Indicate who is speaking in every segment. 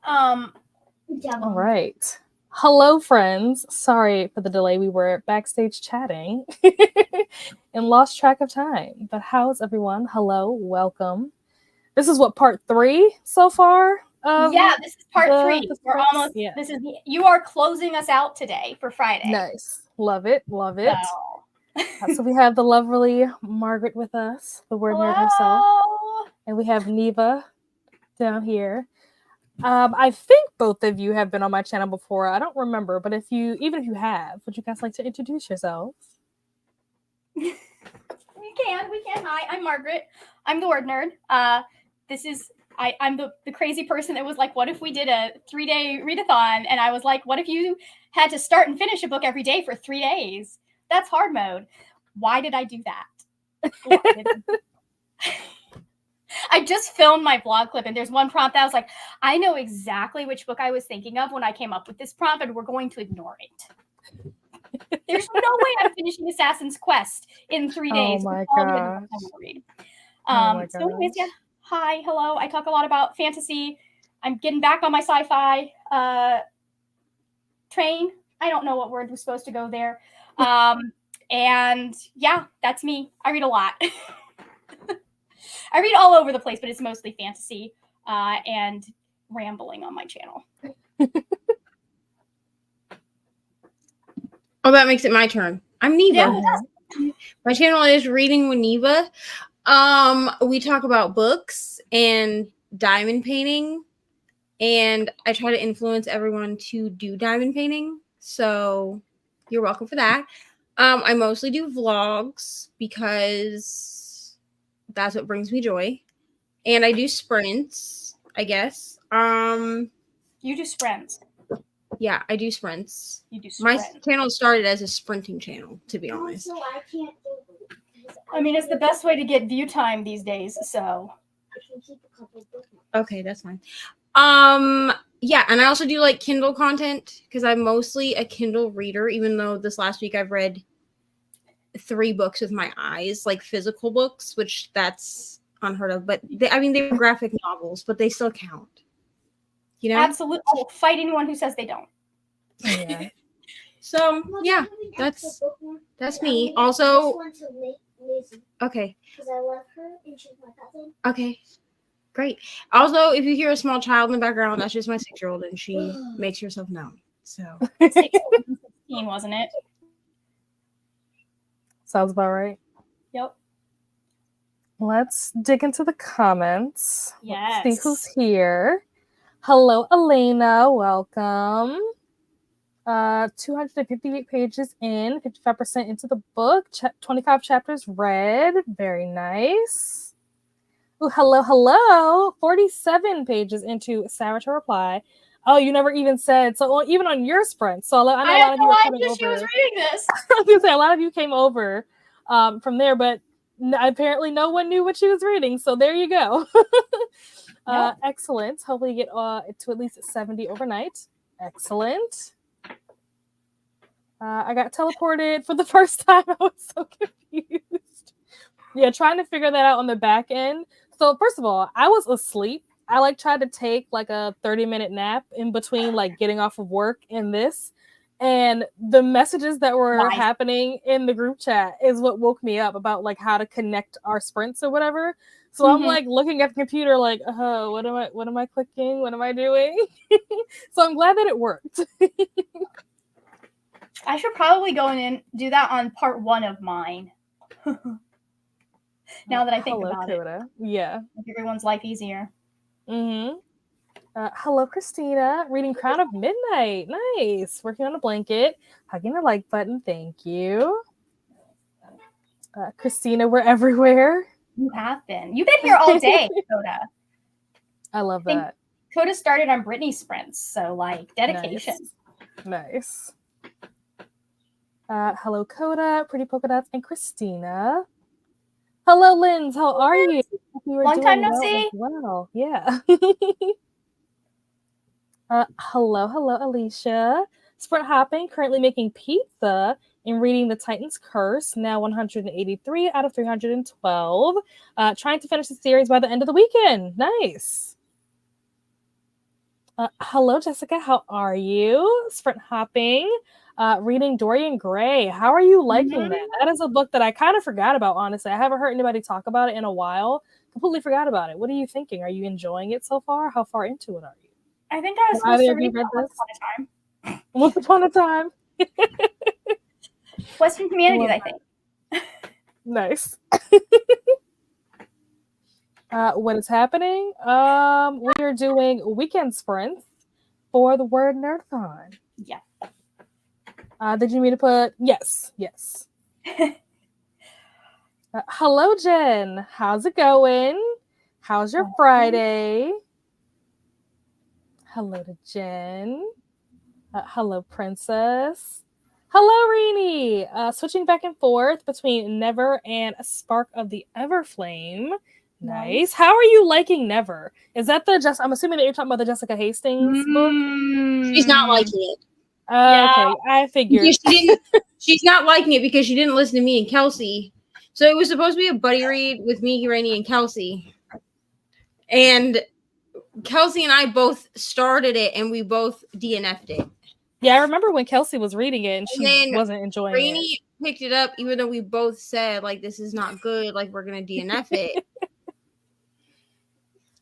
Speaker 1: All right. Hello, friends. Sorry for the delay. We were backstage chatting and lost track of time. But how's everyone? Hello, welcome. This is what, part 3 so far?
Speaker 2: Yeah, this is part 3. We're
Speaker 1: scripts?
Speaker 2: almost.
Speaker 1: Yeah.
Speaker 2: You are closing us out today for Friday.
Speaker 1: Nice. Love it. Love it.
Speaker 2: So,
Speaker 1: So we have the lovely Margaret with us, the word nerd herself. And we have Neva down here. I think both of you have been on my channel before. I don't remember, but even if you have, would you guys like to introduce yourselves?
Speaker 2: We can. Hi, I'm Margaret. I'm the word nerd. I'm the crazy person that was like, what if we did a 3-day readathon? And I was like, what if you had to start and finish a book every day for 3 days? That's hard mode. Why did I do that? I just filmed my vlog clip, and there's one prompt that I was like, I know exactly which book I was thinking of when I came up with this prompt, and we're going to ignore it. There's no way I'm finishing Assassin's Quest in 3 days.
Speaker 1: Oh my
Speaker 2: gosh. So anyways, yeah. Hi, hello. I talk a lot about fantasy. I'm getting back on my sci-fi train. I don't know what word was supposed to go there. And yeah, that's me. I read a lot. I read all over the place, but it's mostly fantasy and rambling on my channel.
Speaker 3: Oh, that makes it my turn. I'm Neva.
Speaker 2: Yeah,
Speaker 3: my channel is Reading with Neva. We talk about books and diamond painting, and I try to influence everyone to do diamond painting. So you're welcome for that. I mostly do vlogs because that's what brings me joy. And I do sprints, I guess.
Speaker 2: You do sprints.
Speaker 3: Yeah, I do sprints.
Speaker 2: You do sprints.
Speaker 3: My channel started as a sprinting channel, to be honest.
Speaker 2: So I can't do it. I mean, it's the best way to get view time these days, so.
Speaker 3: Okay, that's fine. Yeah, and I also do like Kindle content because I'm mostly a Kindle reader, even though this last week I've read 3 books with my eyes, like physical books, which that's unheard of. But they were graphic novels, but they still count. You know?
Speaker 2: Absolutely. I will fight anyone who says they don't.
Speaker 1: Yeah.
Speaker 3: So yeah, that's me. Also, okay.
Speaker 4: Because I love her and she's my cousin.
Speaker 3: Okay. Great. Also, if you hear a small child in the background, that's just my 6-year-old, and she makes herself known. So
Speaker 2: 16, wasn't it?
Speaker 1: Sounds about right.
Speaker 2: Yep.
Speaker 1: Let's dig into the comments.
Speaker 2: Yes.
Speaker 1: Let's see who's here. Hello, Elena. Welcome. 258 pages in, 55% into the book, 25 chapters read. Very nice. Oh, hello. 47 pages into Sarah to reply. Oh, you never even said. So even on your sprint. So I know a lot of you are coming over.
Speaker 2: She was reading this.
Speaker 1: I was going to say, a lot of you came over from there, but apparently no one knew what she was reading. So there you go. Yep. Excellent. Hopefully you get to at least 70 overnight. Excellent. I got teleported for the first time. I was so confused. Yeah, trying to figure that out on the back end. So first of all, I was asleep. I tried to take like a 30-minute nap in between like getting off of work and this. And the messages that were happening in the group chat is what woke me up about like how to connect our sprints or whatever. So I'm like looking at the computer like, oh, what am I clicking? What am I doing? So I'm glad that it worked.
Speaker 2: I should probably go in and do that on part 1 of mine. Now that I think about
Speaker 1: Coda.
Speaker 2: it.
Speaker 1: Yeah.
Speaker 2: Make everyone's life easier.
Speaker 1: Mm-hmm. Hello, Christina. Reading Crown of Midnight. Nice. Working on a blanket. Hugging the like button. Thank you. Christina, we're everywhere.
Speaker 2: You have been. You've been here all day, Coda.
Speaker 1: I love that.
Speaker 2: Coda started on Brittany's sprints, so like dedication.
Speaker 1: Nice. Hello, Coda, Pretty Polka Dots, and Christina. Hello, Linz. How are you?
Speaker 2: Long time no see.
Speaker 1: Wow. Yeah. Hello, Alicia. Sprint hopping, currently making pizza and reading The Titan's Curse, now 183 out of 312. Trying to finish the series by the end of the weekend. Nice. Hello, Jessica. How are you? Sprint hopping, reading Dorian Gray. How are you liking that? That is a book that I kind of forgot about, honestly. I haven't heard anybody talk about it in a while. Completely forgot about it. What are you thinking? Are you enjoying it so far? How far into it are you?
Speaker 2: I think I was
Speaker 1: Have
Speaker 2: supposed
Speaker 1: either
Speaker 2: to
Speaker 1: of you
Speaker 2: read
Speaker 1: read
Speaker 2: that once
Speaker 1: this?
Speaker 2: upon a time.
Speaker 1: Once upon a time.
Speaker 2: Western Humanities,
Speaker 1: Love
Speaker 2: I think.
Speaker 1: Nice. What is happening? We are doing weekend sprints for the WordN3rdathon.
Speaker 2: Yeah.
Speaker 1: Did you mean to put yes? Hello, Jen. How's it going? How's your Friday? Hello to Jen. Hello, Princess. Hello, Rini. Switching back and forth between Never and A Spark of the Everflame. Nice. How are you liking Never? Is that I'm assuming that you're talking about the Jessica Hastings book?
Speaker 3: She's not liking it.
Speaker 1: Okay, I figured.
Speaker 3: She's not liking it because she didn't listen to me and Kelsey. So it was supposed to be a buddy read with me, Rainy, and Kelsey. And Kelsey and I both started it and we both DNF'd it.
Speaker 1: Yeah, I remember when Kelsey was reading it and she wasn't enjoying
Speaker 3: Rainy picked it up even though we both said, like, this is not good, like, we're going to DNF it.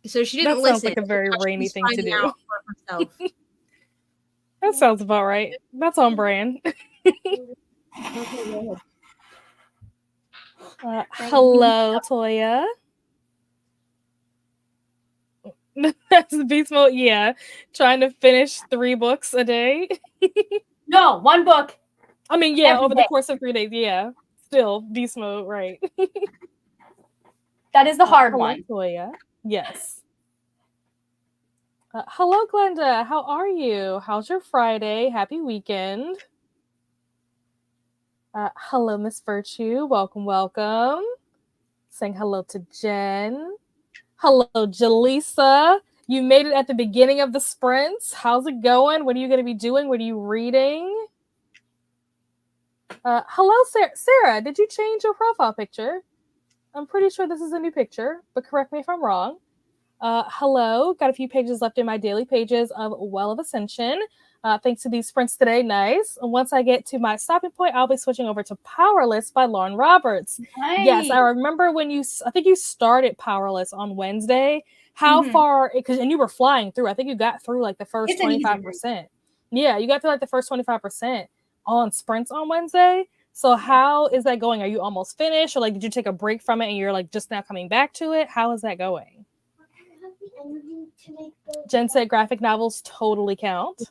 Speaker 3: So she didn't listen.
Speaker 1: That sounds like a very Rainy thing to do.
Speaker 3: For herself.
Speaker 1: That sounds about right. That's on brand. Hello, Toya. That's the beast mode. Yeah, trying to finish 3 books a day.
Speaker 2: No, 1 book.
Speaker 1: I mean, yeah,
Speaker 2: every
Speaker 1: over
Speaker 2: day.
Speaker 1: the course of 3 days. Yeah, still beast mode, right?
Speaker 2: That is the hard one.
Speaker 1: Toya. Yes. Hello, Glenda. How are you? How's your Friday? Happy weekend. Hello, Miss Virtue. Welcome. Saying hello to Jen. Hello, Jaleesa. You made it at the beginning of the sprints. How's it going? What are you going to be doing? What are you reading? Hello, Sarah. Sarah, did you change your profile picture? I'm pretty sure this is a new picture, but correct me if I'm wrong. Hello. Got a few pages left in my daily pages of Well of Ascension. Thanks to these sprints today. Nice. And once I get to my stopping point, I'll be switching over to Powerless by Lauren Roberts.
Speaker 2: Nice.
Speaker 1: Yes, I remember when I think you started Powerless on Wednesday. How far, and you were flying through. I think you got through like the first 25%. Yeah, you got through like the first 25% on sprints on Wednesday. So how is that going? Are you almost finished? Or like, did you take a break from it and you're like just now coming back to it? How is that going? Jen said graphic novels totally count.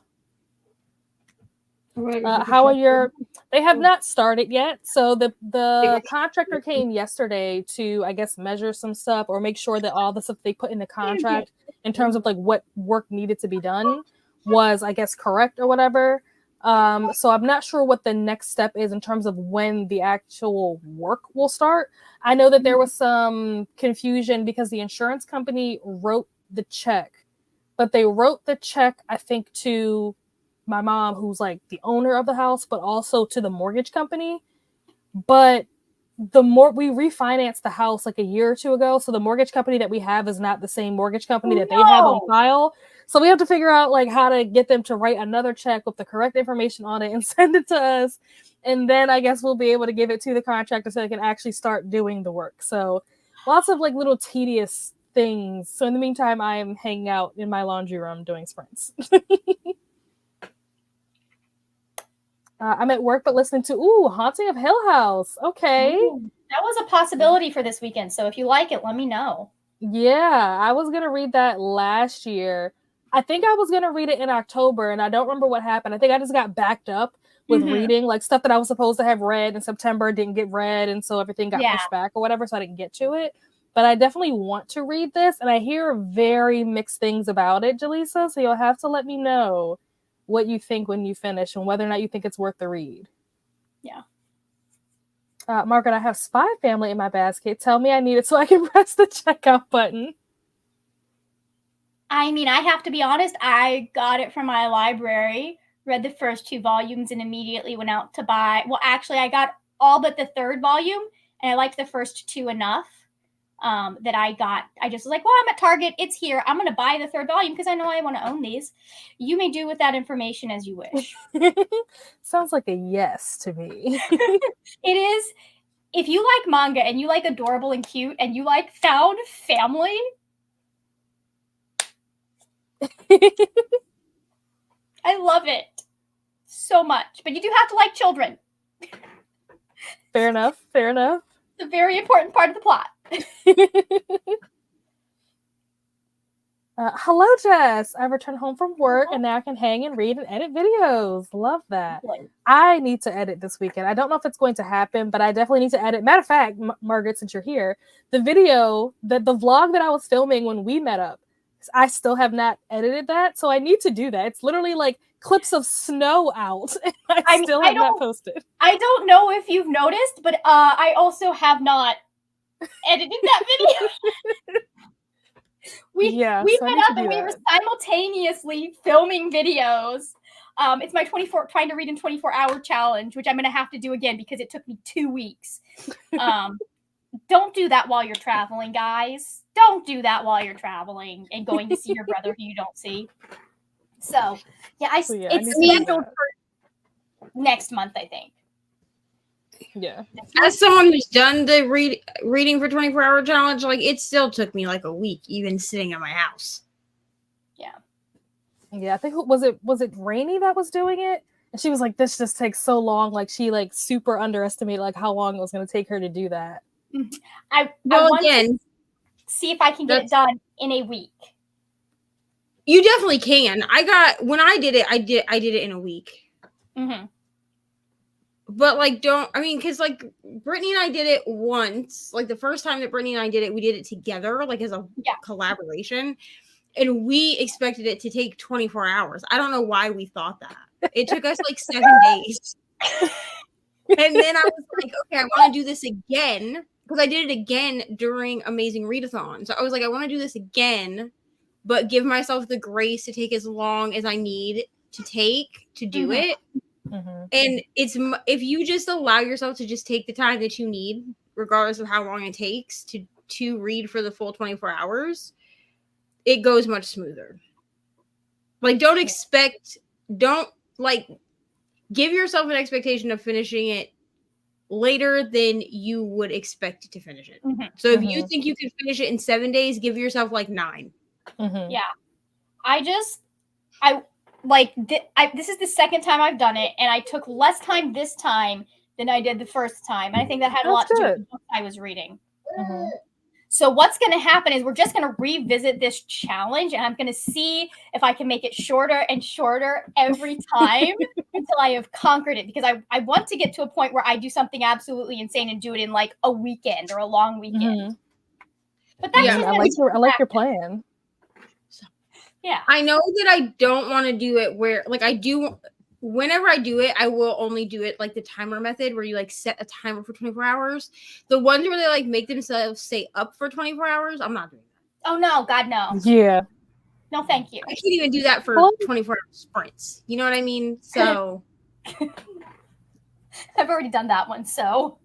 Speaker 1: How are they have not started yet. So the contractor came yesterday to, I guess, measure some stuff or make sure that all the stuff they put in the contract in terms of like what work needed to be done was, I guess, correct or whatever. So I'm not sure what the next step is in terms of when the actual work will start. I know that there was some confusion because the insurance company wrote the check, but they wrote the check, I think, to my mom, who's like the owner of the house, but also to the mortgage company. But we refinanced the house like a year or 2 ago. So the mortgage company that we have is not the same mortgage company that they have on file. So we have to figure out like how to get them to write another check with the correct information on it and send it to us. And then I guess we'll be able to give it to the contractor so they can actually start doing the work. So lots of like little tedious things. So in the meantime, I am hanging out in my laundry room doing sprints. I'm at work, but listening to Haunting of Hill House. Okay.
Speaker 2: That was a possibility for this weekend. So if you like it, let me know.
Speaker 1: Yeah, I was going to read that last year. I think I was going to read it in October, and I don't remember what happened. I think I just got backed up with reading, like stuff that I was supposed to have read in September didn't get read, and so everything got pushed back or whatever, so I didn't get to it. But I definitely want to read this, and I hear very mixed things about it, Jaleesa, so you'll have to let me know what you think when you finish and whether or not you think it's worth the read.
Speaker 2: Yeah.
Speaker 1: Margaret, I have Spy Family in my basket. Tell me I need it so I can press the checkout button.
Speaker 2: I mean, I have to be honest. I got it from my library, read the first 2 volumes, and immediately went out to buy. Well, actually, I got all but the 3rd volume, and I liked the first 2 enough that I got. I just was like, well, I'm at Target. It's here. I'm going to buy the 3rd volume because I know I want to own these. You may do with that information as you wish.
Speaker 1: Sounds like a yes to me.
Speaker 2: It is. If you like manga and you like adorable and cute and you like found family, I love it so much. But you do have to like children.
Speaker 1: Fair enough. Fair enough.
Speaker 2: It's a very important part of the plot.
Speaker 1: Hello, Jess. I returned home from work and now I can hang and read and edit videos. Love that. I need to edit this weekend. I don't know if it's going to happen, but I definitely need to edit. Matter of fact, Margaret, since you're here, the video, the vlog that I was filming when we met up, I still have not edited that. So I need to do that. It's literally like clips of snow out. And I still have not posted.
Speaker 2: I don't know if you've noticed, but I also have not edited that video. We met up and we were simultaneously filming videos. It's my trying to read in 24-hour challenge, which I'm going to have to do again because it took me 2 weeks. Don't do that while you're traveling, guys. Don't do that while you're traveling and going to see your brother who you don't see. So, yeah, it's scheduled for next month, I think.
Speaker 1: Yeah.
Speaker 3: As someone who's done the reading for 24-hour challenge, like it still took me like a week, even sitting at my house.
Speaker 2: Yeah.
Speaker 1: Yeah, I think was it Rainy that was doing it? And she was like, this just takes so long. Like she like super underestimated like how long it was gonna take her to do that.
Speaker 2: I want to see if I can get it done in a week.
Speaker 3: You definitely can. When I did it in a week.
Speaker 2: Mm-hmm.
Speaker 3: But like, because like Brittany and I did it once. Like the first time that Brittany and I did it, we did it together, like as a collaboration, and we expected it to take 24 hours. I don't know why we thought that. It took us like 7 days, and then I was like, okay, I want to do this again because I did it again during Amazing Readathon. So I was like, I want to do this again, but give myself the grace to take as long as I need to take to do it.
Speaker 1: Mm-hmm.
Speaker 3: And if you just allow yourself to just take the time that you need, regardless of how long it takes to read for the full 24 hours, it goes much smoother. Like, give yourself an expectation of finishing it later than you would expect to finish it.
Speaker 2: Mm-hmm.
Speaker 3: So if you think you can finish it in 7 days, give yourself like 9.
Speaker 1: Mm-hmm.
Speaker 2: Yeah. This is the second time I've done it, and I took less time this time than I did the first time. And I think that had a lot to do with the book I was reading.
Speaker 1: Mm-hmm.
Speaker 2: So what's going to happen is we're just going to revisit this challenge, and I'm going to see if I can make it shorter and shorter every time until I have conquered it. Because I want to get to a point where I do something absolutely insane and do it in like a weekend or a long weekend.
Speaker 1: Mm-hmm.
Speaker 2: But that's
Speaker 1: I like your plan.
Speaker 2: Yeah.
Speaker 3: I know that I don't want to do it where like I do whenever I do it, I will only do it like the timer method where you like set a timer for 24 hours. The ones where they like make themselves stay up for 24 hours, I'm not doing that.
Speaker 2: Oh no, God no.
Speaker 1: Yeah.
Speaker 2: No, thank you.
Speaker 3: I can't even do that for 24-hour sprints. You know what I mean? So
Speaker 2: I've already done that one, so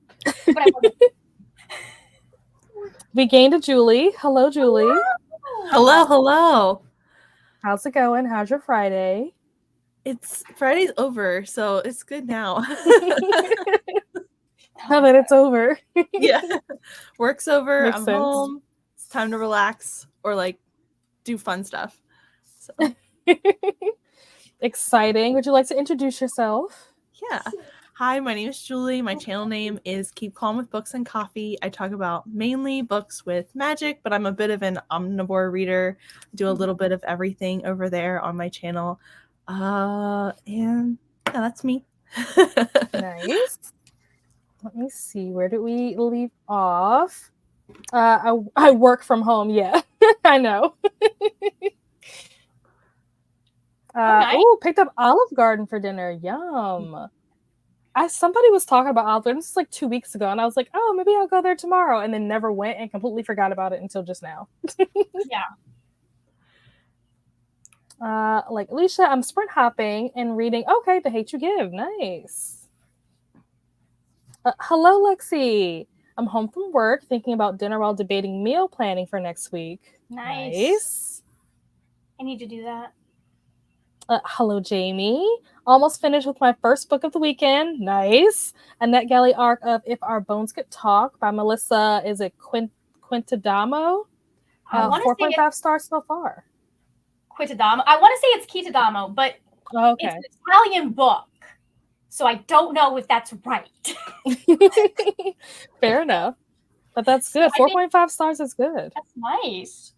Speaker 1: we gained a Julie. Hello, Julie.
Speaker 5: Hello.
Speaker 1: How's it going? How's your Friday?
Speaker 5: Friday's over, so it's good now.
Speaker 1: Now that it's over.
Speaker 5: Yeah. Work's over.
Speaker 1: Makes
Speaker 5: I'm
Speaker 1: sense.
Speaker 5: home. It's time to relax or like do fun stuff. So.
Speaker 1: Exciting. Would you like to introduce yourself?
Speaker 5: Yeah. Hi, my name is Julie. My channel name is Keep Calm with Books and Coffee. I talk about mainly books with magic, but I'm a bit of an omnivore reader. I do a little bit of everything over there on my channel. And yeah, that's me.
Speaker 1: Nice. Let me see. Where did we leave off? I work from home. Yeah, I know.
Speaker 2: Nice.
Speaker 1: Picked up Olive Garden for dinner. Yum. Somebody was talking about Olive Garden. This is like 2 weeks ago, and I was like, oh, maybe I'll go there tomorrow, and then never went and completely forgot about it until just now.
Speaker 2: Yeah.
Speaker 1: Like Alicia, I'm sprint hopping and reading. Okay, The Hate You Give. Nice. Hello, Lexi. I'm home from work, thinking about dinner while debating meal planning for next week.
Speaker 2: Nice. I need to do that.
Speaker 1: Hello, Jamie. Almost finished with my first book of the weekend. Nice. A NetGalley arc of If Our Bones Could Talk by Melissa, is it Quintadamo?
Speaker 2: I want to say
Speaker 1: 4.5 stars so far.
Speaker 2: Quintadamo. I want to say it's Quintadamo, but
Speaker 1: Okay.
Speaker 2: it's an Italian book, so I don't know if that's right.
Speaker 1: Fair enough. But that's good. 4.5 stars is good.
Speaker 2: That's nice.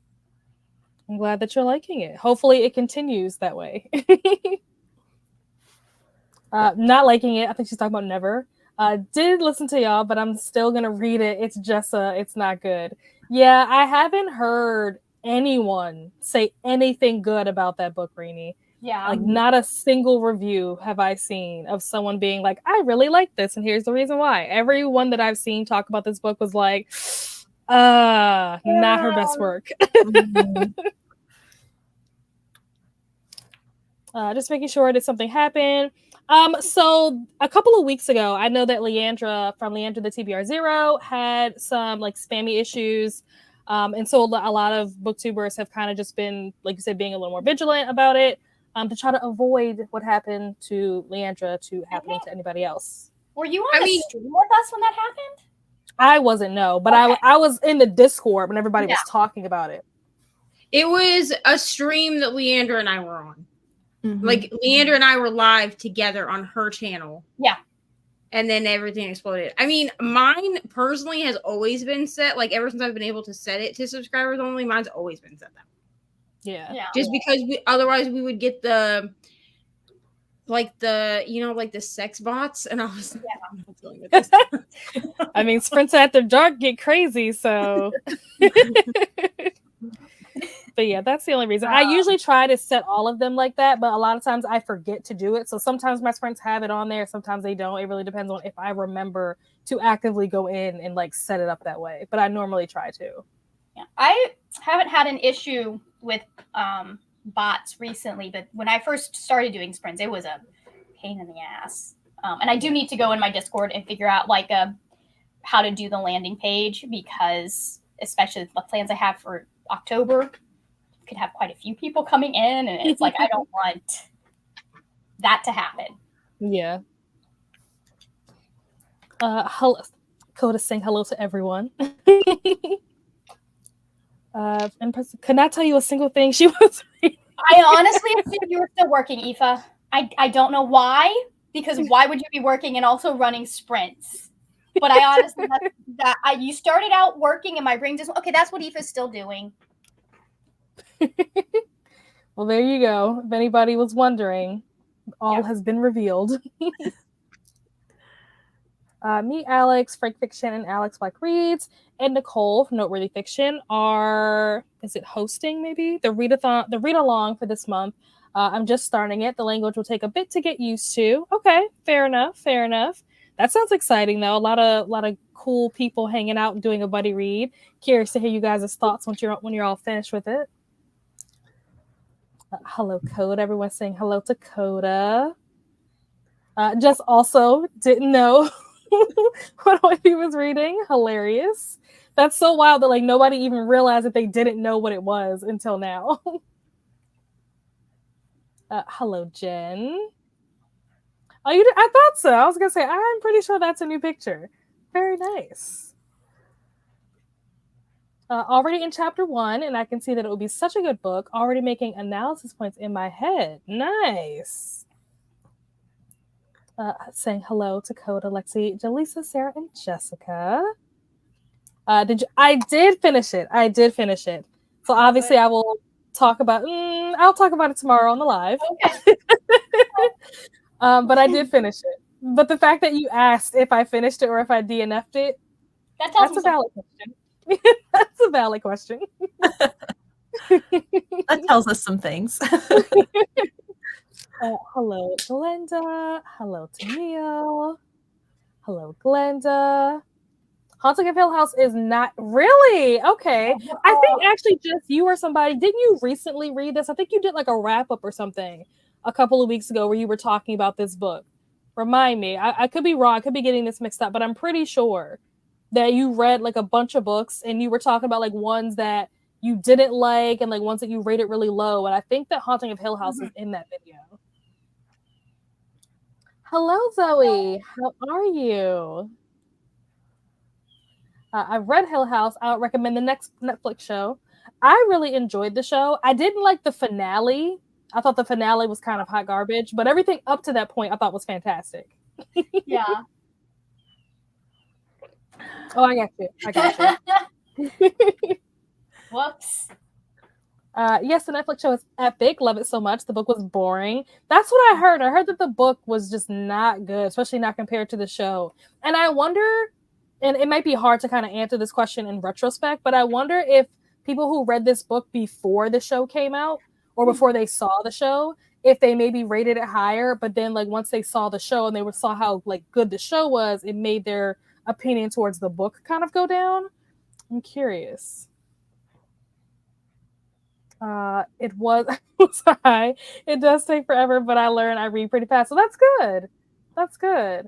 Speaker 1: I'm glad that you're liking it. Hopefully it continues that way. Not liking it. I think she's talking about Never. Did listen to y'all, but I'm still going to read it. It's just, it's not good. Yeah, I haven't heard anyone say anything good about that book, Rini.
Speaker 2: Yeah.
Speaker 1: Like, not a single review have I seen of someone being like, I really like this, and here's the reason why. Everyone that I've seen talk about this book was like, not her best work. Just making sure that something happened. So a couple of weeks ago, I know that Leandra from Leandra the TBR Zero had some like spammy issues. And so a lot of booktubers have kind of just been, like you said, being a little more vigilant about it, to try to avoid what happened to Leandra to happening to anybody else.
Speaker 2: Were you on the stream with us when that happened?
Speaker 1: I wasn't, no, but okay. I was in the Discord when everybody was talking about it.
Speaker 3: It was a stream that Leandra and I were on. Mm-hmm. Like, Leandra and I were live together on her channel.
Speaker 2: Yeah.
Speaker 3: And then everything exploded. I mean, mine personally has always been set. Like, ever since I've been able to set it to subscribers only, mine's always been set that way.
Speaker 1: Yeah.
Speaker 3: Just because otherwise we would get the sex bots. And I was I'm not dealing with this.
Speaker 1: I mean, Sprints After Dark get crazy, so... But yeah, that's the only reason. I usually try to set all of them like that, but a lot of times I forget to do it. So sometimes my sprints have it on there, sometimes they don't. It really depends on if I remember to actively go in and like set it up that way. But I normally try to.
Speaker 2: Yeah, I haven't had an issue with bots recently, but when I first started doing sprints, it was a pain in the ass. And I do need to go in my Discord and figure out like how to do the landing page, because especially the plans I have for October could have quite a feo people coming in, and it's like I don't want that to happen.
Speaker 1: Yeah. Hello, Coda saying hello to everyone. And could not tell you a single thing she was reading.
Speaker 2: I honestly assumed you were still working, Aoife. I don't know why, because why would you be working and also running sprints? But I honestly you started out working, and my brain just okay. That's what Aoife's still doing.
Speaker 1: Well, there you go. If anybody was wondering, all has been revealed. Me, Alex, Frank Fiction, and Alex Black Reads, and Nicole from Noteworthy Fiction are hosting maybe the readathon, the read along for this month. I'm just starting it. The language will take a bit to get used to. Okay, fair enough. That sounds exciting though. A lot of cool people hanging out and doing a buddy read. Curious to hear you guys' thoughts when you're all finished with it. Hello, Coda. Everyone's saying hello to Coda. Just also didn't know what he was reading. Hilarious. That's so wild that like nobody even realized that they didn't know what it was until now. Hello, Jen. Oh, you did? I thought so. I was gonna say I'm pretty sure that's a new picture. Very nice. Already in chapter 1, and I can see that it will be such a good book. Already making analysis points in my head. Nice. Saying hello to Coda, Lexi, Jaleesa, Sarah, and Jessica. I did finish it. So obviously I will talk about. I'll talk about it tomorrow on the live.
Speaker 2: Okay.
Speaker 1: But I did finish it. But the fact that you asked if I finished it or if I DNF'd it, that's a valid question. That's a valid question.
Speaker 5: That tells us some things.
Speaker 1: Hello, Glenda. Hello, Tamil. Hello, Glenda. Haunting of Hill House is not really okay. I think actually just you or somebody, didn't you recently read this? I think you did like a wrap up or something a couple of weeks ago where you were talking about this book. Remind me. I could be wrong. I could be getting this mixed up, but I'm pretty sure that you read like a bunch of books and you were talking about like ones that you didn't like and like ones that you rated really low. And I think that Haunting of Hill House is in that video. Hello, Zoe. How are you? I've read Hill House. I would recommend the next Netflix show. I really enjoyed the show. I didn't like the finale. I thought the finale was kind of hot garbage, but everything up to that point I thought was fantastic.
Speaker 2: Yeah.
Speaker 1: Oh, I got you.
Speaker 2: Whoops.
Speaker 1: Yes, the Netflix show is epic. Love it so much. The book was boring. That's what I heard. I heard that the book was just not good, especially not compared to the show. And I wonder, and it might be hard to kind of answer this question in retrospect, but I wonder if people who read this book before the show came out or before they saw the show, if they maybe rated it higher, but then like once they saw the show and they saw how like good the show was, it made their opinion towards the book kind of go down. I'm curious. It was high. It does take forever, but I learned I read pretty fast, so that's good. That's good.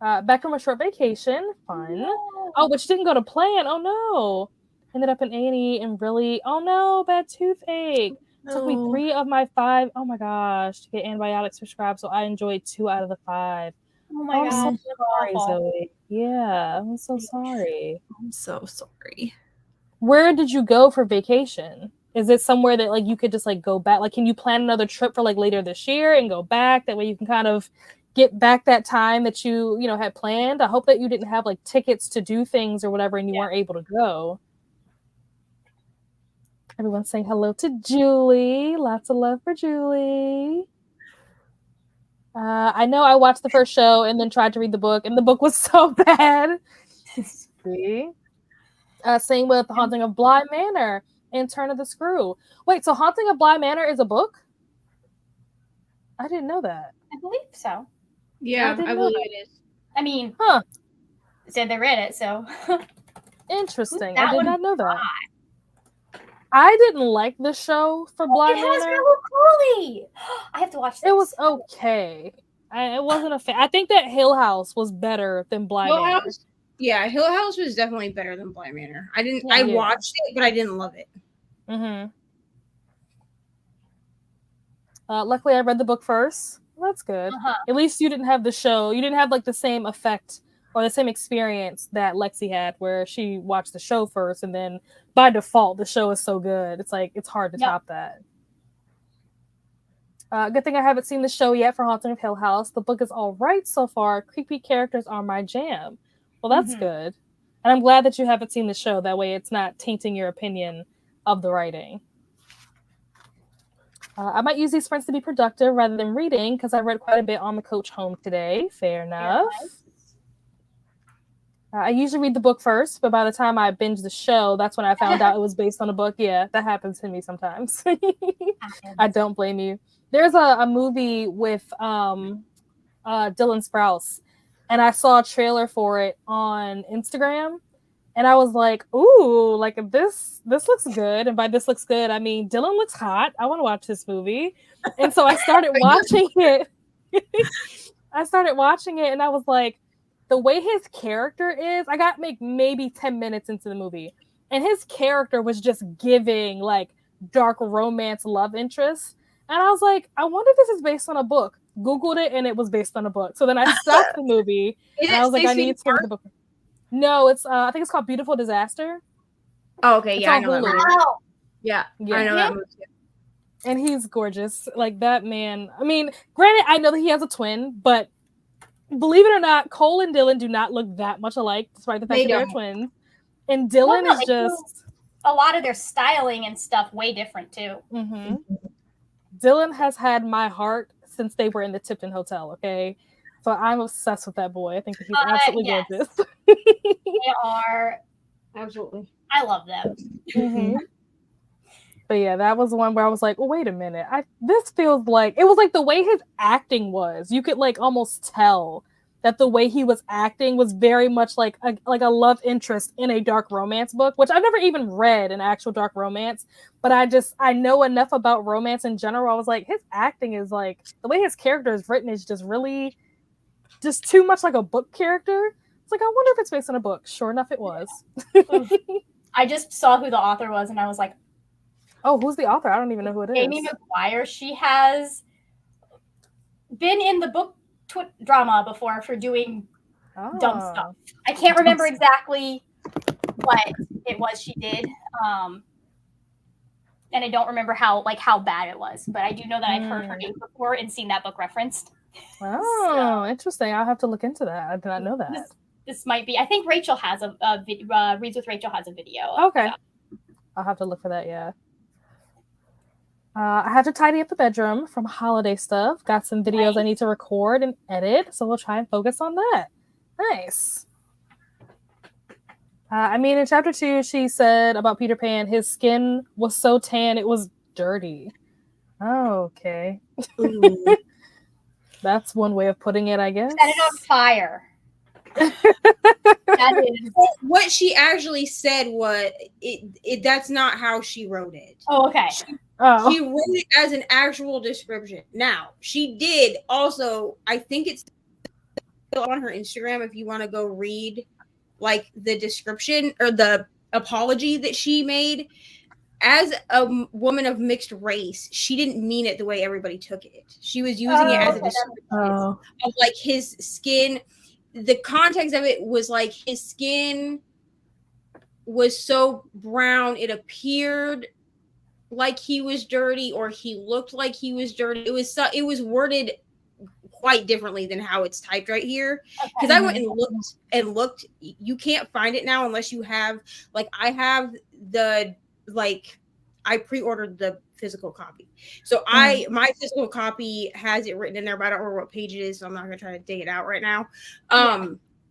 Speaker 1: Back from a short vacation, fun.
Speaker 2: No.
Speaker 1: Oh, but you didn't go to plan. Oh no, ended up in A&E and really, oh no, bad toothache.
Speaker 5: No.
Speaker 1: Took me 3 of my 5. Oh my gosh, to get antibiotics prescribed. So I enjoyed 2 out of the 5.
Speaker 2: Oh my
Speaker 1: I'm
Speaker 2: god.
Speaker 1: so sorry, Zoe. Yeah, I'm so sorry.
Speaker 5: I'm so sorry.
Speaker 1: Where did you go for vacation? Is it somewhere that like you could just like go back? Like, can you plan another trip for like later this year and go back? That way you can kind of get back that time that you had planned. I hope that you didn't have like tickets to do things or whatever and you weren't able to go. Everyone's saying hello to Julie. Lots of love for Julie. I know I watched the first show and then tried to read the book, and the book was so bad. See? Same with The Haunting of Bly Manor and Turn of the Screw. Wait, so Haunting of Bly Manor is a book? I didn't know that.
Speaker 2: I believe so.
Speaker 3: Yeah, I believe it is.
Speaker 2: I mean, said they read it, so.
Speaker 1: Interesting.
Speaker 2: That
Speaker 1: I did
Speaker 2: one
Speaker 1: not know that. I didn't like the show for Bly Manor.
Speaker 2: It has Raoul Crowley. I have to watch this.
Speaker 1: It was okay. It wasn't a fan. I think that Hill House was better than Bly
Speaker 3: Hill
Speaker 1: Manor.
Speaker 3: House? Yeah, Hill House was definitely better than Bly Manor. I
Speaker 1: Yeah.
Speaker 3: watched it, but I didn't love it.
Speaker 1: Mm-hmm. Luckily, I read the book first. Well, that's good. At least you didn't have the show. You didn't have like the same effect or the same experience that Lexi had, where she watched the show first, and then by default, the show is so good. It's like it's hard to top that. Good thing I haven't seen the show yet for Haunting of Hill House. The book is all right so far. Creepy characters are my jam. Well, that's good. And I'm glad that you haven't seen the show. That way it's not tainting your opinion of the writing. I might use these sprints to be productive rather than reading because I read quite a bit on the coach home today. Fair enough. I usually read the book first, but by the time I binge the show, that's when I found out it was based on a book. Yeah, that happens to me sometimes. I don't blame you. There's a movie with Dylan Sprouse, and I saw a trailer for it on Instagram, and I was like, ooh, like this looks good. And by this looks good, I mean Dylan looks hot. I want to watch this movie. And so I started watching it. And I was like, the way his character is, I got maybe 10 minutes into the movie, and his character was just giving like dark romance love interest. And I was like, I wonder if this is based on a book. Googled it, and it was based on a book. So then I stopped the movie, and I was like, I need to read the book. No, it's I think it's called Beautiful Disaster.
Speaker 3: Oh, okay,
Speaker 1: It's
Speaker 3: yeah, I
Speaker 1: on
Speaker 3: know that
Speaker 1: Hulu.
Speaker 3: movie.
Speaker 2: Wow.
Speaker 3: Yeah, I know that movie too.
Speaker 1: And he's gorgeous. Like that man. I mean, granted, I know that he has a twin, but believe it or not, Cole and Dylan do not look that much alike, despite the fact that they're twins. And Dylan is just
Speaker 2: a lot of their styling and stuff way different too.
Speaker 1: Mm-hmm. Dylan has had my heart since they were in the Tipton Hotel. Okay, so I'm obsessed with that boy. I think that he's absolutely gorgeous.
Speaker 2: They are
Speaker 3: absolutely.
Speaker 2: I love them.
Speaker 1: Mm-hmm. But yeah, that was the one where I was like, well, wait a minute. This feels like it was like the way his acting was. You could like almost tell that the way he was acting was very much like a love interest in a dark romance book, which I've never even read an actual dark romance, but I know enough about romance in general. I was like, his acting is like the way his character is written is just really, just too much like a book character. It's like, I wonder if it's based on a book. Sure enough, it was.
Speaker 2: I just saw who the author was, and I was like,
Speaker 1: oh, who's the author? I don't even know who it is.
Speaker 2: Amy McGuire. She has been in the book drama before for doing dumb stuff. I can't remember exactly what it was she did. And I don't remember how bad it was, but I do know that I've heard her name before and seen that book referenced.
Speaker 1: Oh, interesting. I'll have to look into that. I did not know that.
Speaker 2: This might be. I think Rachel has Reads with Rachel has a video.
Speaker 1: Okay, I'll have to look for that. Yeah. I have to tidy up the bedroom from holiday stuff. Got some videos I need to record and edit, so we'll try and focus on that. Nice. I mean, in chapter 2, she said about Peter Pan, his skin was so tan it was dirty. Oh, okay. That's one way of putting it, I guess.
Speaker 2: Set it on fire. That is
Speaker 3: what she actually said was that's not how she wrote it.
Speaker 2: Oh, okay.
Speaker 3: She wrote it as an actual description. Now, she did also, I think it's still on her Instagram if you want to go read like the description or the apology that she made. As a woman of mixed race, she didn't mean it the way everybody took it. She was using it as a description of like his skin. The context of it was like his skin was so brown it appeared like he was dirty, or he looked like he was dirty. It was worded quite differently than how it's typed right here, because I went and looked. You can't find it now unless you have, like, I have the, like, I pre-ordered the physical copy, so my physical copy has it written in there, but I don't remember what page it is, so I'm not gonna try to dig it out right now.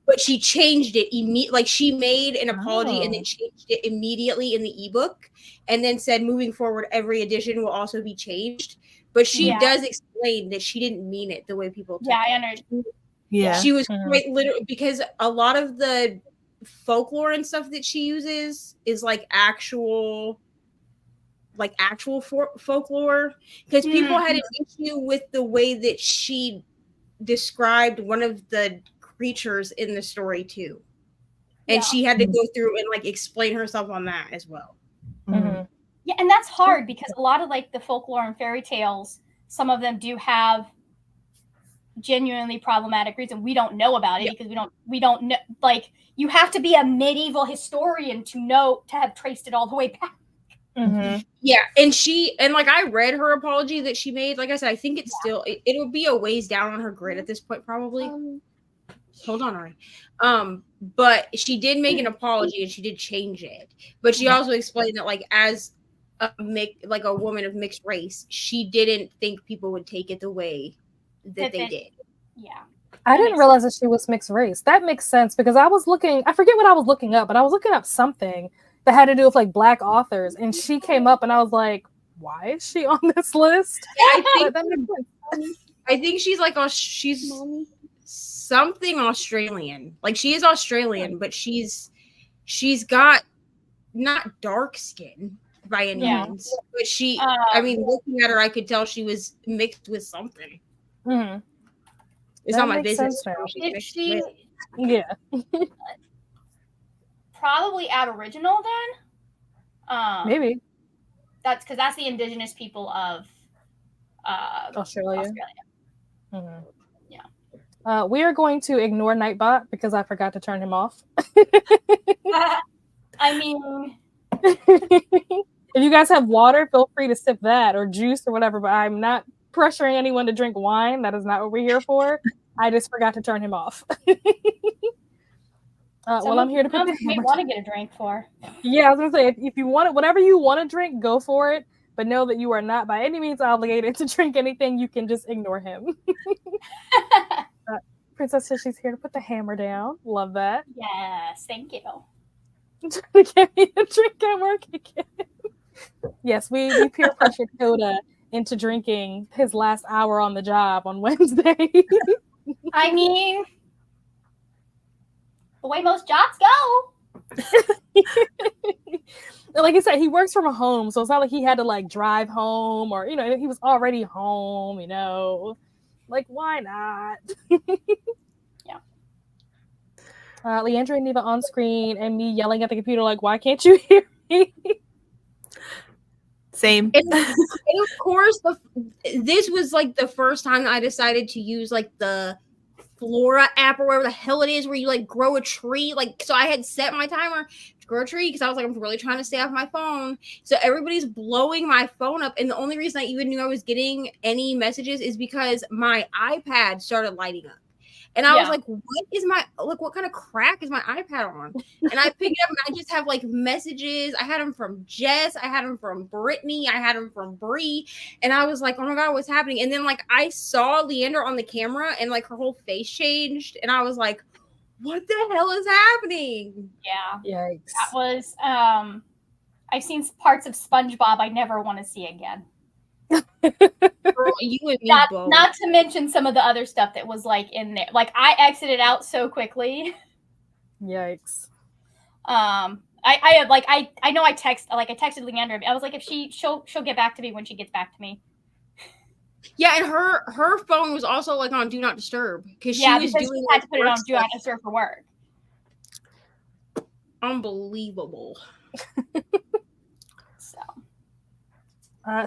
Speaker 3: But she changed it immediately. Like, she made an apology and then changed it immediately in the ebook, and then said moving forward every edition will also be changed. But she does explain that she didn't mean it the way people took
Speaker 2: I understand.
Speaker 3: Yeah, she was quite literally, because a lot of the folklore and stuff that she uses is like actual folklore, because people had an issue with the way that she described one of the creatures in the story too, and she had to go through and like explain herself on that as well.
Speaker 2: Yeah, and that's hard because a lot of like the folklore and fairy tales, some of them do have genuinely problematic reason. We don't know about it because we don't know. Like, you have to be a medieval historian to have traced it all the way back.
Speaker 3: Yeah, and like I read her apology that she made. Like I said, I think it's still it'll be a ways down on her grid at this point probably. Hold on, Ari. But she did make an apology and she did change it. But she also explained that, like, as a woman of mixed race, she didn't think people would take it the way that they did.
Speaker 2: Yeah.
Speaker 1: I didn't realize that she was mixed race. That makes sense, because I forget what I was looking up, but I was looking up something that had to do with like Black authors, and she came up and I was like, why is she on this list?
Speaker 3: I think she's like, she's something Australian. Like, she is Australian, but she's got not dark skin by any means, but she I mean, looking at her, I could tell she was mixed with something. It's not my business.
Speaker 2: Is she probably Aboriginal then?
Speaker 1: Maybe.
Speaker 2: That's because that's the indigenous people of
Speaker 1: Australia. We are going to ignore Nightbot because I forgot to turn him off.
Speaker 2: I mean,
Speaker 1: if you guys have water, feel free to sip that, or juice or whatever, but I'm not pressuring anyone to drink wine. That is not what we're here for. I just forgot to turn him off. Well, I'm here to put
Speaker 2: you want to get a drink for.
Speaker 1: Yeah, I was gonna say, if you want it, whatever you want to drink, go for it. But know that you are not by any means obligated to drink anything. You can just ignore him. Princess says she's here to put the hammer down. Love that.
Speaker 2: Yes, thank you.
Speaker 1: Trying to get me a drink at work again. Yes, we peer pressured Coda into drinking his last hour on the job on Wednesday.
Speaker 2: I mean, the way most jobs go.
Speaker 1: Like I said, he works from home, so it's not like he had to like drive home, or he was already home. Like, why not? Leandra and Neva on screen, and me yelling at the computer like, "Why can't you hear me?"
Speaker 5: Same.
Speaker 3: And of course, this was like the first time that I decided to use like the Flora app or whatever the hell it is, where you like grow a tree. Like, so I had set my timer to grow a tree because I was like, I'm really trying to stay off my phone. So everybody's blowing my phone up, and the only reason I even knew I was getting any messages is because my iPad started lighting up. And I was like, what kind of crack is my iPad on? And I picked it up and I just have like messages. I had them from Jess. I had them from Brittany. I had them from Bree. And I was like, oh my God, what's happening? And then like I saw Leander on the camera and like her whole face changed. And I was like, what the hell is happening?
Speaker 2: Yeah.
Speaker 1: Yikes.
Speaker 2: That was, I've seen parts of SpongeBob I never want to see again.
Speaker 3: Girl, you and me both.
Speaker 2: Not to mention some of the other stuff that was like in there. Like I exited out so quickly.
Speaker 1: Yikes.
Speaker 2: I know I texted Leandra. I was like, if she'll get back to me when she gets back to me.
Speaker 3: Yeah, and her phone was also like on Do Not Disturb because she was doing
Speaker 2: she had to put it on Do Not Disturb for work.
Speaker 3: Unbelievable.
Speaker 2: So.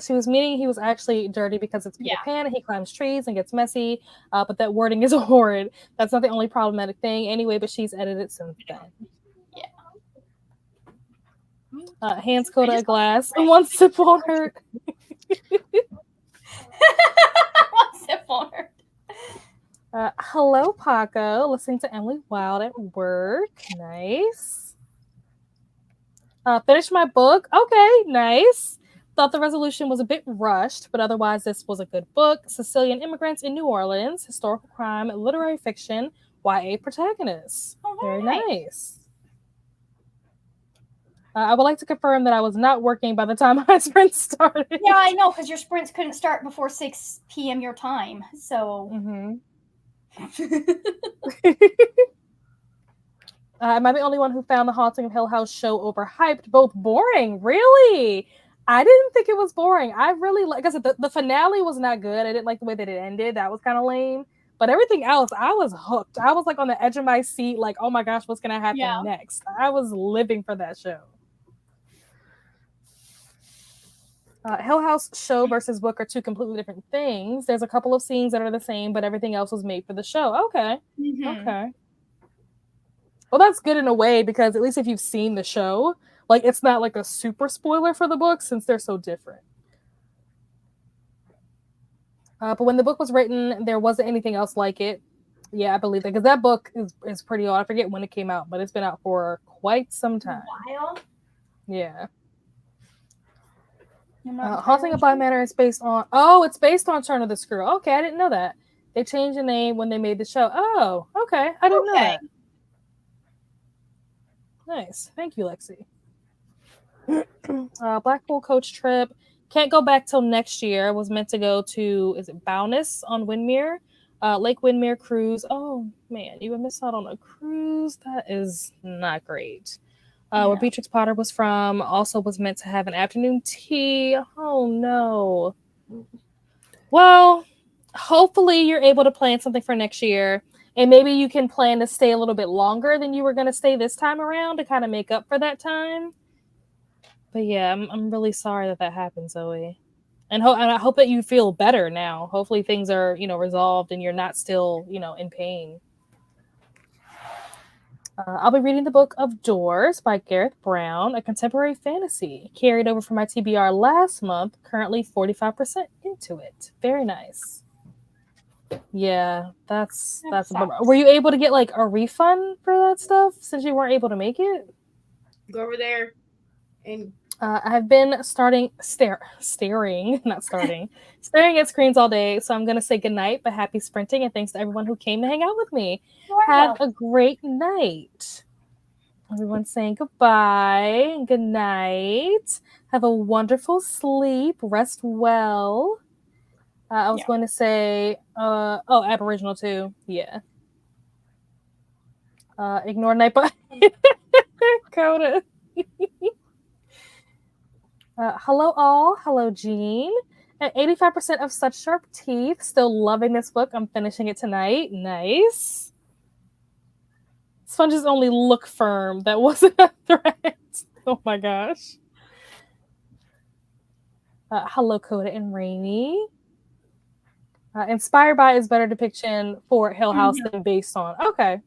Speaker 1: She was meaning he was actually dirty because it's Peter Pan and he climbs trees and gets messy, but that wording is horrid. That's not the only problematic thing anyway, but she's edited since then. Yeah. Hands coated a glass and one sip won't hurt.
Speaker 2: One sip won't hurt.
Speaker 1: Hello, Paco. Listening to Emily Wild at work. Nice. Finished my book. Okay, nice. Thought the resolution was a bit rushed, but otherwise this was a good book. Sicilian immigrants in New Orleans, historical crime, literary fiction, YA protagonists.
Speaker 2: Oh,
Speaker 1: very nice. I would like to confirm that I was not working by the time my sprint started.
Speaker 2: Yeah, I know, because your sprints couldn't start before 6 p.m. your time. So.
Speaker 1: Mm-hmm. Am I the only one who found the Haunting of Hill House show overhyped? Both boring, really? I didn't think it was boring. I really like I said, the finale was not good. I didn't like the way that it ended. That was kind of lame. But everything else, I was hooked. I was like on the edge of my seat, like, oh my gosh, what's gonna happen next? I was living for that show. Hill House show versus book are two completely different things. There's a couple of scenes that are the same, but everything else was made for the show. Okay. Mm-hmm. Okay. Well, that's good in a way because at least if you've seen the show, like it's not like a super spoiler for the book since they're so different. But when the book was written, there wasn't anything else like it. Yeah, I believe that because that book is pretty old. I forget when it came out, but it's been out for quite some time.
Speaker 2: A while.
Speaker 1: Yeah. Haunting of Bly Manor is based on... Oh, it's based on Turn of the Screw. Okay, I didn't know that. They changed the name when they made the show. Oh, okay. I didn't know that. Nice. Thank you, Lexi. Blackpool coach trip. Can't go back till next year. Was meant to go to, is it Bowness on Windmere? Lake Windmere cruise. Oh, man. You would miss out on a cruise? That is not great. Where Beatrix Potter was from, also was meant to have an afternoon tea. Oh, no. Well, hopefully you're able to plan something for next year. And maybe you can plan to stay a little bit longer than you were going to stay this time around to kind of make up for that time. But yeah, I'm really sorry that happened, Zoe. And I hope that you feel better now. Hopefully things are, resolved and you're not still, in pain. I'll be reading the book of Doors by Gareth Brown, a contemporary fantasy. Carried over from my TBR last month, currently 45% into it. Very nice. Yeah, that's a bummer. Were you able to get like a refund for that stuff since you weren't able to make it?
Speaker 3: Go over there and
Speaker 1: I've been staring at screens all day. So I'm gonna say goodnight, but happy sprinting and thanks to everyone who came to hang out with me. Have a great night. Everyone's saying goodbye. Good night. Have a wonderful sleep. Rest well. I was going to say, Aboriginal too. Yeah. Ignore night bye. Coda. Hello all. Hello Jean. At 85% of such sharp teeth. Still loving this book. I'm finishing it tonight. Nice. Sponges only look firm. That wasn't a threat. Oh my gosh. Hello, Coda and Rainy. Inspired by is better depiction for Hill House than based on. Okay.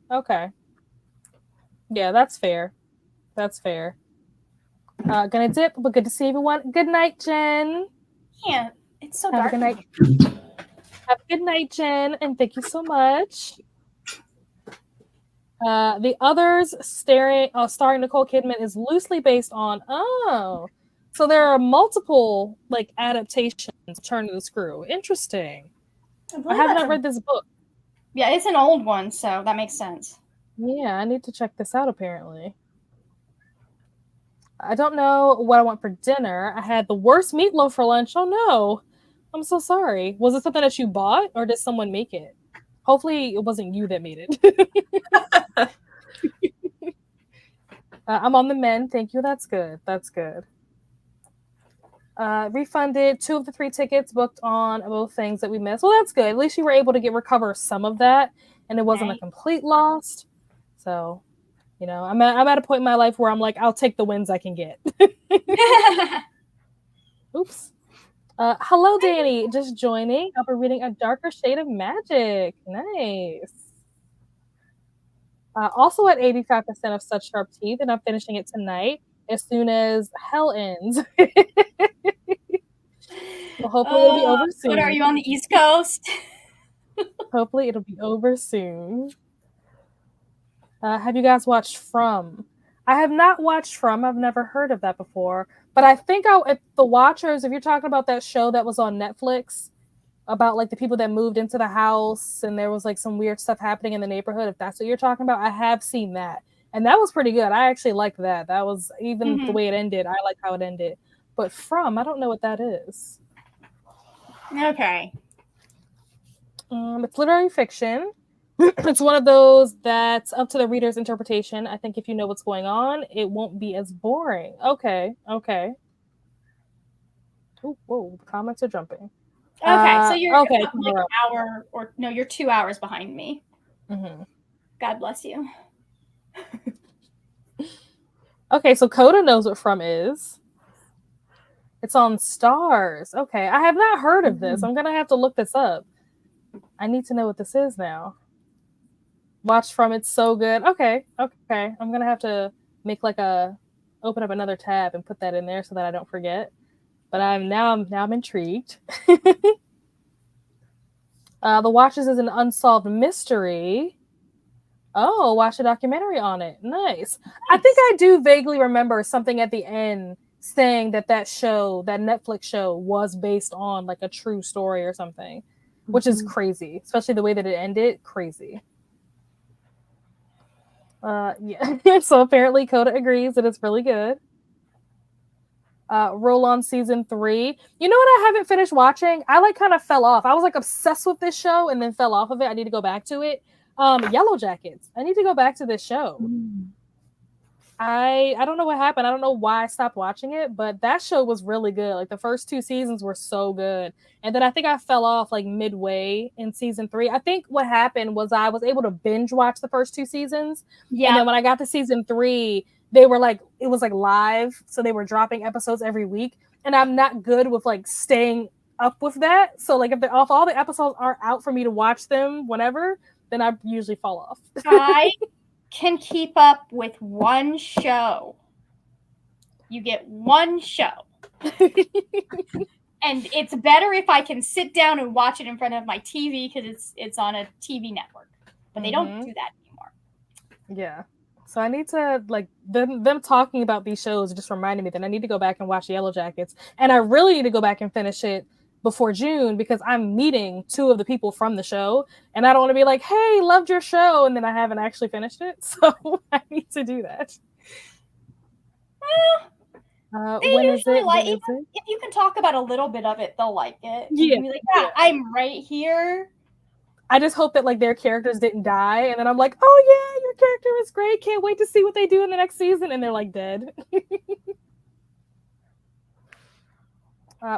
Speaker 1: Yeah, that's fair. Gonna dip, but good to see everyone. Good night, Jen.
Speaker 2: Yeah, it's so
Speaker 1: Have
Speaker 2: dark.
Speaker 1: a good night. Have a good night, Jen, and thank you so much. The Others, starring Nicole Kidman, is loosely based on. Oh, so there are multiple like adaptations. Turn to the Screw. Interesting. I have not read this book.
Speaker 2: Yeah, it's an old one, so that makes sense.
Speaker 1: Yeah, I need to check this out. Apparently, I don't know what I want for dinner. I had the worst meatloaf for lunch. Oh no, I'm so sorry. Was it something that you bought, or did someone make it? Hopefully, it wasn't you that made it. I'm on the mend. Thank you. That's good. Refunded 2 of the 3 tickets booked on both things that we missed. Well, that's good. At least you were able to recover some of that, and it wasn't a complete loss. So, I'm at a point in my life where I'm like, I'll take the wins I can get. Oops. Hello, Danny. Just joining. I'll be reading A Darker Shade of Magic. Nice. Also at 85% of Such Sharp Teeth, and I'm finishing it tonight as soon as hell ends. Well, hopefully it'll be over soon.
Speaker 2: What, are you on the East Coast?
Speaker 1: Hopefully it'll be over soon. Have you guys watched From? I have not watched From. I've never heard of that before. But I think if the Watchers, if you're talking about that show that was on Netflix about like the people that moved into the house and there was like some weird stuff happening in the neighborhood, if that's what you're talking about, I have seen that. And that was pretty good. I actually liked that. That was even the way it ended. I like how it ended. But From, I don't know what that is.
Speaker 2: Okay.
Speaker 1: It's literary fiction. It's one of those that's up to the reader's interpretation. I think if you know what's going on, it won't be as boring. Okay. Ooh, whoa, the comments are jumping.
Speaker 2: Okay, so you're
Speaker 1: okay,
Speaker 2: like an hour, or no, you're 2 hours behind me.
Speaker 1: Mm-hmm.
Speaker 2: God bless you.
Speaker 1: Okay, so Coda knows what From is. It's on Stars. Okay, I have not heard of this. I'm gonna have to look this up. I need to know what this is now. Watch From, it's so good. Okay. I'm gonna have to make open up another tab and put that in there so that I don't forget. But I'm intrigued. The Watchers is an unsolved mystery. Oh, watch a documentary on it. Nice. I think I do vaguely remember something at the end saying that show, that Netflix show, was based on like a true story or something, which is crazy, especially the way that it ended. Crazy. Yeah. So apparently Coda agrees that it's really good. Roll on season 3. You know what I haven't finished watching? I kind of fell off. I was obsessed with this show and then fell off of it. I need to go back to it. Yellow Jackets. I need to go back to this show. I don't know what happened. I don't know why I stopped watching it, but that show was really good. The first 2 seasons were so good. And then I think I fell off midway in season 3. I think what happened was I was able to binge watch the first 2 seasons. Yeah. And then when I got to season 3, they were it was live. So they were dropping episodes every week. And I'm not good with staying up with that. So if all the episodes aren't out for me to watch them whenever, then I usually fall off.
Speaker 2: I can keep up with one show. You get one show. And it's better if I can sit down and watch it in front of my TV because it's on a TV network. But they don't do that anymore.
Speaker 1: Yeah. So I need to them talking about these shows just reminded me that I need to go back and watch Yellow Jackets. And I really need to go back and finish it before June because I'm meeting 2 of the people from the show and I don't want to be like, hey, loved your show, and then I haven't actually finished it. So I need to do that. When is it?
Speaker 2: If you can talk about a little bit of it, they'll like it.
Speaker 1: Yeah.
Speaker 2: Be yeah, I'm right here.
Speaker 1: I just hope that their characters didn't die, and then I'm like, oh yeah, your character is great. Can't wait to see what they do in the next season, and they're dead.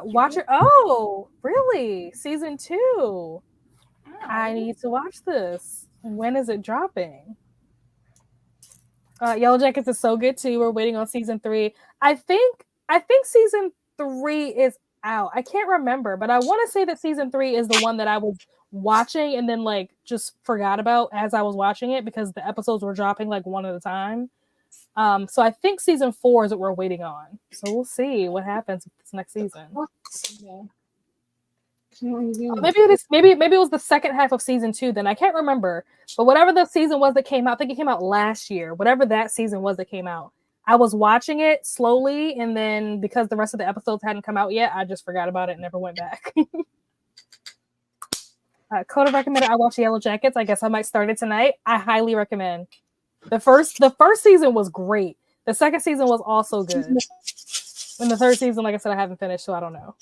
Speaker 1: Watch it. Oh, really? Season 2. Oh. I need to watch this. When is it dropping? Yellow Jackets is so good too. We're waiting on season 3. I think season 3 is out. I can't remember, but I want to say that season 3 is the one that I was watching and then like just forgot about as I was watching it because the episodes were dropping like one at a time. So I think season 4 is what we're waiting on. So we'll see what happens with this next season. Maybe it was the second half of season 2. Then I can't remember. But whatever the season was that came out, I think it came out last year. Whatever that season was that came out, I was watching it slowly, and then because the rest of the episodes hadn't come out yet, I just forgot about it and never went back. Coda recommended I watch Yellow Jackets. I guess I might start it tonight. I highly recommend. The first season was great. The second season was also good. And the third season, like I said, I haven't finished, so I don't know.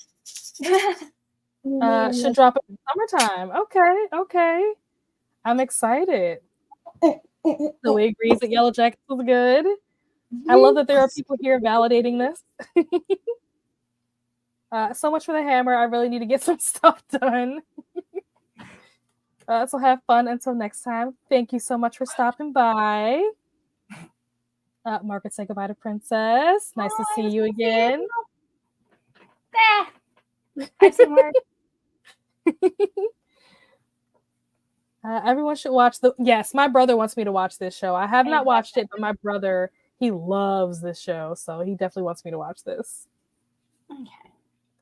Speaker 1: Should drop in summertime. Okay. I'm excited. So we agrees that Yellow Jackets was good. I love that there are people here validating this. So much for the hammer. I really need to get some stuff done. So have fun until next time. Thank you so much for stopping by. Margaret, say goodbye to Princess. Nice to see you again. Everyone should watch yes, my brother wants me to watch this show. I have not watched it, but my brother, he loves this show, so he definitely wants me to watch this.
Speaker 2: Okay.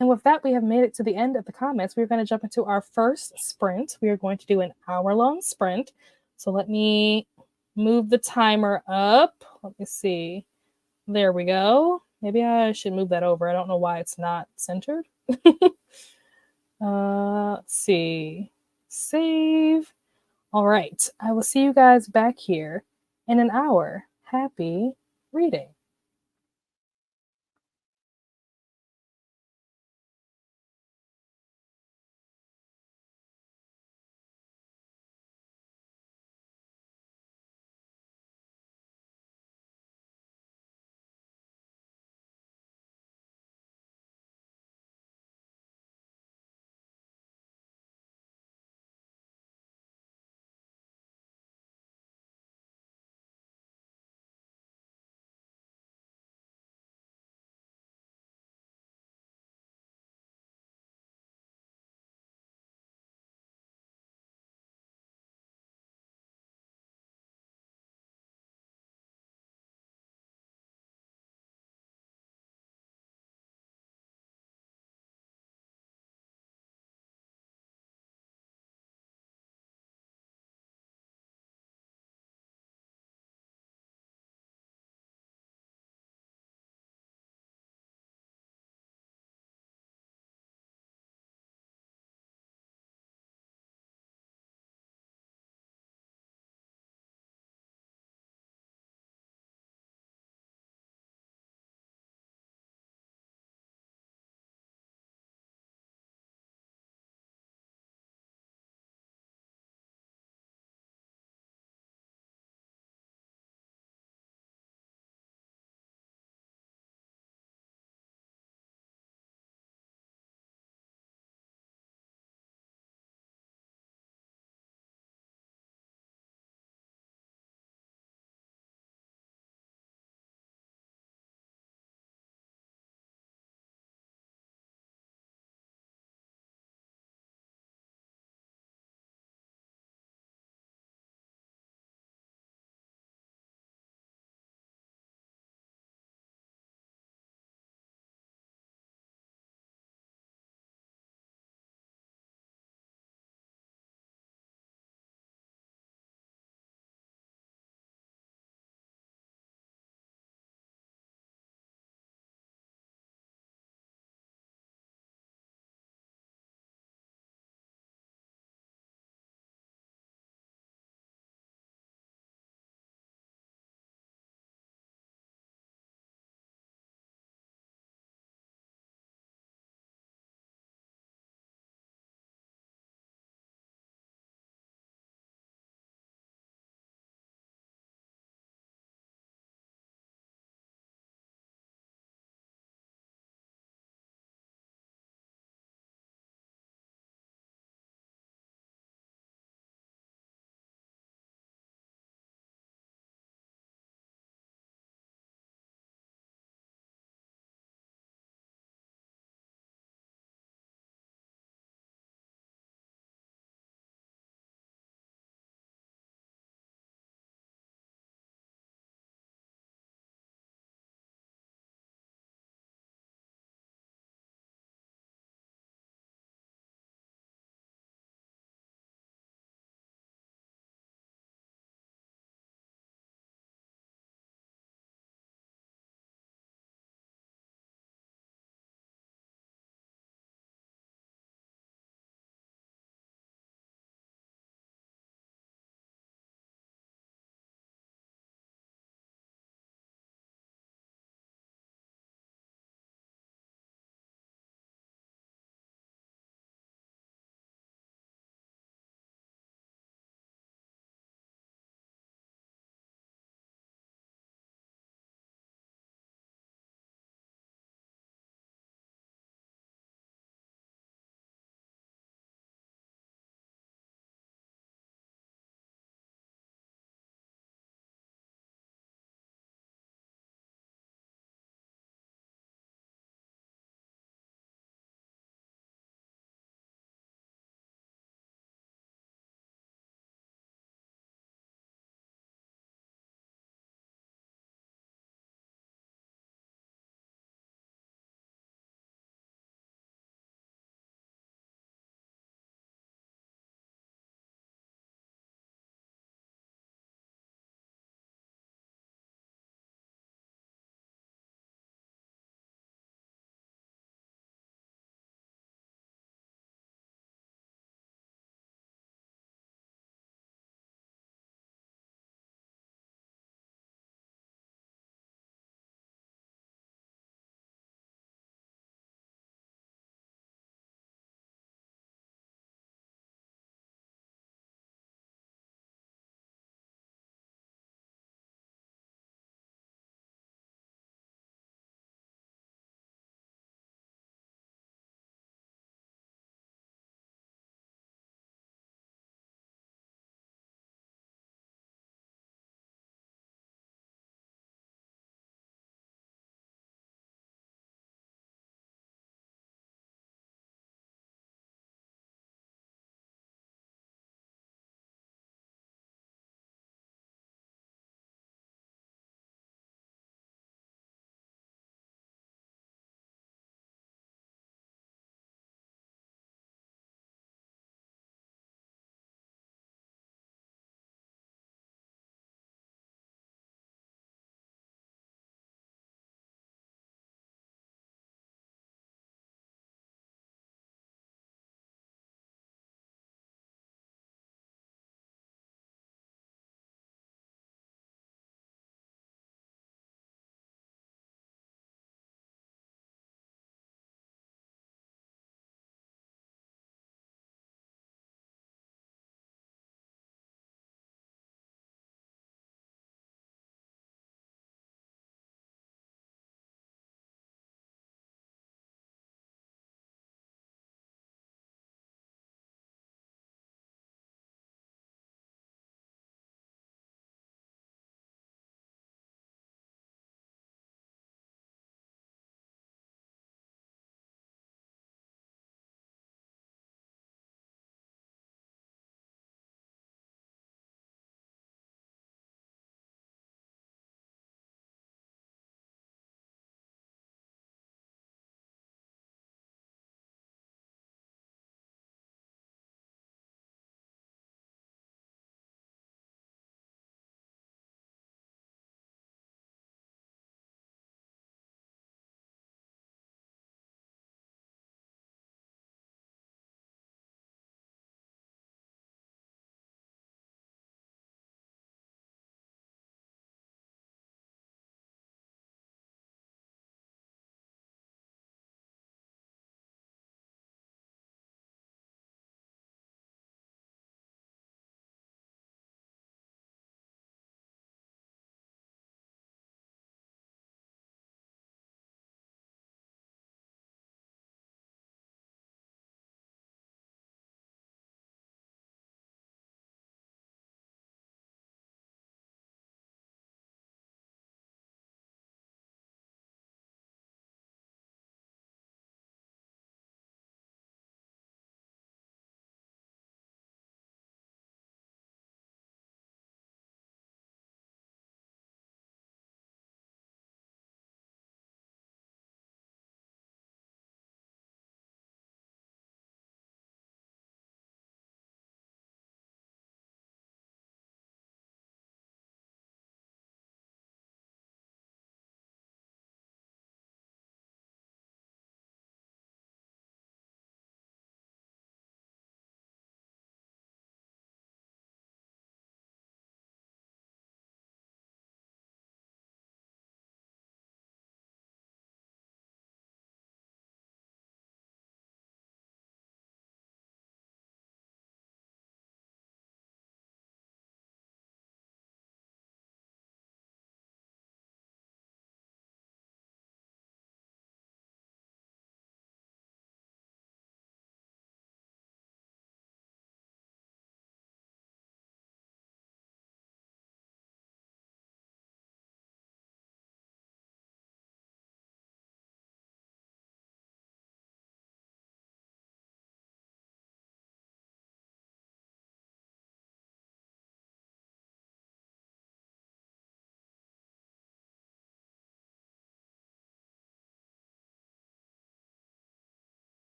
Speaker 1: And with that, we have made it to the end of the comments. We're going to jump into our first sprint. We are going to do an hour-long sprint. So let me move the timer up. Let me see. There we go. Maybe I should move that over. I don't know why it's not centered. Let's see. Save. All right. I will see you guys back here in an hour. Happy reading.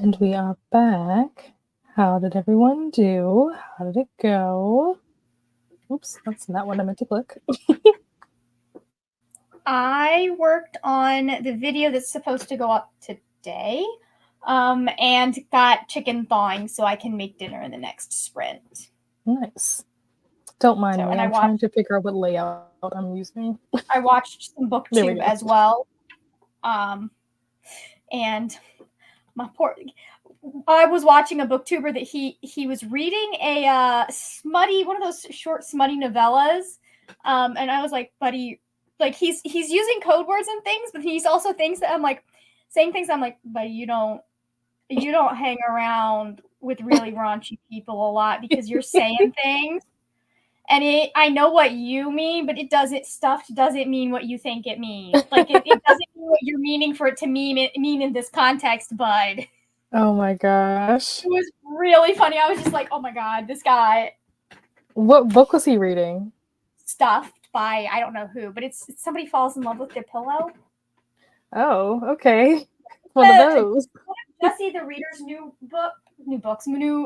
Speaker 1: And we are back. How did everyone do? How did it go? Oops, that's not what I meant to click.
Speaker 2: I worked on the video that's supposed to go up today, and got chicken thawing so I can make dinner in the next sprint.
Speaker 1: Nice. Don't mind
Speaker 2: So,
Speaker 1: me.
Speaker 2: and
Speaker 1: I'm trying to figure out what layout I'm using.
Speaker 2: I watched some
Speaker 1: There we
Speaker 2: booktube
Speaker 1: go.
Speaker 2: as well. And my poor, I was watching a booktuber that he was reading a smutty, one of those short smutty novellas, and I was like, buddy, like he's using code words and things, but he's also things that I'm like saying things I'm like, buddy, you don't hang around with really raunchy people a lot because you're saying things. And I know what you mean, but stuff doesn't mean what you think it means. Like it doesn't mean what you're meaning for it to mean in this context, bud.
Speaker 1: Oh my gosh.
Speaker 2: It was really funny. I was just like, oh my god, this guy.
Speaker 1: What book was he reading?
Speaker 2: Stuffed by I don't know who, but it's somebody falls in love with their pillow.
Speaker 1: Oh, okay. One of those.
Speaker 2: Jesse, the reader's new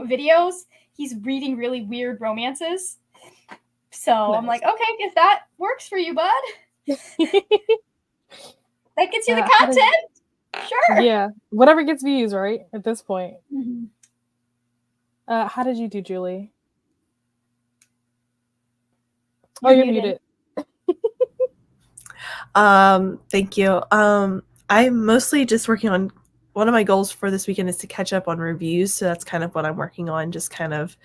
Speaker 2: videos. He's reading really weird romances. So nice. I'm like, okay, if that works for you, bud, that gets you the content. Sure.
Speaker 1: Yeah, whatever gets views, right? At this point.
Speaker 2: Mm-hmm.
Speaker 1: How did you do, Julie? You're muted.
Speaker 5: Thank you. I'm mostly just working on, one of my goals for this weekend is to catch up on reviews. So that's kind of what I'm working on, just kind of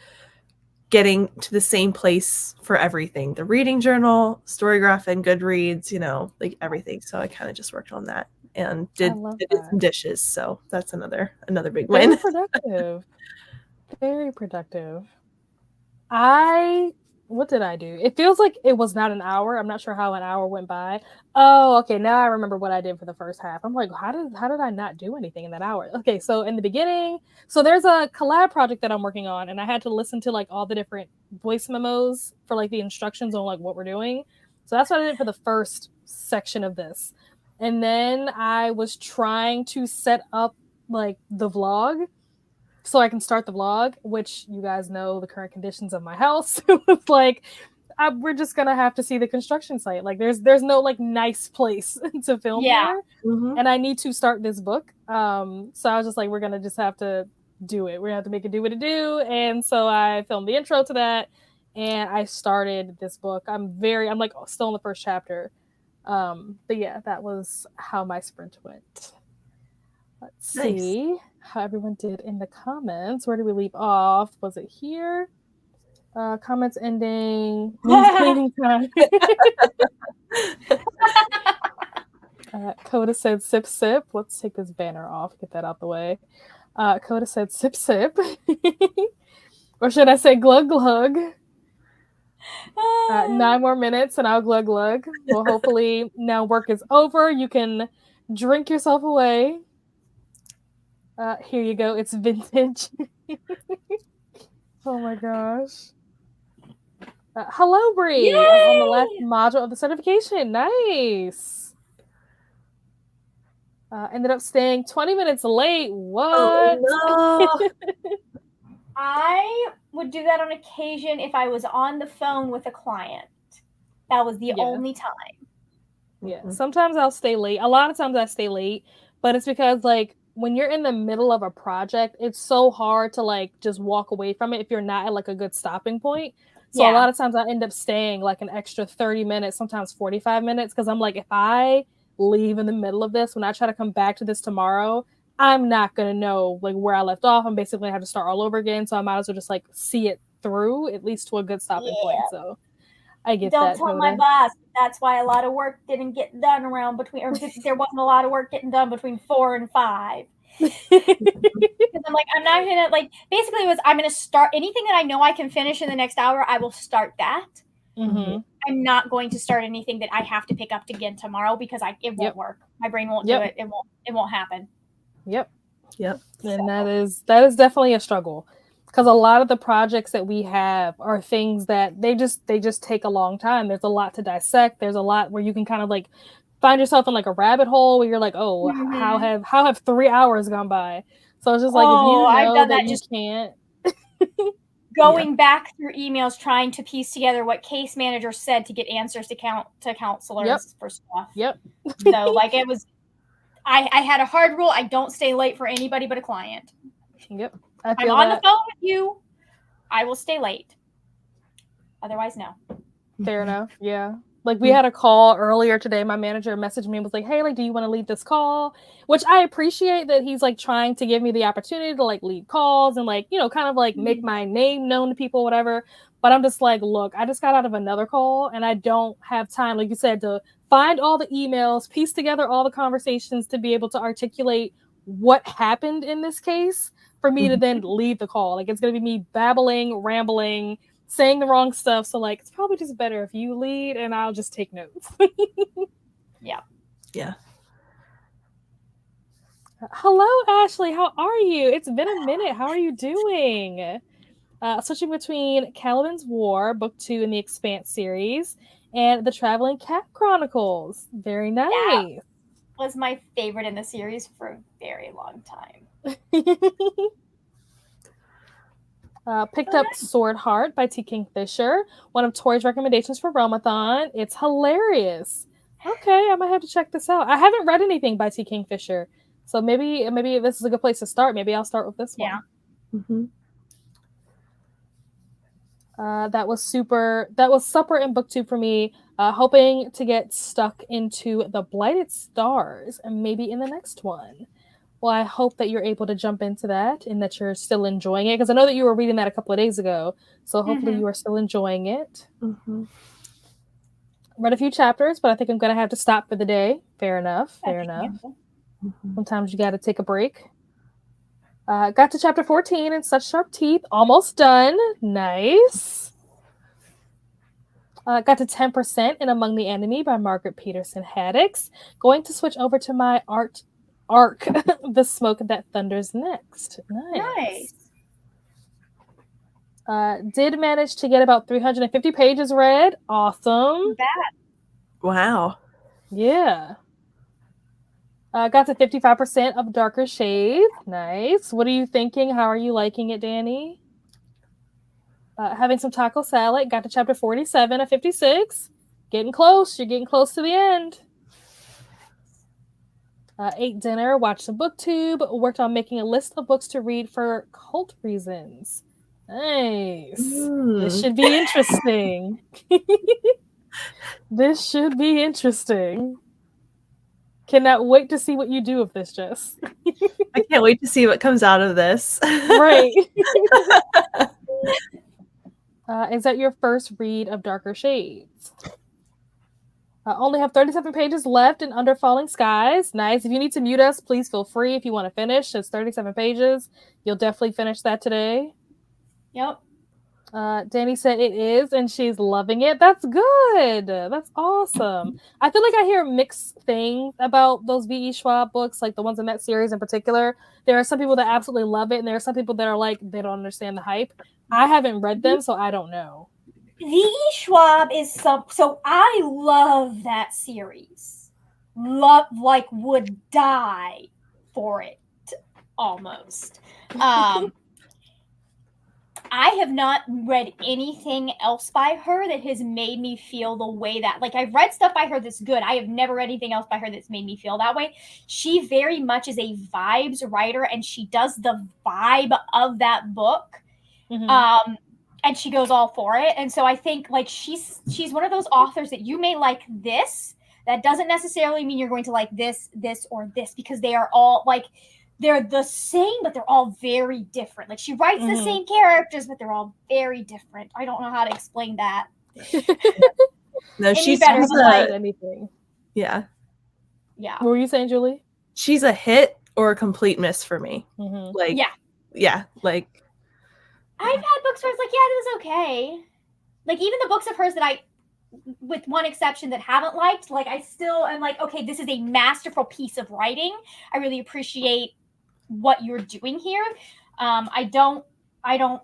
Speaker 5: getting to the same place for everything. The reading journal, Storygraph, and Goodreads, like everything. So I kind of just worked on that and did some dishes. So that's another big win.
Speaker 1: Very productive. Very productive. What did I do? It feels like it was not an hour. I'm not sure how an hour went by. Oh, okay. Now I remember what I did for the first half. I'm like, how did I not do anything in that hour? Okay, so in the beginning, so there's a collab project that I'm working on, and I had to listen to like all the different voice memos for like the instructions on like what we're doing. So that's what I did for the first section of this. And then I was trying to set up like the vlog so I can start the vlog, which you guys know the current conditions of my house. It's like, we're just gonna have to see the construction site. Like there's no like nice place to film here. Mm-hmm. And I need to start this book. So I was just like, we're gonna just have to do it. We're gonna have to make it do what it do. And so I filmed the intro to that and I started this book. I'm like still in the first chapter. But yeah, that was how my sprint went. Let's see how everyone did in the comments. Where did we leave off? Was it here? Comments ending. Cleaning time. Coda said sip sip. Let's take this banner off. Get that out the way. Coda said sip sip. Or should I say glug glug? 9 more minutes and I'll glug glug. Well, hopefully now work is over. You can drink yourself away. Here you go. It's vintage. Oh my gosh. Hello, Bree. I'm on the last module of the certification. Nice. Ended up staying 20 minutes late. What?
Speaker 2: Oh, no. I would do that on occasion if I was on the phone with a client. That was the only time.
Speaker 1: Yeah. Mm-hmm. Sometimes I'll stay late. A lot of times I stay late, but it's because like when you're in the middle of a project, it's so hard to like just walk away from it if you're not at like a good stopping point. So a lot of times I end up staying like an extra 30 minutes, sometimes 45 minutes, because I'm like, if I leave in the middle of this, when I try to come back to this tomorrow, I'm not going to know like where I left off. I'm basically going to have to start all over again. So I might as well just like see it through at least to a good stopping point. So I get that.
Speaker 2: Don't tell my boss. That's why a lot of work didn't get done there wasn't a lot of work getting done between 4 and 5. Because I'm like, I'm not gonna like. Basically, I'm gonna start anything that I know I can finish in the next hour. I will start that. Mm-hmm. I'm not going to start anything that I have to pick up again tomorrow because it won't work. My brain won't do it. It won't happen.
Speaker 1: Yep. And that is definitely a struggle. Because a lot of the projects that we have are things that they just take a long time. There's a lot to dissect. There's a lot where you can kind of like find yourself in like a rabbit hole where you're like, oh, how have 3 hours gone by? So it's just like, if you
Speaker 2: I've
Speaker 1: know
Speaker 2: done
Speaker 1: that
Speaker 2: that
Speaker 1: you
Speaker 2: just
Speaker 1: can't.
Speaker 2: going back through emails trying to piece together what case managers said to get answers to counselors for stuff.
Speaker 1: Yep.
Speaker 2: So like it was I had a hard rule. I don't stay late for anybody but a client.
Speaker 1: Yep.
Speaker 2: I'm on the phone with you. I will stay late. Otherwise, no.
Speaker 1: Fair enough. Yeah. Like we had a call earlier today. My manager messaged me and was like, "Hey, like, do you want to lead this call?" Which I appreciate that he's like trying to give me the opportunity to like lead calls and like, kind of like make my name known to people, whatever. But I'm just like, look, I just got out of another call and I don't have time, like you said, to find all the emails, piece together all the conversations to be able to articulate what happened in this case for me to then lead the call. Like it's gonna be me babbling, rambling, saying the wrong stuff. So like it's probably just better if you lead and I'll just take notes.
Speaker 2: Yeah.
Speaker 1: Hello, Ashley. How are you? It's been a minute. How are you doing? Switching between Caliban's War, Book 2 in the Expanse series, and the Traveling Cat Chronicles. Very nice.
Speaker 2: That was my favorite in the series for a very long time.
Speaker 1: Picked up Sword Heart by T. Kingfisher, one of Tori's recommendations for Romathon. It's hilarious. Okay, I might have to check this out. I haven't read anything by T. Kingfisher, so maybe this is a good place to start. Maybe I'll start with this one.
Speaker 2: Yeah.
Speaker 1: That was Supper in Book 2 for me. Hoping to get stuck into the Blighted Stars and maybe in the next one. Well, I hope that you're able to jump into that and that you're still enjoying it, because I know that you were reading that a couple of days ago. So hopefully you are still enjoying it. Read a few chapters, but I think I'm going to have to stop for the day. Fair enough. Sometimes you got to take a break. Got to chapter 14 in Such Sharp Teeth. Almost done. Nice. Got to 10% in Among the Enemy by Margaret Peterson Haddix. Going to switch over to my arc, The Smoke That Thunders next. Nice. Did manage to get about 350 pages read. Awesome.
Speaker 5: Wow.
Speaker 1: Yeah. Got to 55% of Darker Shades. Nice. What are you thinking? How are you liking it, Danny? Having some taco salad. Got to chapter 47 of 56. Getting close. You're getting close to the end. Ate dinner. Watched some booktube. Worked on making a list of books to read for cult reasons. Nice. This should be interesting. This should be interesting. Cannot wait to see what you do with this, Jess.
Speaker 5: I can't wait to see what comes out of this.
Speaker 1: Right. Is that your first read of Darker Shades? Only have 37 pages left in Under Falling Skies. Nice. If you need to mute us, please feel free. If you want to finish, it's 37 pages. You'll definitely finish that today.
Speaker 2: Yep.
Speaker 1: Danny said it is, and she's loving it. That's good. That's awesome. I feel like I hear mixed things about those V.E. Schwab books, like the ones in that series in particular. There are some people that absolutely love it, and there are some people that are like, they don't understand the hype. I haven't read them, so I don't know.
Speaker 2: V.E. Schwab is so I love that series. Would die for it almost. I have not read anything else by her that has made me feel the way that, like, I've read stuff by her that's good. I have never read anything else by her that's made me feel that way. She very much is a vibes writer, and she does the vibe of that book. And she goes all for it. And so I think, like, she's one of those authors that you may like this. That doesn't necessarily mean you're going to like this, or this, because they are all, like, they're the same, but they're all very different. Like, she writes the same characters, but they're all very different. I don't know how to explain that.
Speaker 5: No, she's
Speaker 2: better
Speaker 1: than anything.
Speaker 5: Yeah.
Speaker 1: What were you saying, Julie?
Speaker 5: She's a hit or a complete miss for me. Like, yeah, like,
Speaker 2: I've had books where it's like, yeah, it was okay. Like, even the books of hers that I, with one exception, that haven't liked, like, I still am like, okay, this is a masterful piece of writing. I really appreciate what you're doing here. I don't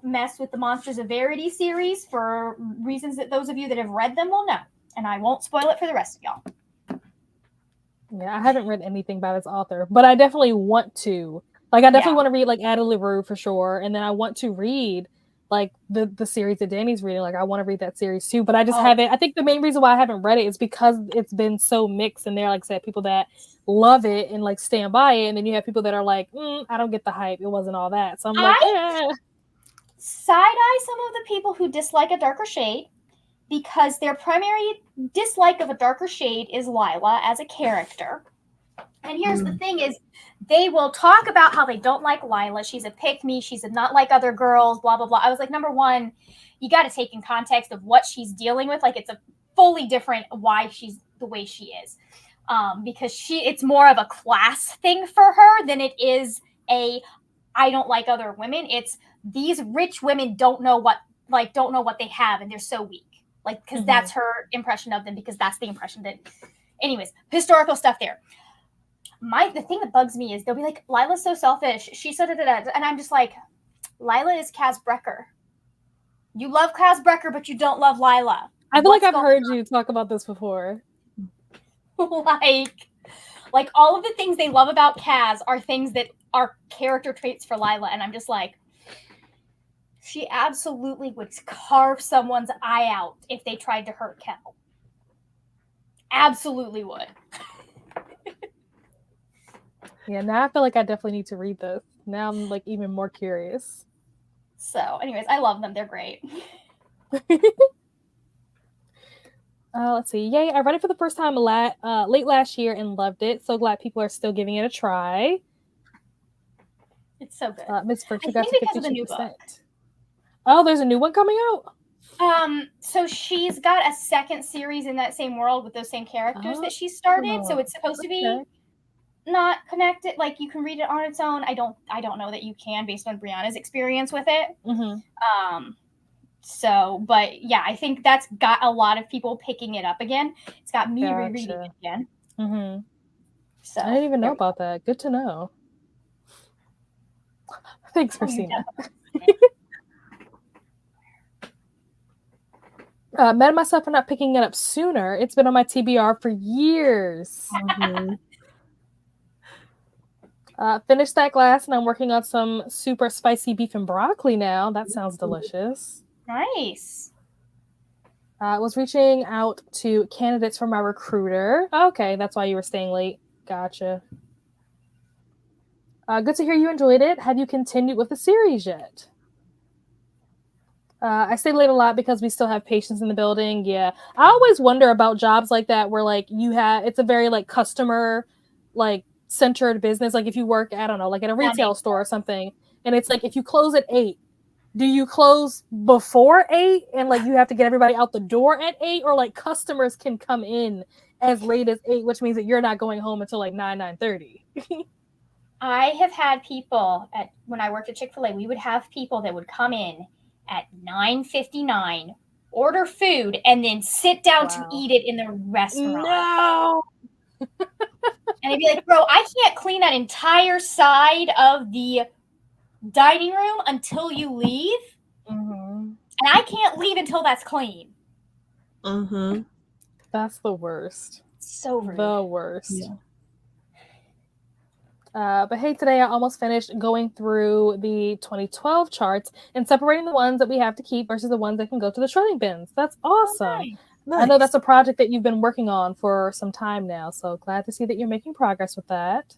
Speaker 2: mess with the Monsters of Verity series for reasons that those of you that have read them will know, and I won't spoil it for the rest of y'all.
Speaker 1: Yeah, I haven't read anything by this author, but I definitely want to. Like I definitely
Speaker 2: Yeah.
Speaker 1: want to read like Ada LaRue for sure, and then I want to read like the series that Danny's reading. Like I want to read that series too, but I just haven't. I think the main reason why I haven't read it is because it's been so mixed, and there, like I said, people that love it and like stand by it, and then you have people that are like, I don't get the hype. It wasn't all that. So I'm like,
Speaker 2: side-eye some of the people who dislike A Darker Shade because their primary dislike of A Darker Shade is Lila as a character. And here's the thing is, they will talk about how they don't like Lila. She's a pick-me. She's not like other girls, blah, blah, blah. I was like, number one, you got to take in context of what she's dealing with. Like, it's a fully different why she's the way she is. Because it's more of a class thing for her than it is I don't like other women. It's these rich women don't know what they have, and they're so weak. Like, because that's her impression of them, because that's the impression that, anyways, historical stuff there. The thing that bugs me is they'll be like, Lila's so selfish. She's so da-da-da. And I'm just like, Lila is Kaz Brecker. You love Kaz Brecker, but you don't love Lila.
Speaker 1: I feel like I've heard you talk about this before.
Speaker 2: like all of the things they love about Kaz are things that are character traits for Lila. And I'm just like, she absolutely would carve someone's eye out if they tried to hurt Kel. Absolutely would.
Speaker 1: Yeah, now I feel like I definitely need to read this. Now I'm like even more curious.
Speaker 2: So, anyways, I love them. They're great.
Speaker 1: Let's see. Yay, I read it for the first time late last year and loved it. So glad people are still giving it a try.
Speaker 2: It's so good.
Speaker 1: Miss Frick,
Speaker 2: I
Speaker 1: got
Speaker 2: think
Speaker 1: to
Speaker 2: because of the new
Speaker 1: 52%.
Speaker 2: book.
Speaker 1: Oh, there's a new one coming out?
Speaker 2: So she's got a second series in that same world with those same characters that she started. So it's supposed to be not connected. Like, you can read it on its own. I don't know that you can, based on Brianna's experience with it. So, but yeah, I think that's got a lot of people picking it up again. It's got me rereading it again. So
Speaker 1: I didn't even know about that. Good to know. Thanks, Christina. Mad myself for not picking it up sooner. It's been on my TBR for years. Finished that glass, and I'm working on some super spicy beef and broccoli now. That sounds delicious.
Speaker 2: Nice.
Speaker 1: I was reaching out to candidates for my recruiter. Okay, that's why you were staying late. Gotcha. Good to hear you enjoyed it. Have you continued with the series yet? I stay late a lot because we still have patients in the building. Yeah, I always wonder about jobs like that where like it's a very like customer like centered business. Like if you work, I don't know, like at a retail store or something, and it's like if you close at 8, do you close before 8 and like you have to get everybody out the door at 8, or like customers can come in as late as 8, which means that you're not going home until like 9:30.
Speaker 2: I have had people when I worked at Chick-fil-A, we would have people that would come in at 9:59, order food, and then sit down to eat it in the restaurant.
Speaker 1: No.
Speaker 2: And I'd be like, bro, I can't clean that entire side of the dining room until you leave. And I can't leave until that's clean.
Speaker 1: That's the worst.
Speaker 2: So rude.
Speaker 1: The worst. Yeah. But hey, today I almost finished going through the 2012 charts and separating the ones that we have to keep versus the ones that can go to the shredding bins. That's awesome. Oh, nice. I know that's a project that you've been working on for some time now, so glad to see that you're making progress with that.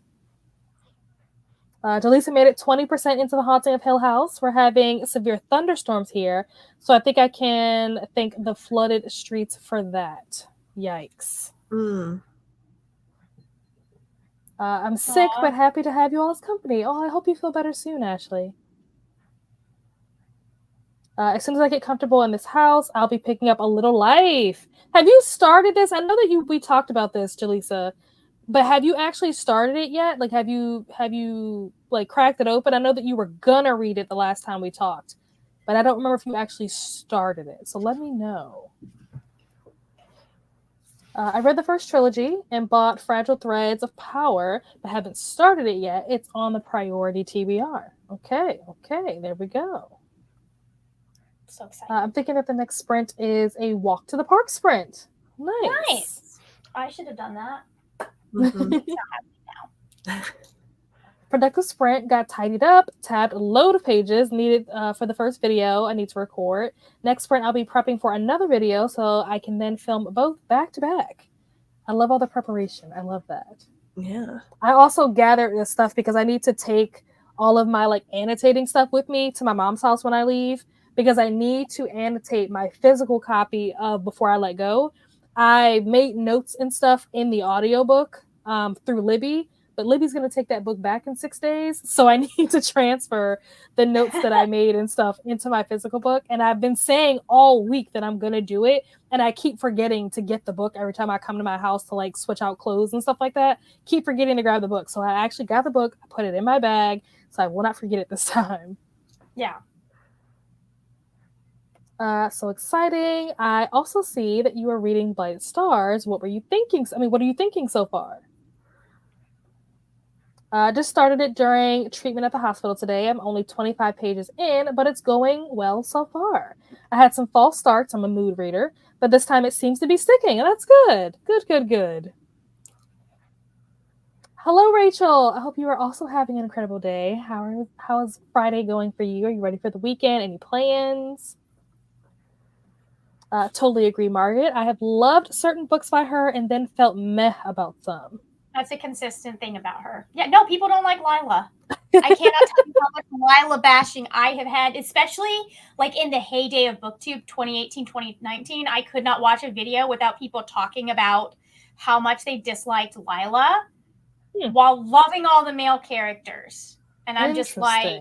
Speaker 1: Jaleesa made it 20% into the Haunting of Hill House. We're having severe thunderstorms here, so I think I can thank the flooded streets for that. Yikes. I'm sick, but happy to have you all as company. Oh, I hope you feel better soon, Ashley. As soon as I get comfortable in this house, I'll be picking up A Little Life. Have you started this? I know that we talked about this, Jaleesa, but have you actually started it yet? Like, have you like cracked it open? I know that you were gonna read it the last time we talked, but I don't remember if you actually started it. So let me know. I read the first trilogy and bought Fragile Threads of Power, but haven't started it yet. It's on the priority TBR. Okay, there we go.
Speaker 2: So excited.
Speaker 1: I'm thinking that the next sprint is a walk to the park sprint. Nice.
Speaker 2: I should have done that.
Speaker 1: It's not
Speaker 2: happening now.
Speaker 1: Productive sprint, got tidied up, tabbed a load of pages needed for the first video I need to record. Next sprint, I'll be prepping for another video so I can then film both back to back. I love all the preparation. I love that.
Speaker 5: Yeah.
Speaker 1: I also gathered this stuff because I need to take all of my like annotating stuff with me to my mom's house when I leave, because I need to annotate my physical copy of Before I Let Go. I made notes and stuff in the audiobook through Libby, but Libby's going to take that book back in 6 days. So I need to transfer the notes that I made and stuff into my physical book. And I've been saying all week that I'm going to do it. And I keep forgetting to get the book every time I come to my house to like switch out clothes and stuff like that. Keep forgetting to grab the book. So I actually got the book, I put it in my bag, so I will not forget it this time.
Speaker 2: Yeah.
Speaker 1: So exciting. I also see that you are reading Blighted Stars. What were you thinking? What are you thinking so far? Just started it during treatment at the hospital today. I'm only 25 pages in, but it's going well so far. I had some false starts. I'm a mood reader, but this time it seems to be sticking, and that's good. Good. Hello, Rachel. I hope you are also having an incredible day. How is Friday going for you? Are you ready for the weekend? Any plans? Totally agree, Margaret. I have loved certain books by her and then felt meh about some.
Speaker 2: That's a consistent thing about her. Yeah, no, people don't like Lila. I cannot tell you how much Lila bashing I have had, especially like in the heyday of BookTube 2018, 2019. I could not watch a video without people talking about how much they disliked Lila while loving all the male characters. And I'm just like,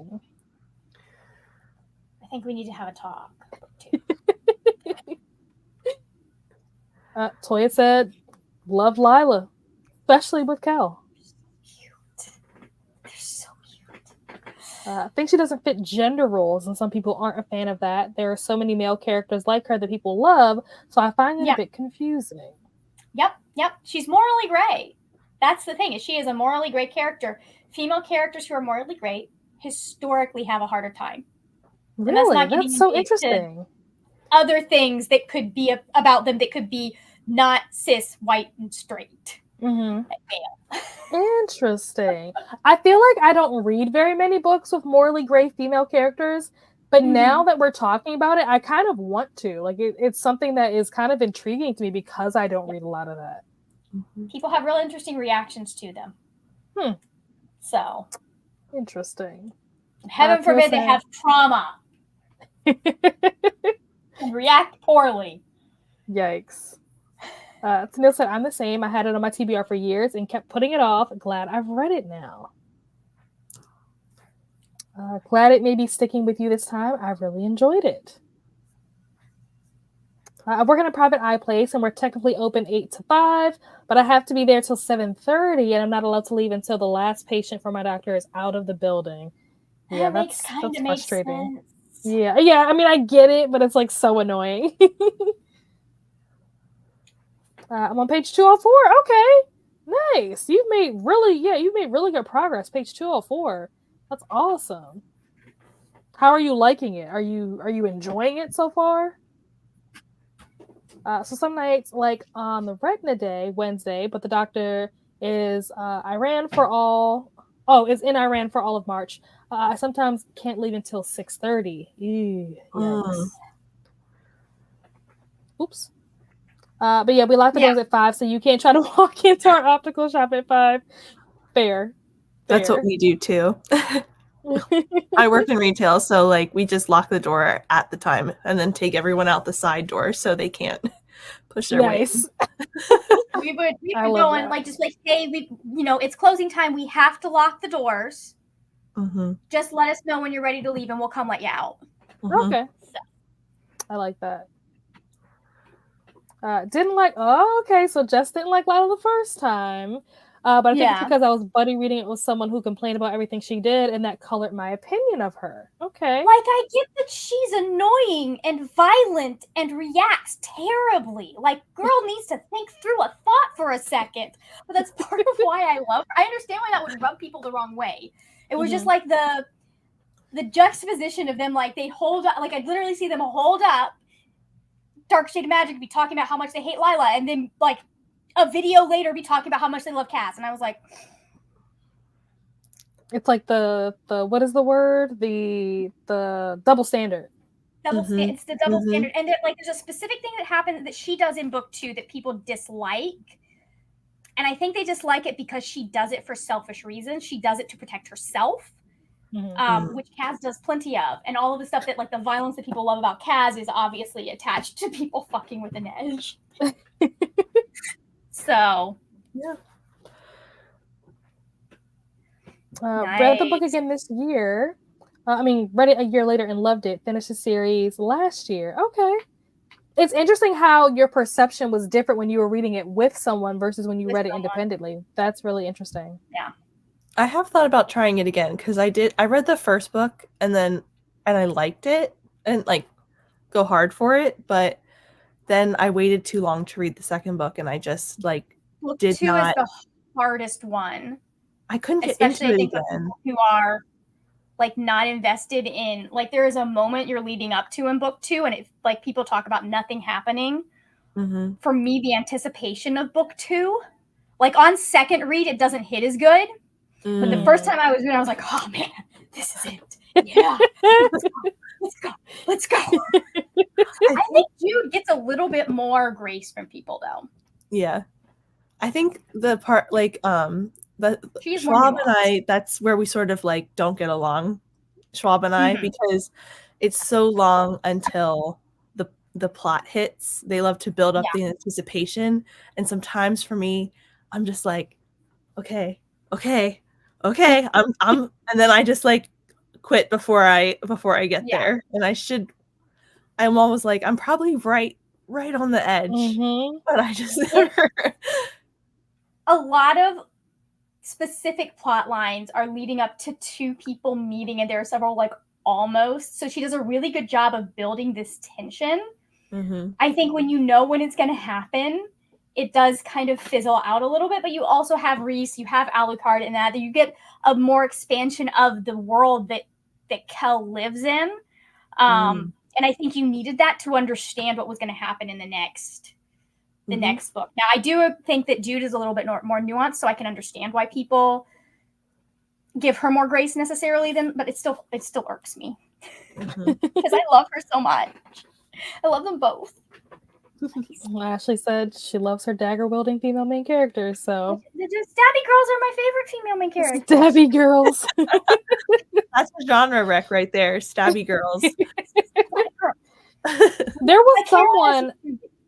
Speaker 2: I think we need to have a talk.
Speaker 1: Toya said, love Lila, especially with Cal.
Speaker 2: They're so cute.
Speaker 1: I think she doesn't fit gender roles, and some people aren't a fan of that. There are so many male characters like her that people love, so I find it a bit confusing.
Speaker 2: Yep. She's morally gray. That's the thing, is she is a morally gray character. Female characters who are morally gray historically have a harder time.
Speaker 1: Really? That's so interesting.
Speaker 2: Other things that could be about them that could be not cis, white, and straight.
Speaker 1: Mm-hmm. Interesting. I feel like I don't read very many books with morally gray female characters, but now that we're talking about it, I kind of want to. Like, it's something that is kind of intriguing to me because I don't read a lot of that.
Speaker 2: People have real interesting reactions to them. So.
Speaker 1: Interesting.
Speaker 2: Heaven forbid they have trauma. And react poorly.
Speaker 1: Yikes. Tanil said, I'm the same. I had it on my TBR for years and kept putting it off. Glad I've read it now. Glad it may be sticking with you this time. I really enjoyed it. I work in a private eye place and we're technically open 8 to 5, but I have to be there till 7:30 and I'm not allowed to leave until the last patient for my doctor is out of the building. Yeah, that's frustrating. Sense. Yeah. I mean, I get it, but it's like so annoying. I'm on page 204. Okay, nice. You've made really good progress. Page 204. That's awesome. How are you liking it? Are you enjoying it so far? So some nights, like on the Retina day, Wednesday, but the doctor is in Iran for all of March. I sometimes can't leave until 6:30. Yikes. Oops. But yeah, we lock the doors at 5, so you can't try to walk into our optical shop at 5. Fair.
Speaker 5: That's what we do too. I work in retail, so like we just lock the door at the time and then take everyone out the side door so they can't push their way.
Speaker 2: We would go and like just like, hey, it's closing time. We have to lock the doors. Just let us know when you're ready to leave, and we'll come let you out.
Speaker 1: Okay. So. I like that. So Jess didn't like Lila the first time. But I think it's because I was buddy reading it with someone who complained about everything she did, and that colored my opinion of her. Okay.
Speaker 2: Like, I get that she's annoying and violent and reacts terribly. Like, girl needs to think through a thought for a second. But that's part of why I love her. I understand why that would rub people the wrong way. It was just like the juxtaposition of them, like, they hold up, like, I literally see them hold up Dark Shade of Magic, be talking about how much they hate Lila, and then, like, a video later be talking about how much they love Cass. And I was like,
Speaker 1: It's like the what is the word? The double standard.
Speaker 2: It's the double
Speaker 5: Mhm.
Speaker 2: standard, and like there's a specific thing that happens that she does in book 2 that people dislike, and I think they dislike it because she does it for selfish reasons. She does it to protect herself, which Kaz does plenty of, and all of the stuff that like the violence that people love about Kaz is obviously attached to people fucking with an edge. So
Speaker 5: Yeah.
Speaker 1: Read the book
Speaker 2: nice.
Speaker 1: again this year. Read it a year later and loved it. Finished the series last year. Okay. It's interesting how your perception was different when you were reading it with someone versus when you read it independently. That's really interesting.
Speaker 2: Yeah.
Speaker 5: I have thought about trying it again because I read the first book and I liked it and like go hard for it, but then I waited too long to read the second book and I just like
Speaker 2: Book
Speaker 5: did
Speaker 2: 2
Speaker 5: not.
Speaker 2: is the hardest one.
Speaker 5: I couldn't get
Speaker 2: Especially, I
Speaker 5: into it
Speaker 2: think, for
Speaker 5: again.
Speaker 2: people who are like not invested in, like, there is a moment you're leading up to in book 2, and it like people talk about nothing happening.
Speaker 5: Mm-hmm.
Speaker 2: For me, the anticipation of book 2, like on second read, it doesn't hit as good. But the first time I was reading, I was like, oh man, this is it. Yeah, let's go. I think Jude gets a little bit more grace from people though.
Speaker 5: Yeah, I think the part like but
Speaker 2: She's more
Speaker 5: Schwab and
Speaker 2: nuanced.
Speaker 5: I, that's where we sort of like don't get along, Schwab and I,
Speaker 2: Mhm.
Speaker 5: because it's so long until the plot hits. They love to build up the anticipation, and sometimes for me, I'm just like, okay, I'm and then I just like quit before I get there, and I'm always like, I'm probably right on the edge, but I just never.
Speaker 2: A lot of specific plot lines are leading up to two people meeting, and there are several like almost. So she does a really good job of building this tension.
Speaker 5: Mm-hmm.
Speaker 2: I think when you know when it's going to happen, it does kind of fizzle out a little bit. But you also have Reese, you have Alucard, and that you get a more expansion of the world that Kel lives in. And I think you needed that to understand what was going to happen in the next book. Now, I do think that Jude is a little bit more nuanced, so I can understand why people give her more grace necessarily but it still irks me because I love her so much. I love them both.
Speaker 1: Ashley said she loves her dagger-wielding female main characters, so...
Speaker 2: The stabby girls are my favorite female main characters.
Speaker 1: Stabby girls.
Speaker 5: That's a genre wreck right there, stabby girls.
Speaker 1: There was someone...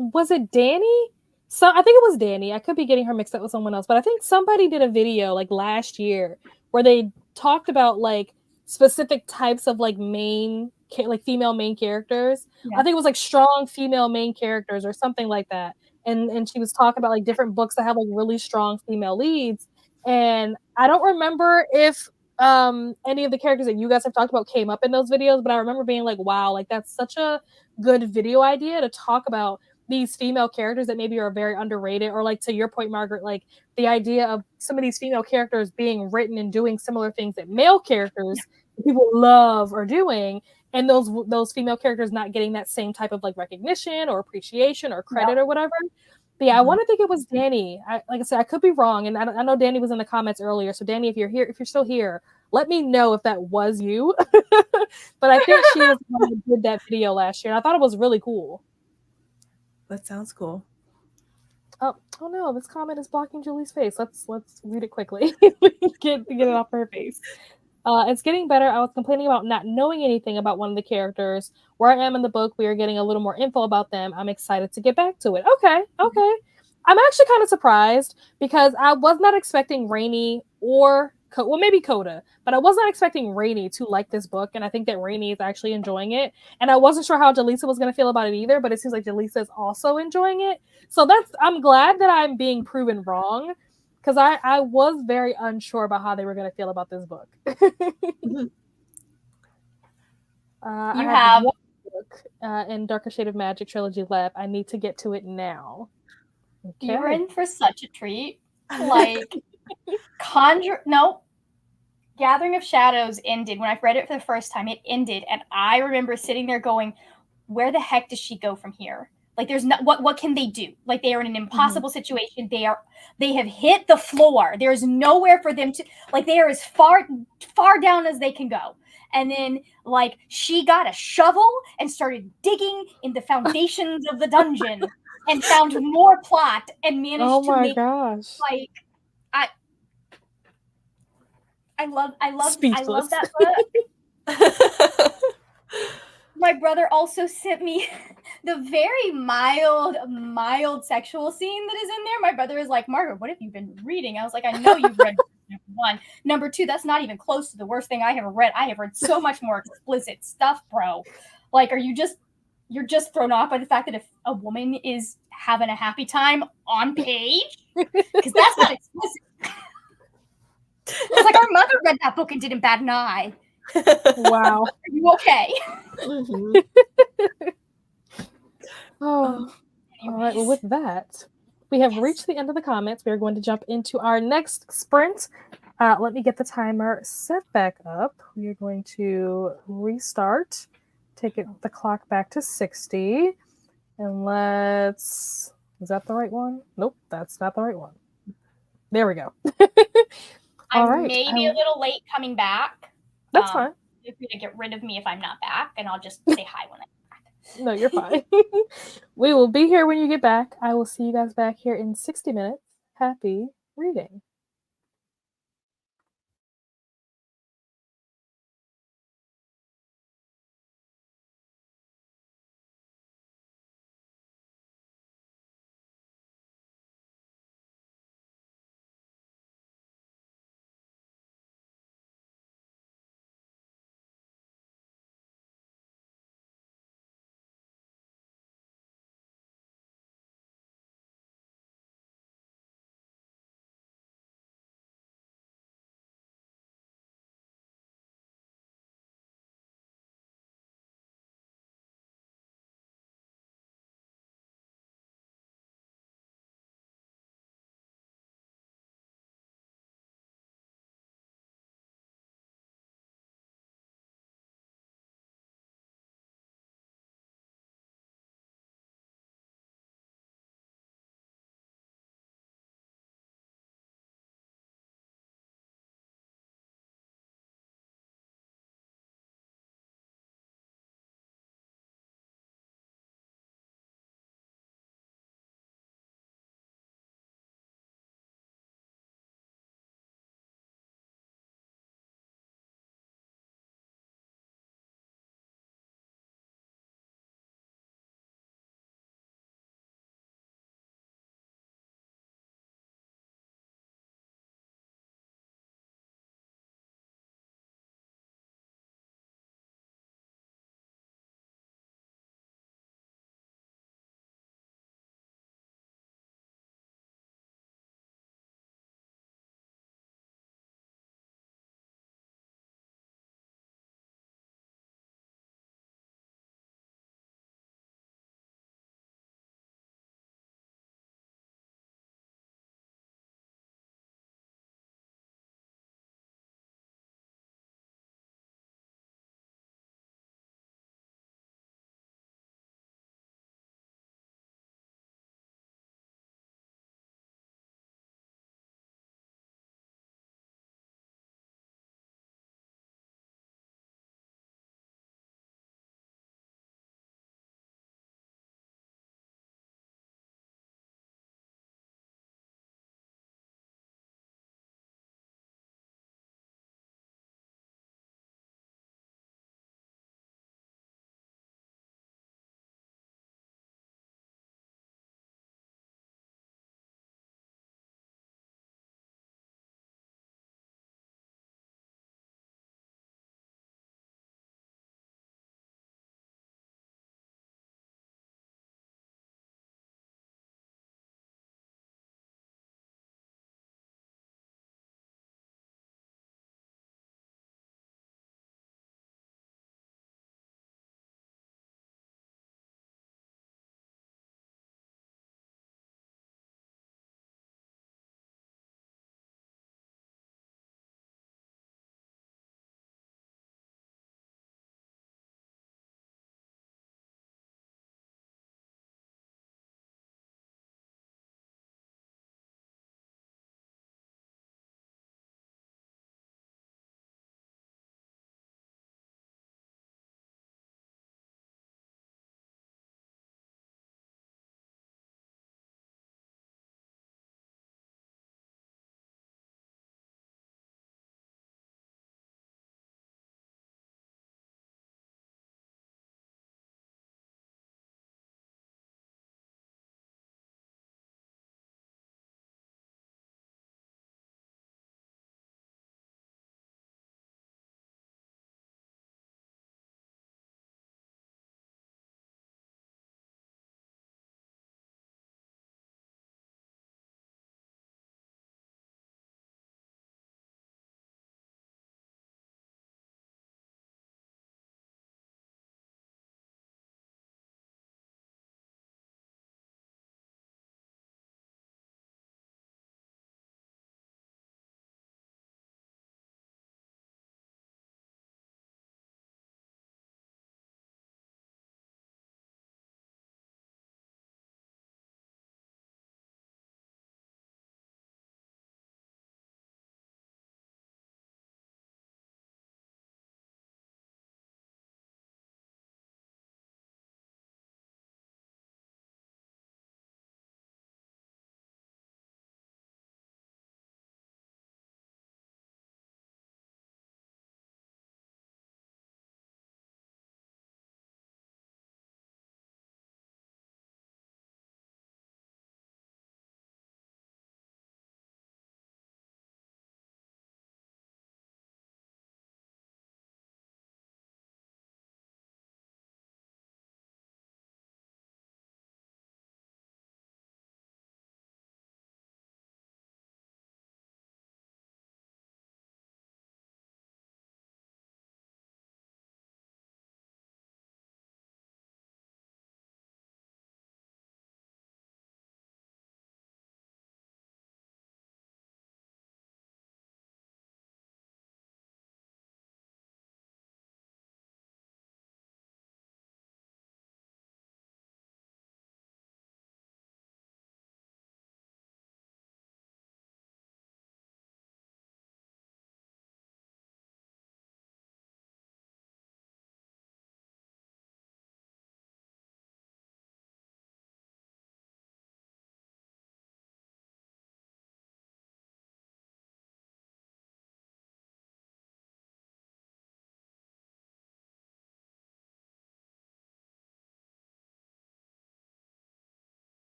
Speaker 1: Was it Danny? So I think it was Danny. I could be getting her mixed up with someone else, but I think somebody did a video like last year where they talked about like specific types of like female main characters. Yeah. I think it was like strong female main characters or something like that. And she was talking about like different books that have like really strong female leads. And I don't remember if any of the characters that you guys have talked about came up in those videos, but I remember being like, wow, like that's such a good video idea to talk about these female characters that maybe are very underrated, or like to your point, Margaret, like the idea of some of these female characters being written and doing similar things that male characters people love are doing, and those female characters not getting that same type of like recognition or appreciation or credit or whatever. But yeah, I want to think it was Danny. Like I said, I could be wrong, and I know Danny was in the comments earlier. So Danny, if you're still here, let me know if that was you. But I think she was the one who did that video last year, and I thought it was really cool.
Speaker 5: That sounds cool.
Speaker 1: Oh no, this comment is blocking Julie's face. Let's read it quickly. get it off her face. It's getting better. I was complaining about not knowing anything about one of the characters. Where I am in the book, we are getting a little more info about them. I'm excited to get back to it. Okay. I'm actually kind of surprised because I was not expecting Rainey or maybe Coda, but I was not expecting Rainey to like this book, and I think that Rainey is actually enjoying it. And I wasn't sure how Jaleesa was going to feel about it either, but it seems like Jaleesa is also enjoying it. So I'm glad that I'm being proven wrong, because I was very unsure about how they were going to feel about this book. I have one book in Darker Shade of Magic Trilogy Lab. I need to get to it now. Okay.
Speaker 2: You're in for such a treat. Like, Gathering of Shadows ended. When I read it for the first time, it ended, and I remember sitting there going, where the heck does she go from here? Like there's not what can they do? Like they are in an impossible situation. They have hit the floor. There's nowhere for them to, like they are as far down as they can go. And then like she got a shovel and started digging in the foundations of the dungeon and found more plot and managed to make
Speaker 1: gosh.
Speaker 2: like I love
Speaker 1: Speechless.
Speaker 2: that book. My brother also sent me the very mild sexual scene that is in there. My brother is like, Margaret, what have you been reading? I was like, I know you've read number one. Number two, that's not even close to the worst thing I have read. I have read so much more explicit stuff, bro. Like, you're just thrown off by the fact that if a woman is having a happy time on page, because that's not explicit. It's like our mother read that book and didn't bat an eye.
Speaker 1: Wow.
Speaker 2: Are you okay?
Speaker 1: Oh, all right. Well, with that, we have reached the end of the comments. We are going to jump into our next sprint. Let me get the timer set back up. We are going to restart, take the clock back to 60, and let's. Is that the right one? Nope, that's not the right one. There we go.
Speaker 2: I
Speaker 1: All right.
Speaker 2: may be a little late coming back.
Speaker 1: That's fine.
Speaker 2: Feel free to get rid of me if I'm not back, and I'll just say hi when I'm back.
Speaker 1: No, you're fine. We will be here when you get back. I will see you guys back here in 60 minutes. Happy reading.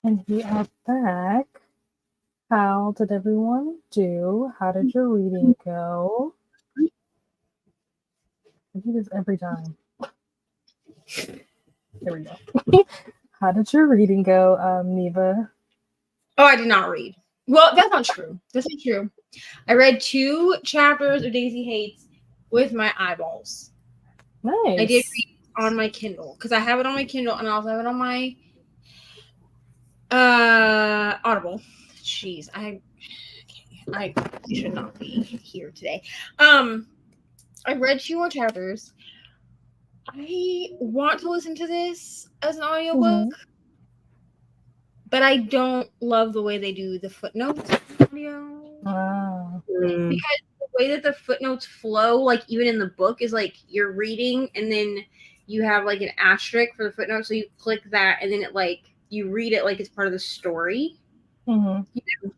Speaker 1: And we are back. How did everyone do? How did your reading go? I do this every time. There we go. How did your reading go, Neva?
Speaker 3: Oh, I did not read. Well, that's not true. That's not true. I read 2 chapters of Daisy Hates with my eyeballs.
Speaker 1: Nice.
Speaker 3: I did read on my Kindle because I have it on my Kindle and I also have it on my Audible. Jeez, I should not be here today. I read 2 more chapters. I want to listen to this as an audiobook, but I don't love the way they do the footnotes audio. Because the way that the footnotes flow, like even in the book, is like you're reading and then you have like an asterisk for the footnote, so you click that and then it like you read it like it's part of the story.
Speaker 1: Mm-hmm.
Speaker 3: You know?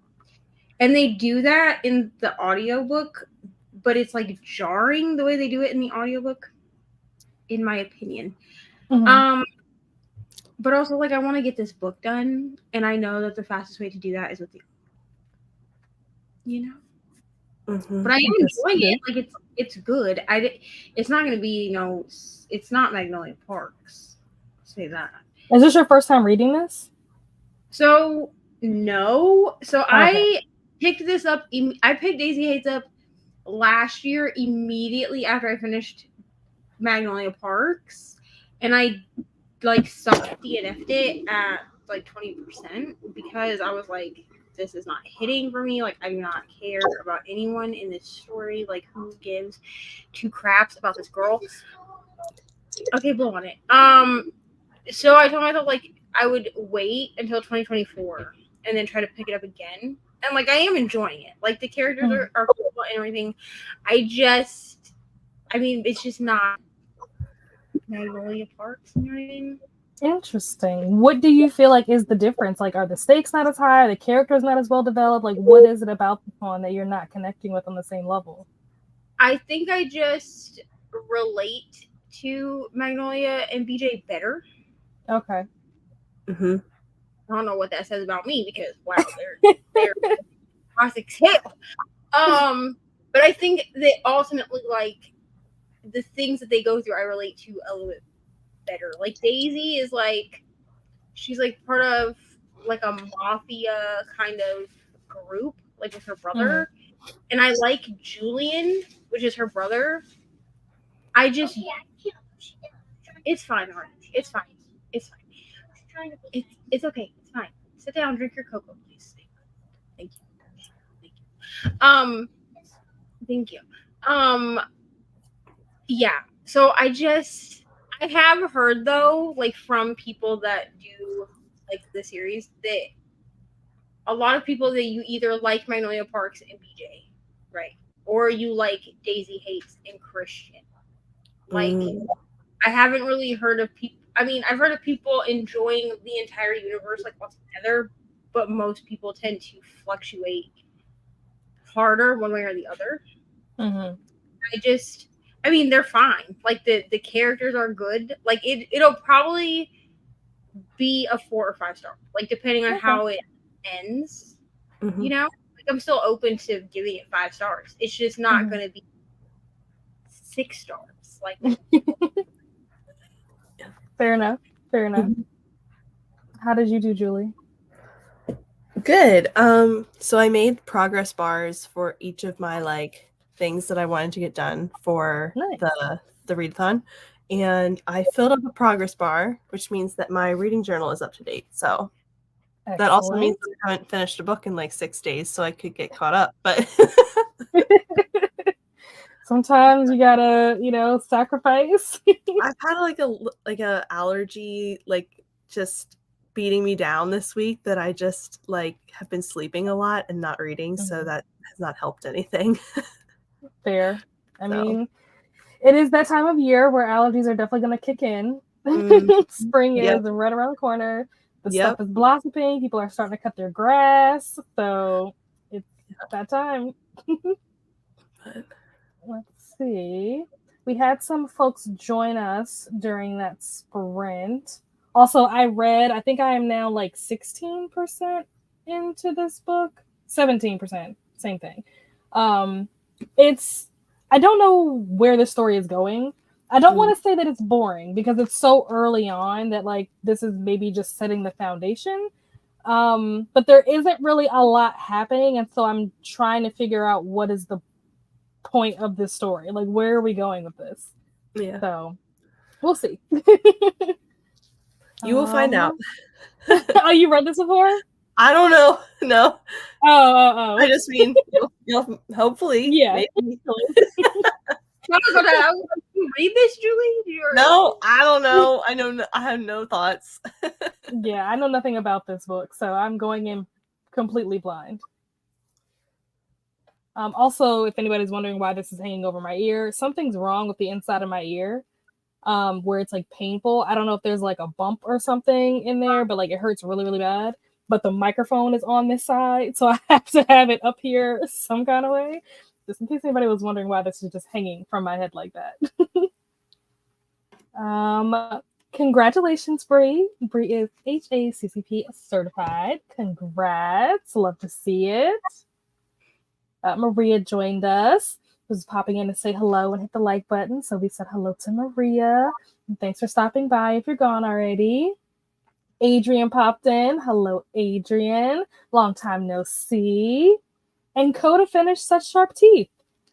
Speaker 3: And they do that in the audiobook, but it's like jarring the way they do it in the audiobook, in my opinion.
Speaker 1: Mm-hmm.
Speaker 3: But also like I want to get this book done, and I know that the fastest way to do that is with the, you know.
Speaker 5: Mm-hmm.
Speaker 3: But I am enjoying it. Like it's good. It's not gonna be, it's not Magnolia Parks. I'll say that.
Speaker 1: Is this your first time reading this?
Speaker 3: So no. So
Speaker 1: Okay.
Speaker 3: I picked this up. I picked Daisy Hates up last year immediately after I finished Magnolia Parks, and I like soft DNF'd it at like 20% because I was like, this is not hitting for me. Like, I do not care about anyone in this story. Like, who gives 2 craps about this girl? Okay, blow on it. So I told myself like I would wait until 2024 and then try to pick it up again. And like I am enjoying it. Like the characters are cool and everything. I mean, it's just not Magnolia Parks, you know what I mean?
Speaker 1: Interesting. What do you feel like is the difference? Like, are the stakes not as high? Are the characters not as well developed? Like, what is it about this one that you're not connecting with on the same level?
Speaker 3: I think I just relate to Magnolia and BJ better.
Speaker 1: Okay.
Speaker 5: Mm-hmm.
Speaker 3: I don't know what that says about me because wow, they're toxic hell. But I think that ultimately, like the things that they go through, I relate to a little bit better. Like Daisy is like, she's like part of like a mafia kind of group, like with her brother. And I like Julian, which is her brother. It's fine, Orange. It's fine. It's fine. It's okay. It's fine. Sit down, drink your cocoa, please. Thank you. Thank you. Yeah. So I have heard though, like from people that do like the series, that a lot of people that you either like Magnolia Parks and BJ, right? Or you like Daisy Hates and Christian. Like I haven't really heard of people. I mean, I've heard of people enjoying the entire universe like all together, but most people tend to fluctuate harder one way or the other. I mean, they're fine. Like the characters are good. Like it'll probably be a 4 or 5 star. Like depending on how it ends. You know, like I'm still open to giving it 5 stars. It's just not going to be 6 stars. Like.
Speaker 1: Fair enough. How did you do, Julie?
Speaker 5: Good. So I made progress bars for each of my like things that I wanted to get done for the readathon, and I filled up a progress bar, which means that my reading journal is up to date. So that also means that I haven't finished a book in like 6 days, so I could get caught up. But
Speaker 1: sometimes you gotta, sacrifice.
Speaker 5: I've had like a allergy like just beating me down this week that I just like have been sleeping a lot and not reading, so that has not helped anything.
Speaker 1: Fair. I mean, it is that time of year where allergies are definitely going to kick in. Spring is right around the corner. The stuff is blossoming. People are starting to cut their grass, so it's that time. Let's see. We had some folks join us during that sprint. Also, I think I am now like 16% into this book. 17%, same thing. It's I don't know where the story is going. I don't want to say that it's boring because it's so early on that like this is maybe just setting the foundation. But there isn't really a lot happening, and so I'm trying to figure out what is the point of this story. Like, where are we going with this?
Speaker 5: Yeah.
Speaker 1: So we'll see.
Speaker 5: You will find out.
Speaker 1: Oh, you read this before?
Speaker 5: I don't know. No.
Speaker 1: Oh.
Speaker 5: I just mean you'll hopefully.
Speaker 1: Yeah.
Speaker 5: Maybe.
Speaker 3: You read this, Julie?
Speaker 5: No, I don't know. I have no thoughts.
Speaker 1: Yeah, I know nothing about this book, so I'm going in completely blind. Also, if anybody's wondering why this is hanging over my ear, something's wrong with the inside of my ear, where it's like painful. I don't know if there's like a bump or something in there, but like it hurts really, really bad. But the microphone is on this side, so I have to have it up here some kind of way. Just in case anybody was wondering why this is just hanging from my head like that. Congratulations, Bree. Bree is HACCP certified. Congrats. Love to see it. Maria joined us. Was popping in to say hello and hit the like button. So we said hello to Maria. And thanks for stopping by if you're gone already. Adrian popped in. Hello, Adrian. Long time no see. And Coda finished Such Sharp Teeth,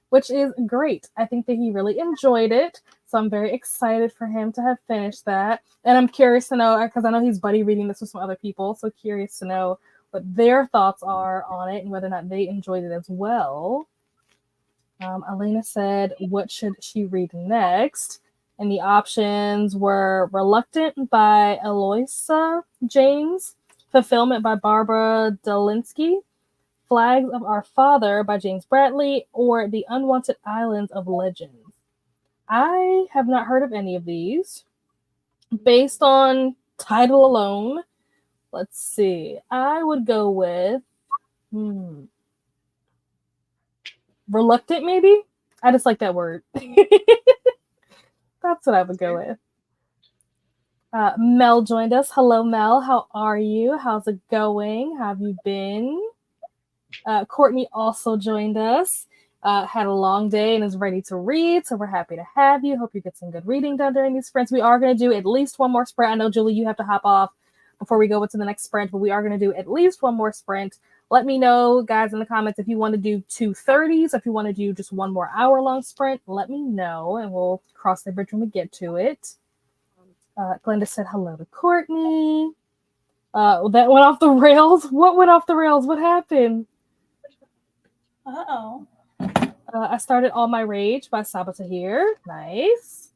Speaker 1: which is great. I think that he really enjoyed it. So I'm very excited for him to have finished that. And I'm curious to know, because I know he's buddy reading this with some other people, so curious to know what their thoughts are on it and whether or not they enjoyed it as well. Elena said, what should she read next? And the options were Reluctant by Eloisa James, Fulfillment by Barbara Delinsky, Flags of Our Father by James Bradley, or The Unwanted Islands of Legends. I have not heard of any of these. Based on title alone, let's see. I would go with Reluctant, maybe? I just like that word. That's what I would go with. Mel joined us. Hello, Mel. How are you? How's it going? How have you been? Courtney also joined us. Had a long day and is ready to read, so we're happy to have you. Hope you get some good reading done during these sprints. We are going to do at least one more sprint. I know, Julie, you have to hop off before we go into the next sprint, but we are going to do at least one more sprint. Let me know, guys, in the comments if you want to do 2:30s, if you want to do just one more hour-long sprint. Let me know, and we'll cross the bridge when we get to it. Glenda said hello to Courtney. That went off the rails. What went off the rails? What happened?
Speaker 2: Uh-oh.
Speaker 1: I started All My Rage by Saba Tahir. Nice.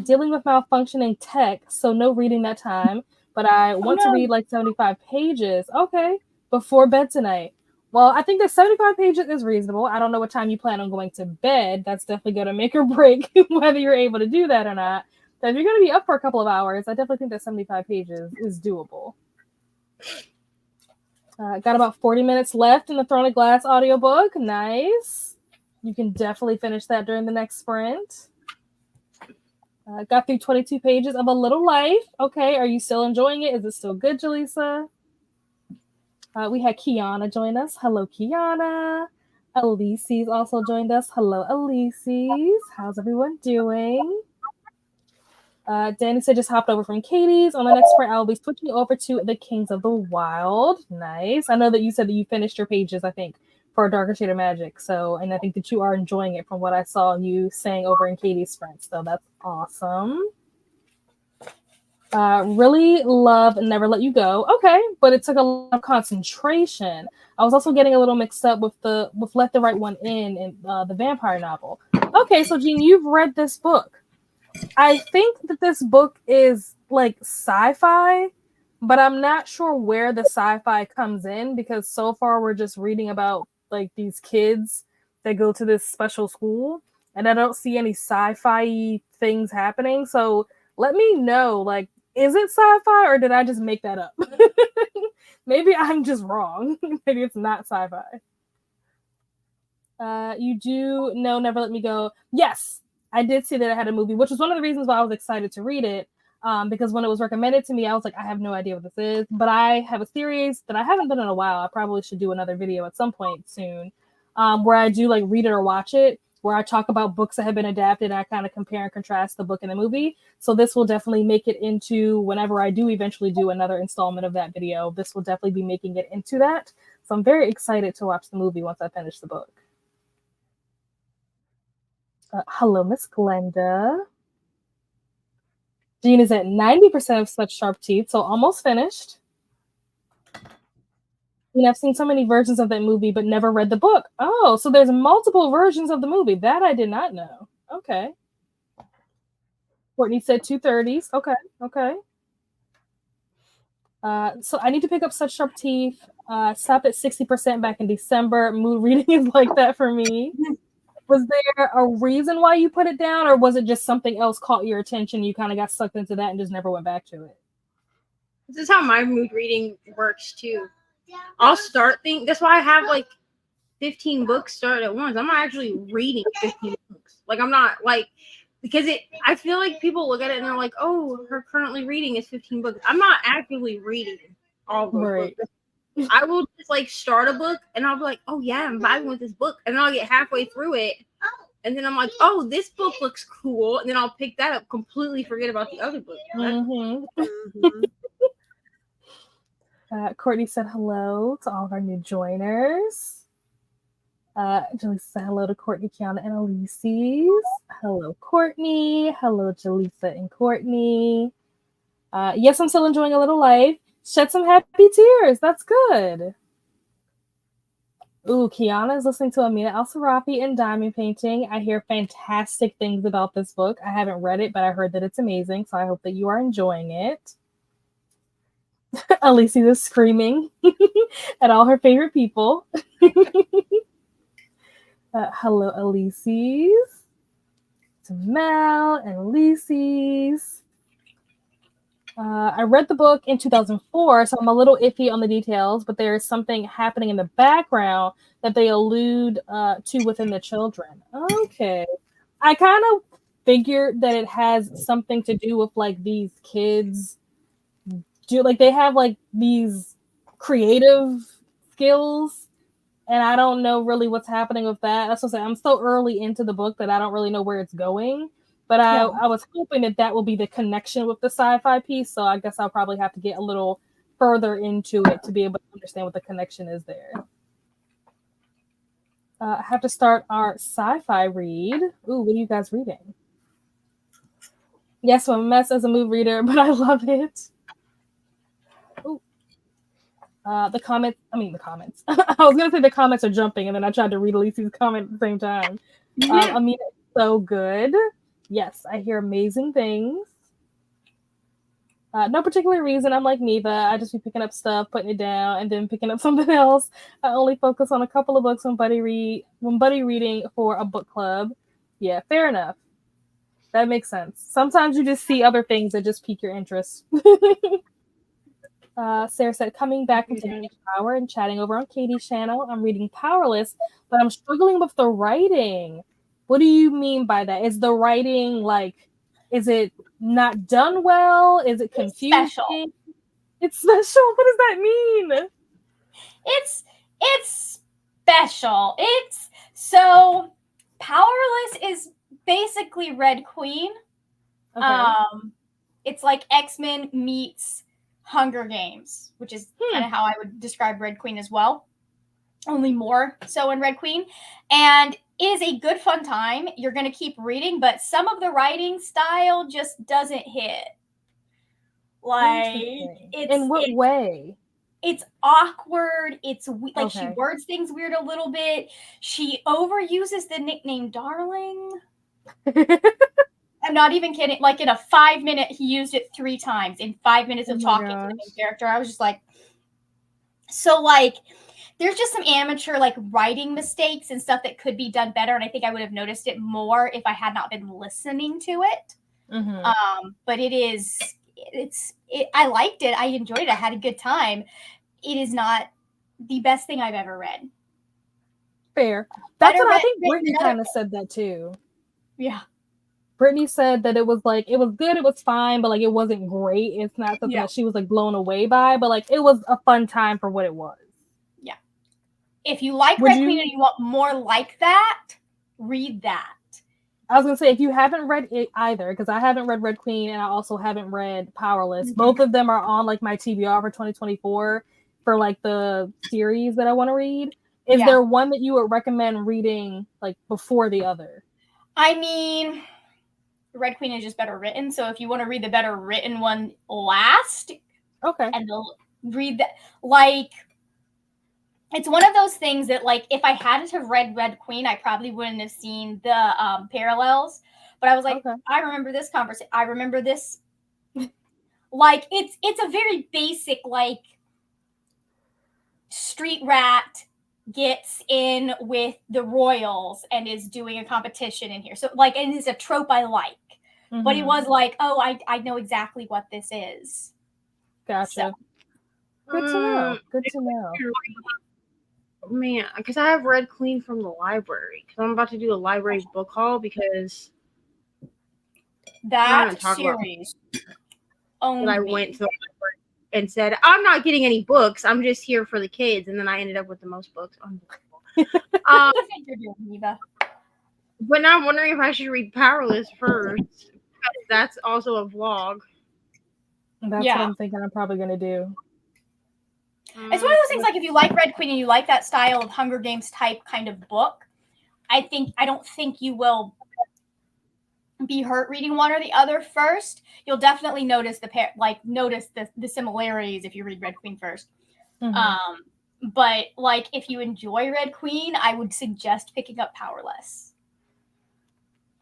Speaker 1: Dealing with malfunctioning tech, so no reading that time. But I want to read like 75 pages. Okay, before bed tonight. Well, I think that 75 pages is reasonable. I don't know what time you plan on going to bed. That's definitely going to make or break whether you're able to do that or not. But if you're going to be up for a couple of hours, I definitely think that 75 pages is doable. Got about 40 minutes left in the Throne of Glass audiobook. Nice. You can definitely finish that during the next sprint. Got through 22 pages of A Little Life. Okay, are you still enjoying it? Is it still good, Jaleesa? We had Kiana join us. Hello, Kiana. Elise's also joined us. Hello, Elise's. How's everyone doing? Danny said just hopped over from Katie's. On the next sprint, I will be switching over to The Kings of the Wild. Nice. I know that you said that you finished your pages, I think, for Darker Shade of Magic. So, and I think that you are enjoying it from what I saw you saying over in Katie's sprints. So that's awesome. Really love Never Let You Go. Okay, but it took a lot of concentration. I was also getting a little mixed up with Let the Right One In the vampire novel. Okay, so Jean, you've read this book. I think that this book is like sci-fi, but I'm not sure where the sci-fi comes in because so far we're just reading about like these kids that go to this special school and I don't see any sci-fi things happening. So let me know, like, is it sci-fi or did I just make that up? Maybe I'm just wrong. Maybe it's not sci-fi. You do know Never Let Me Go. Yes. I did see that it had a movie, which was one of the reasons why I was excited to read it. because when it was recommended to me, I was like, I have no idea what this is. But I have a series that I haven't done in a while. I probably should do another video at some point soon, where I do like read it or watch it, where I talk about books that have been adapted and I kind of compare and contrast the book and the movie. So this will definitely make it into whenever I do eventually do another installment of that video. This will definitely be making it into that. So I'm very excited to watch the movie once I finish the book. Hello, Miss Glenda. Jean is at 90% of Such Sharp Teeth, so almost finished. And I've seen so many versions of that movie, but never read the book. Oh, so there's multiple versions of the movie. That I did not know. Okay. Courtney said 230s. Okay. So I need to pick up Such Sharp Teeth. Stopped at 60% back in December. Mood reading is like that for me. Was there a reason why you put it down, or was it just something else caught your attention? You kind of got sucked into that and just never went back to it?
Speaker 3: This is how my mood reading works too. I'll start things. That's why I have like 15 books started at once. I'm not actually reading 15 books. Like I'm not like, because I feel like people look at it and they're like, oh, her currently reading is 15 books. I'm not actively reading all those books. I will just like start a book and I'll be like, oh yeah, I'm vibing with this book. And then I'll get halfway through it. And then I'm like, oh, this book looks cool. And then I'll pick that up, completely forget about the other book.
Speaker 1: Courtney said hello to all of our new joiners. Jalisa said hello to Courtney, Kiana, and Elise's. Hello, Courtney. Hello, Jalisa and Courtney. Yes, I'm still enjoying a little life. Shed some happy tears. That's good. Ooh, Kiana is listening to Amina Al-Sarafi in diamond painting. I hear fantastic things about this book. I haven't read it, but I heard that it's amazing, so I hope that you are enjoying it. Alicia is screaming at all her favorite people. Hello, Elise's. To Mel and Elise's. I read the book in 2004, so I'm a little iffy on the details, but there is something happening in the background that they allude to within the children. Okay. I kind of figured that it has something to do with like these kids. They have like these creative skills, and I don't know really what's happening with that. That's what I'm saying. I'm so early into the book that I don't really know where it's going. But I was hoping that will be the connection with the sci-fi piece. So I guess I'll probably have to get a little further into it to be able to understand what the connection is there. I have to start our sci-fi read. Ooh, what are you guys reading? Yes, I'm a mess as a mood reader, but I love it. Ooh. The comments. I was going to say the comments are jumping, and then I tried to read Elise's comment at the same time. Amina is so good. Yes, I hear amazing things. No particular reason. I'm like Neva. I just be picking up stuff, putting it down, and then picking up something else. I only focus on a couple of books when buddy reading for a book club. Yeah, fair enough. That makes sense. Sometimes you just see other things that just pique your interest. Sarah said, coming back from taking a shower and chatting over on Katie's channel. I'm reading Powerless, but I'm struggling with the writing. What do you mean by that? Is the writing is it not done well? Is it confusing? It's special. What does that mean?
Speaker 2: It's special. So Powerless is basically Red Queen. Okay. It's like X-Men meets Hunger Games, which is kind of how I would describe Red Queen as well. Only more so in Red Queen. And it is a good fun time. You're going to keep reading, but some of the writing style just doesn't hit.
Speaker 1: In what way?
Speaker 2: It's awkward. It's like she words things weird a little bit. She overuses the nickname Darling. I'm not even kidding. Like in a 5-minute, he used it 3 times in 5 minutes of talking to the main character. I was just like, so like, there's just some amateur like writing mistakes and stuff that could be done better. And I think I would have noticed it more if I had not been listening to it. Mm-hmm. But I liked it. I enjoyed it. I had a good time. It is not the best thing I've ever read.
Speaker 1: Fair. That's what I think Brittany kind of said that too.
Speaker 2: Yeah.
Speaker 1: Brittany said that it was like it was good, it was fine, but like it wasn't great. It's not something
Speaker 2: Yeah.
Speaker 1: that she was like blown away by, but like it was a fun time for what it was.
Speaker 2: Yeah. If you like
Speaker 1: Would
Speaker 2: Red
Speaker 1: you-
Speaker 2: Queen and you want more like that, read that.
Speaker 1: I was gonna say if you haven't read it either, because I haven't read Red Queen and I also haven't read Powerless. Both of them are on like my TBR for 2024 for like the series that I want to read. Is there one that you would recommend reading like before the other?
Speaker 2: I mean, Red Queen is just better written, so if you want to read the better written one last,
Speaker 1: okay,
Speaker 2: and read that, like, it's one of those things that, like, if I hadn't have read Red Queen, I probably wouldn't have seen the parallels. But I was like,
Speaker 1: okay.
Speaker 2: I remember this conversation. I remember this. Like, it's a very basic, like, street rat gets in with the royals and is doing a competition in here. So, like, and it's a trope I like.
Speaker 1: Mm-hmm.
Speaker 2: But it was like, oh, I know exactly what this is.
Speaker 1: Gotcha.
Speaker 2: So.
Speaker 1: Good to know. Good to know.
Speaker 3: Man, because I have Red Queen from the library. Because I'm about to do a library book haul because
Speaker 2: that series owned
Speaker 3: I
Speaker 2: me.
Speaker 3: went to the library and said, I'm not getting any books. I'm just here for the kids. And then I ended up with the most books. Unbelievable.
Speaker 2: I think you're doing, Eva.
Speaker 3: But now I'm wondering if I should read Powerless first. Because that's also a vlog.
Speaker 1: That's what I'm thinking I'm probably going to do.
Speaker 2: It's one of those things, like, if you like Red Queen and you like that style of Hunger Games type kind of book, I don't think you will be hurt reading one or the other first. You'll definitely notice the similarities if you read Red Queen first.
Speaker 1: Mm-hmm.
Speaker 2: But like, if you enjoy Red Queen, I would suggest picking up Powerless.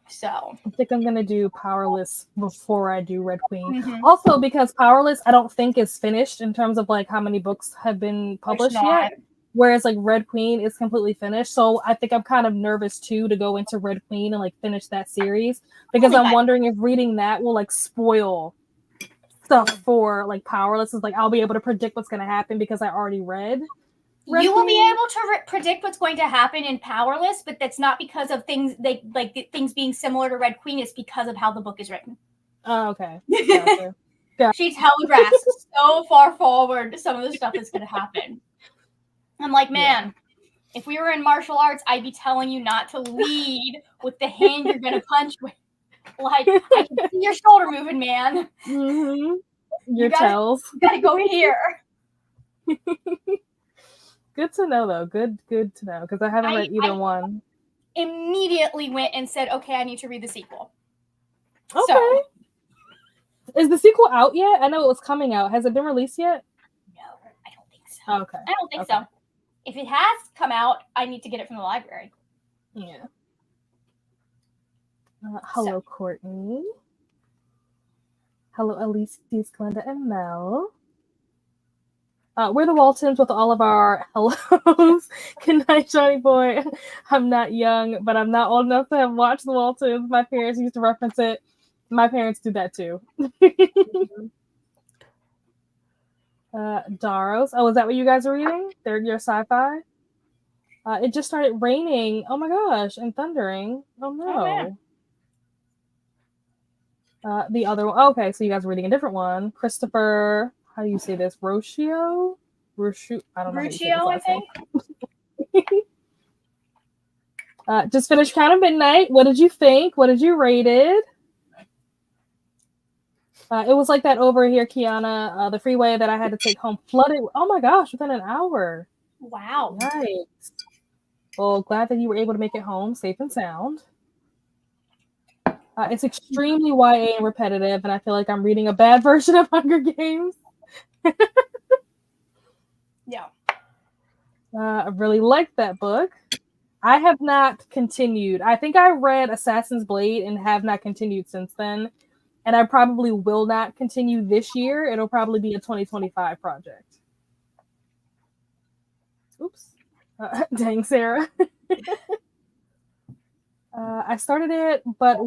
Speaker 2: So
Speaker 1: I think I'm gonna do Powerless before I do Red Queen.
Speaker 2: Mm-hmm.
Speaker 1: Also, because Powerless, I don't think is finished in terms of like how many books have been published yet. Whereas like Red Queen is completely finished. So I think I'm kind of nervous too to go into Red Queen and like finish that series because I'm wondering if reading that will like spoil stuff for like Powerless. Is like I'll be able to predict what's gonna happen because I already read.
Speaker 2: You will be able to predict what's going to happen in Powerless, but that's not because of things things being similar to Red Queen. It's because of how the book is written.
Speaker 1: Oh, okay. Gotcha.
Speaker 2: She telegraphs so far forward some of the stuff that's going to happen. I'm like, man, if we were in martial arts, I'd be telling you not to lead with the hand you're going to punch with. Like, I can see your shoulder moving, man.
Speaker 1: Mm-hmm. Your tells.
Speaker 2: You got to go here.
Speaker 1: Good to know, though. Good to know, because I haven't read either one.
Speaker 2: Immediately went and said, okay, I need to read the sequel.
Speaker 1: Okay.
Speaker 2: So,
Speaker 1: is the sequel out yet? I know it was coming out. Has it been released yet?
Speaker 2: No, I don't think so.
Speaker 1: Okay.
Speaker 2: I don't think so. If it has come out, I need to get it from the library.
Speaker 1: Yeah. Hello, Courtney. Hello, Elise, Glenda, and Mel. We're the Waltons with all of our hellos. Good night, Johnny Boy. I'm not young, but I'm not old enough to have watched the Waltons. My parents used to reference it. My parents do that too. Daros. Oh, is that what you guys are reading? Third year sci-fi? It just started raining. Oh my gosh, and thundering. Oh no. The other one. Okay, so you guys are reading a different one. Christopher, how do you say this? Rocio? I don't know.
Speaker 2: Ruccio, I think.
Speaker 1: Just finished Count of Midnight. What did you think? What did you rate it? It was like that over here, Kiana. The freeway that I had to take home flooded. Oh my gosh, within an hour.
Speaker 2: Wow.
Speaker 1: Nice. Well, glad that you were able to make it home safe and sound. It's extremely YA and repetitive, and I feel like I'm reading a bad version of Hunger Games.
Speaker 2: Yeah.
Speaker 1: I really liked that book. I have not continued. I think I read Assassin's Blade and have not continued since then. And I probably will not continue this year. It'll probably be a 2025 project. Oops. Dang, Sarah. I started it, but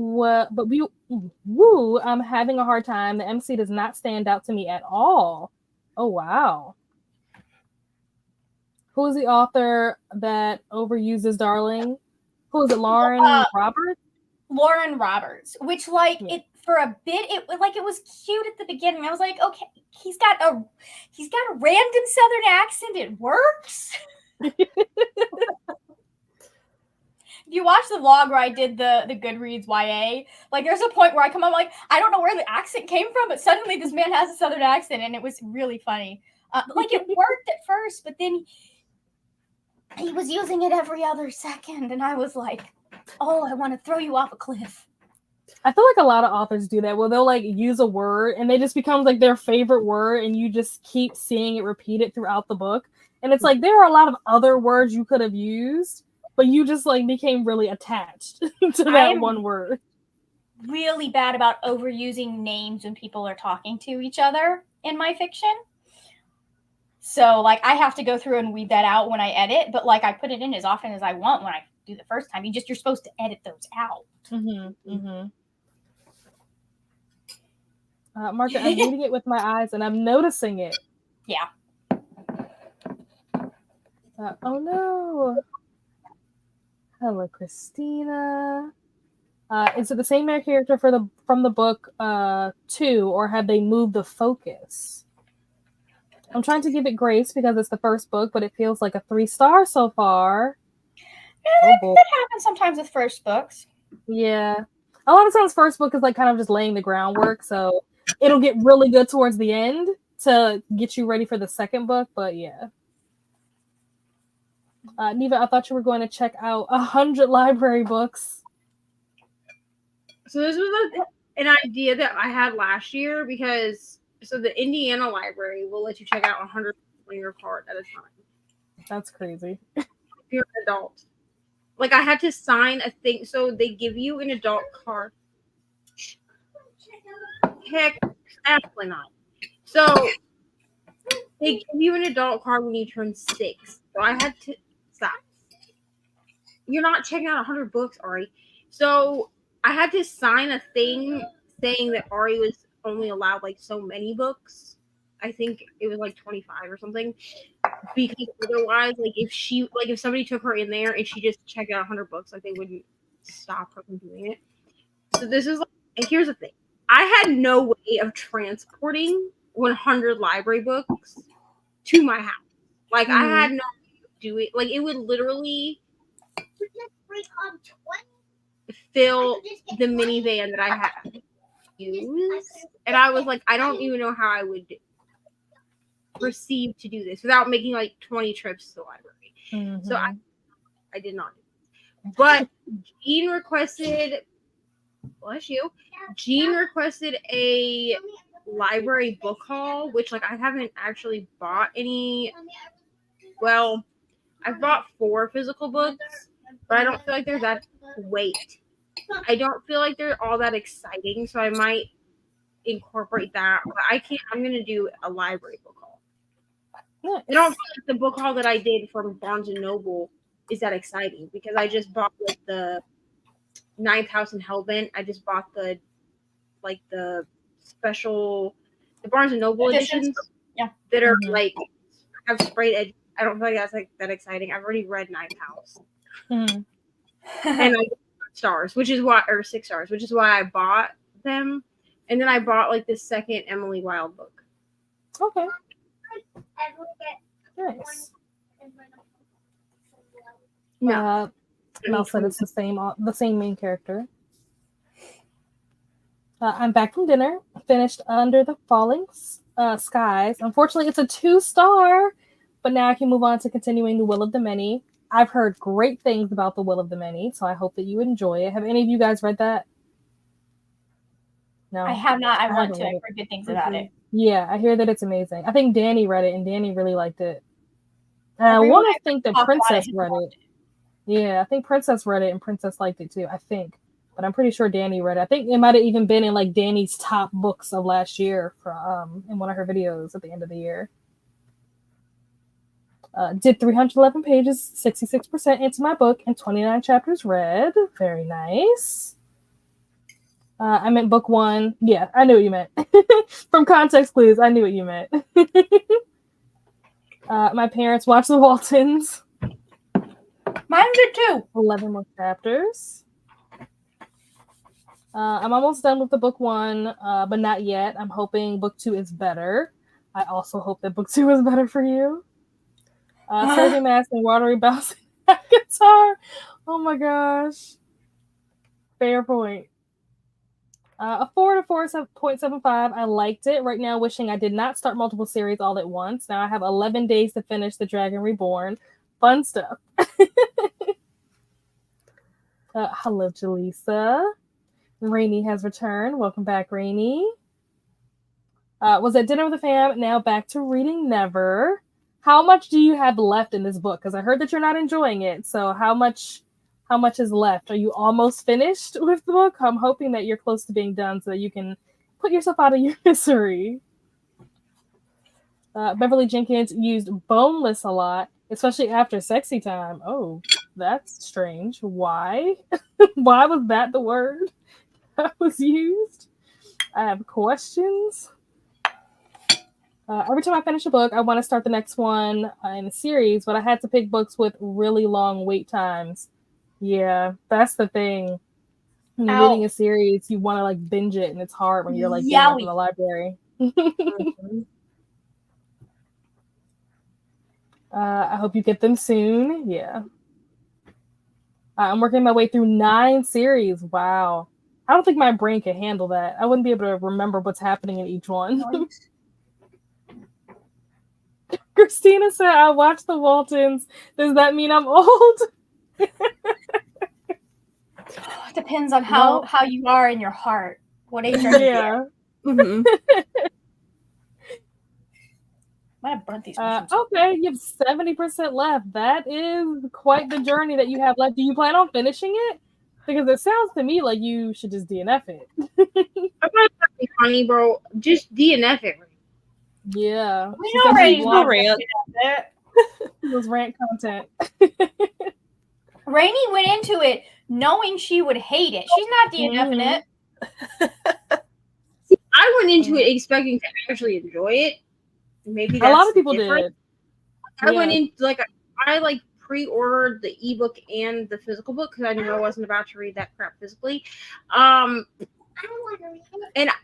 Speaker 1: I'm having a hard time. The MC does not stand out to me at all. Oh, wow. Who is the author that overuses Darling? Who is it, Lauren Roberts?
Speaker 2: Lauren Roberts, which like
Speaker 1: Yeah.
Speaker 2: it for a bit, it was cute at the beginning. I was like, okay, he's got a random Southern accent. It works. If you watch the vlog where I did the Goodreads YA, like there's a point where I come up like, I don't know where the accent came from, but suddenly this man has a Southern accent, and it was really funny. Like it worked at first, but then he was using it every other second, and I was like, oh, I want to throw you off a cliff.
Speaker 1: I feel like a lot of authors do that, where they'll like use a word and they just becomes like their favorite word, and you just keep seeing it repeated throughout the book. And it's like there are a lot of other words you could have used, but you just like became really attached to that one word.
Speaker 2: Really bad about overusing names when people are talking to each other in my fiction. So like I have to go through and weed that out when I edit, but like I put it in as often as I want when I do the first time. You're supposed to edit those out.
Speaker 1: Margaret, I'm reading it with my eyes and I'm noticing it.
Speaker 2: Yeah.
Speaker 1: Oh no. Hello, Christina. Is it the same main character from the book 2, or have they moved the focus? I'm trying to give it grace because it's the first book, but it feels like a 3-star so far.
Speaker 2: That happens sometimes with first books.
Speaker 1: Yeah. A lot of times first book is like kind of just laying the groundwork, so it'll get really good towards the end to get you ready for the second book, but yeah. Neva, I thought you were going to check out 100 library books.
Speaker 3: So this was an idea that I had last year because the Indiana library will let you check out 100 on your card at a time.
Speaker 1: That's crazy.
Speaker 3: If you're an adult. Like I had to sign a thing, so they give you an adult card. Heck, absolutely not. So they give you an adult card when you turn 6. So I had to stop. You're not checking out 100 books, Ari. So I had to sign a thing saying that Ari was only allowed like so many books. I think it was like 25 or something. Because otherwise, like if somebody took her in there and she just checked out 100 books, like they wouldn't stop her from doing it. So this is like, and here's the thing. I had no way of transporting 100 library books to my house. Like I had no way of doing, like it would literally fill the minivan that I had to use. And I was like, I don't even know how I would proceed to do this without making like 20 trips to the library. So I did not do this. But Jean requested, bless you, Jean requested a library book haul, which like I haven't actually bought any. Well, I've bought 4 physical books, but I don't feel like they're that weight. I don't feel like they're all that exciting, so I might incorporate that. But I'm gonna do a library book haul.
Speaker 1: Nice.
Speaker 3: I don't feel like the book haul that I did from Barnes and Noble is that exciting because I just bought like the Ninth House and Hellbent. I just bought the special, the Barnes and Noble editions that are like have sprayed edge. I don't feel like that's like that exciting. I've already read Ninth House, and I got 6 stars, which is why I bought them. And then I bought like this second Emily Wilde book.
Speaker 1: Okay. Nice. Mel said it's the same main character. I'm back from dinner. Finished Under the Falling Skies. Unfortunately, it's a 2-star, but now I can move on to continuing The Will of the Many. I've heard great things about The Will of the Many, so I hope that you enjoy it. Have any of you guys read that? No,
Speaker 2: I have not. I want to. I've heard good things about it.
Speaker 1: Yeah, I hear that it's amazing. I think Danny read it, and Danny really liked it. I want to think that Princess read it. Yeah, I think Princess read it, and Princess liked it too, I think. But I'm pretty sure Danny read it. I think it might have even been in like Danny's top books of last year in one of her videos at the end of the year. Did 311 pages, 66% into my book, and 29 chapters read. Very nice. I meant book 1. Yeah, I knew what you meant. From context clues, I knew what you meant. My parents watched The Waltons.
Speaker 2: Mine did too.
Speaker 1: 11 more chapters. I'm almost done with the book 1, but not yet. I'm hoping book 2 is better. I also hope that book 2 is better for you. Surfing Mask and Watery Bouncing Guitar. Oh my gosh. Fair point. A 4 to 4.75. I liked it. Right now, wishing I did not start multiple series all at once. Now I have 11 days to finish The Dragon Reborn. Fun stuff. Hello, Jaleesa. Rainy has returned. Welcome back, Rainy. Was at dinner with the fam. Now back to reading Never. How much do you have left in this book? Because I heard that you're not enjoying it. So how much is left? Are you almost finished with the book? I'm hoping that you're close to being done so that you can put yourself out of your misery. Beverly Jenkins used boneless a lot, especially after sexy time. Oh, that's strange. Why? Why was that the word that was used? I have questions. Every time I finish a book, I want to start the next one in a series, but I had to pick books with really long wait times. Yeah, that's the thing. When you're reading a series, you want to like binge it, and it's hard when you're like in the library. I hope you get them soon. Yeah. I'm working my way through 9 series. Wow. I don't think my brain can handle that. I wouldn't be able to remember what's happening in each one. Christina said, I watched the Waltons. Does that mean I'm old?
Speaker 2: Depends on how you are in your heart. What age are you?
Speaker 1: Yeah.
Speaker 3: Mm-hmm.
Speaker 2: Might have burnt these.
Speaker 1: Okay, you have 70% left. That is quite the journey that you have left. Do you plan on finishing it? Because it sounds to me like you should just DNF it.
Speaker 3: I'm not be funny, bro. Just DNF it.
Speaker 1: Yeah.
Speaker 2: We know Rainey's not rant.
Speaker 1: It was rant content.
Speaker 2: Rainey went into it knowing she would hate it. She's not DNFing it.
Speaker 3: See, I went into it expecting to actually enjoy it. Maybe that's
Speaker 1: a lot of people
Speaker 3: different.
Speaker 1: did.
Speaker 3: I went in I pre-ordered the ebook and the physical book because I knew I wasn't about to read that crap physically. And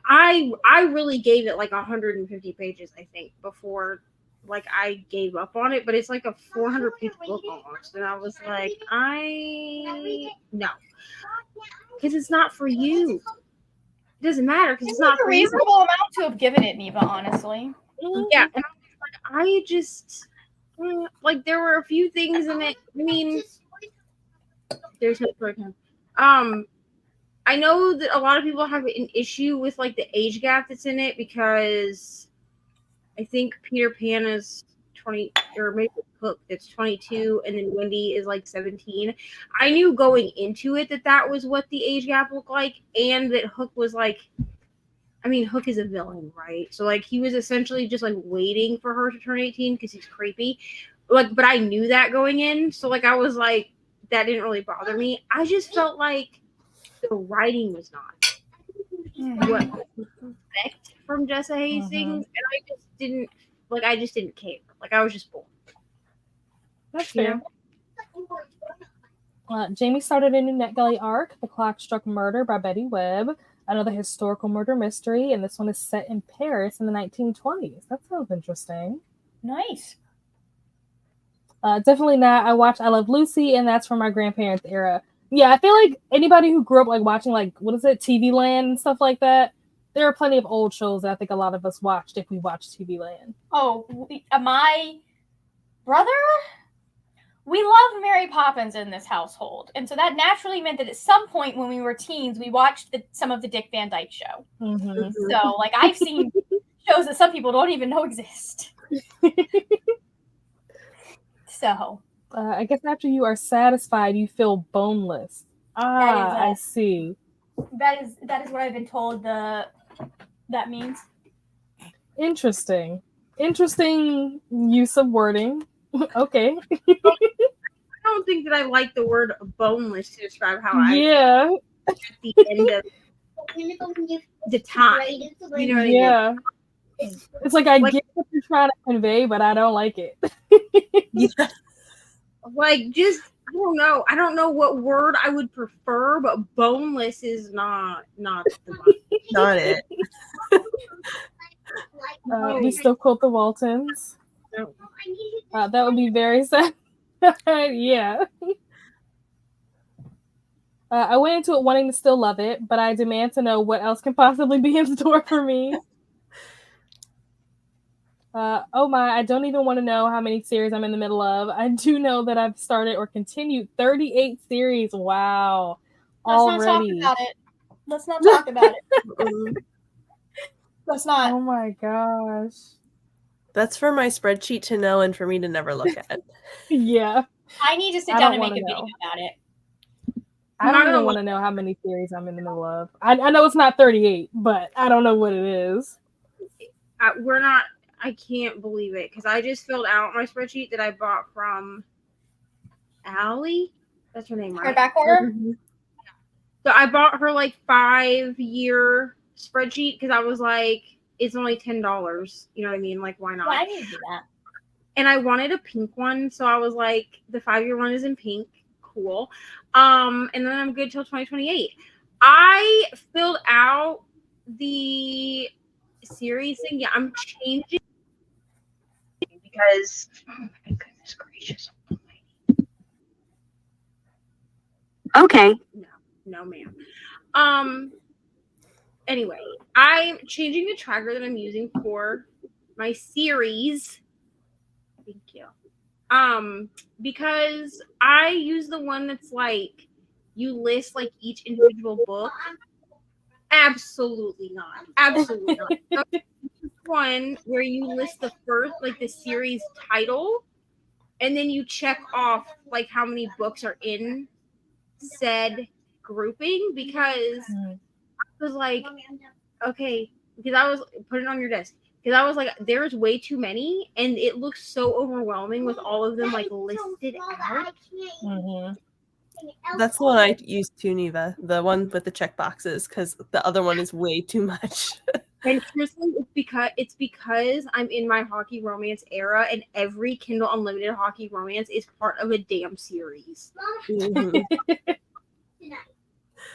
Speaker 3: I really gave it like 150 pages, I think, before like I gave up on it. But it's like a 400-page book almost, and I was like, no, because it's not for you. It doesn't matter because it's not
Speaker 2: a reasonable amount to have given it, Neva. Honestly,
Speaker 3: yeah. And I just like there were a few things in it. I mean, there's no program. I know that a lot of people have an issue with like the age gap that's in it because I think Peter Pan is 20 or maybe Hook that's 22 and then Wendy is like 17. I knew going into it that was what the age gap looked like, and that Hook was like, I mean, Hook is a villain, right? So like he was essentially just like waiting for her to turn 18 because he's creepy. Like, but I knew that going in, so like I was like, that didn't really bother me. I just felt like the writing was not what I expect from Jessa Hastings, and I just didn't care. Like I was just bored.
Speaker 1: That's fair. Jamie started a new NetGalley arc, The Clock Struck Murder by Betty Webb, another historical murder mystery, and this one is set in Paris in the 1920s. That sounds interesting.
Speaker 2: Nice.
Speaker 1: Definitely not. I watched I Love Lucy, and that's from my grandparents' era. Yeah, I feel like anybody who grew up like watching like what is it, TV Land and stuff like that, there are plenty of old shows that I think a lot of us watched if we watched TV Land.
Speaker 2: Oh, my brother, we love Mary Poppins in this household, and so that naturally meant that at some point when we were teens, we watched some of the Dick Van Dyke Show.
Speaker 1: Mm-hmm.
Speaker 2: So, like, I've seen shows that some people don't even know exist. So.
Speaker 1: I guess after you are satisfied, you feel boneless. I see.
Speaker 2: That is what I've been told that means.
Speaker 1: Interesting use of wording. Okay.
Speaker 3: I don't think that I like the word boneless to describe how I
Speaker 1: feel
Speaker 3: at the end of the time. You know what I mean?
Speaker 1: Yeah. It's like I get what you're trying to convey, but I don't like it.
Speaker 3: Like, just don't know. I don't know what word I would prefer, but boneless is not the one.
Speaker 5: Not it.
Speaker 1: We still quote the Waltons.
Speaker 3: No.
Speaker 1: That would be very sad. Yeah. I went into it wanting to still love it, but I demand to know what else can possibly be in store for me. Oh my, I don't even want to know how many series I'm in the middle of. I do know that I've started or continued 38 series. Wow. Already.
Speaker 2: Let's not talk about it. Let's not.
Speaker 1: Oh my gosh.
Speaker 5: That's for my spreadsheet to know and for me to never look at.
Speaker 1: Yeah.
Speaker 2: I need to sit
Speaker 1: I
Speaker 2: down
Speaker 1: don't
Speaker 2: and make a
Speaker 1: wanna
Speaker 2: video
Speaker 1: know.
Speaker 2: about it.
Speaker 1: I don't even want to know how many series I'm in the middle of. I know it's not 38, but I don't know what it is.
Speaker 3: I can't believe it because I just filled out my spreadsheet that I bought from Allie. That's her name, right?
Speaker 2: Hardback order?
Speaker 3: So I bought her like 5-year spreadsheet because I was like, it's only $10. You know what I mean? Like, why not?
Speaker 2: Yeah, I need to do that.
Speaker 3: And I wanted a pink one, so I was like, the 5-year one is in pink. Cool. And then I'm good till 2028. I filled out the series thing. Yeah, I'm changing because oh my goodness gracious. Okay. No, ma'am. Anyway, I'm changing the tracker that I'm using for my series. Thank you. Because I use the one that's like you list like each individual book. Absolutely not. Absolutely not. One where you list the first, like the series title, and then you check off like how many books are in said grouping because I was like, okay, because I was put it on your desk. Because I was like, there's way too many, and it looks so overwhelming with all of them like listed out.
Speaker 1: Mm-hmm.
Speaker 5: That's the one I use too, Neva. The one with the check boxes, because the other one is way too much.
Speaker 3: And seriously, it's because I'm in my hockey romance era, and every Kindle Unlimited hockey romance is part of a damn series.
Speaker 5: Mhm.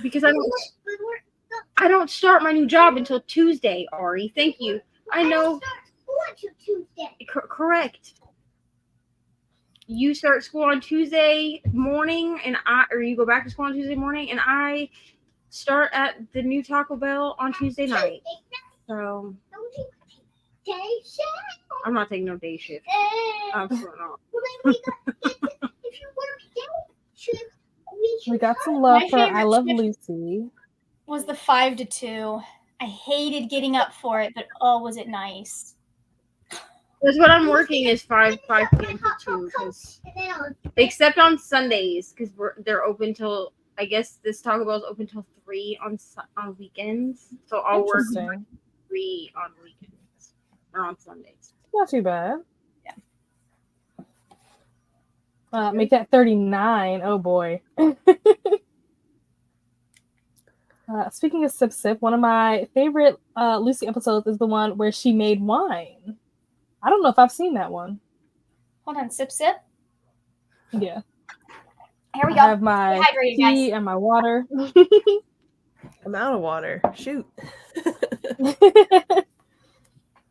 Speaker 3: Because I don't start my new job until Tuesday, Ari. Thank you. I know. Correct. You start school on Tuesday morning, or you go back to school on Tuesday morning, and I start at the new Taco Bell on Tuesday night. So I'm not taking no day shift. Absolutely not.
Speaker 1: We got some love
Speaker 2: My
Speaker 1: for I
Speaker 2: favorite
Speaker 1: Love
Speaker 2: shift
Speaker 1: Lucy.
Speaker 2: Was the 5 to 2. I hated getting up for it, but oh, was it nice.
Speaker 3: That's what I'm working is 5 p.m. to 2, except on Sundays because they're open till I guess this Taco Bell is open till 3 on weekends. So I'll work 3 on weekends or on Sundays.
Speaker 1: Not too bad. Yeah. Make that 39. Oh boy. Speaking of Sip Sip, one of my favorite Lucy episodes is the one where she made wine. I don't know if I've seen that one.
Speaker 2: Hold on, Sip Sip.
Speaker 1: Yeah.
Speaker 2: Here we
Speaker 1: I
Speaker 2: go.
Speaker 1: have my
Speaker 2: Hydrated,
Speaker 1: tea
Speaker 2: guys.
Speaker 1: and my water.
Speaker 5: I'm out of water. Shoot.
Speaker 1: If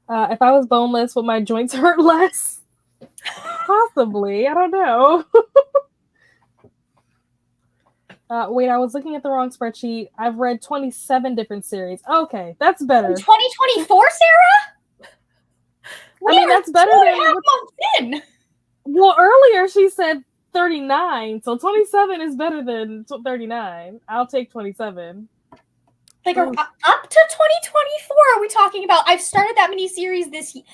Speaker 1: I was boneless, would my joints hurt less? Possibly. I don't know. Wait, I was looking at the wrong spreadsheet. I've read 27 different series. Okay, that's better.
Speaker 2: 2024, Sarah?
Speaker 1: I mean, that's better than...
Speaker 2: 2.5 months in.
Speaker 1: Well, earlier she said 39, so 27 is better than 39. I'll take 27.
Speaker 2: Like, up to 2024 are we talking about? I've started that many series this year.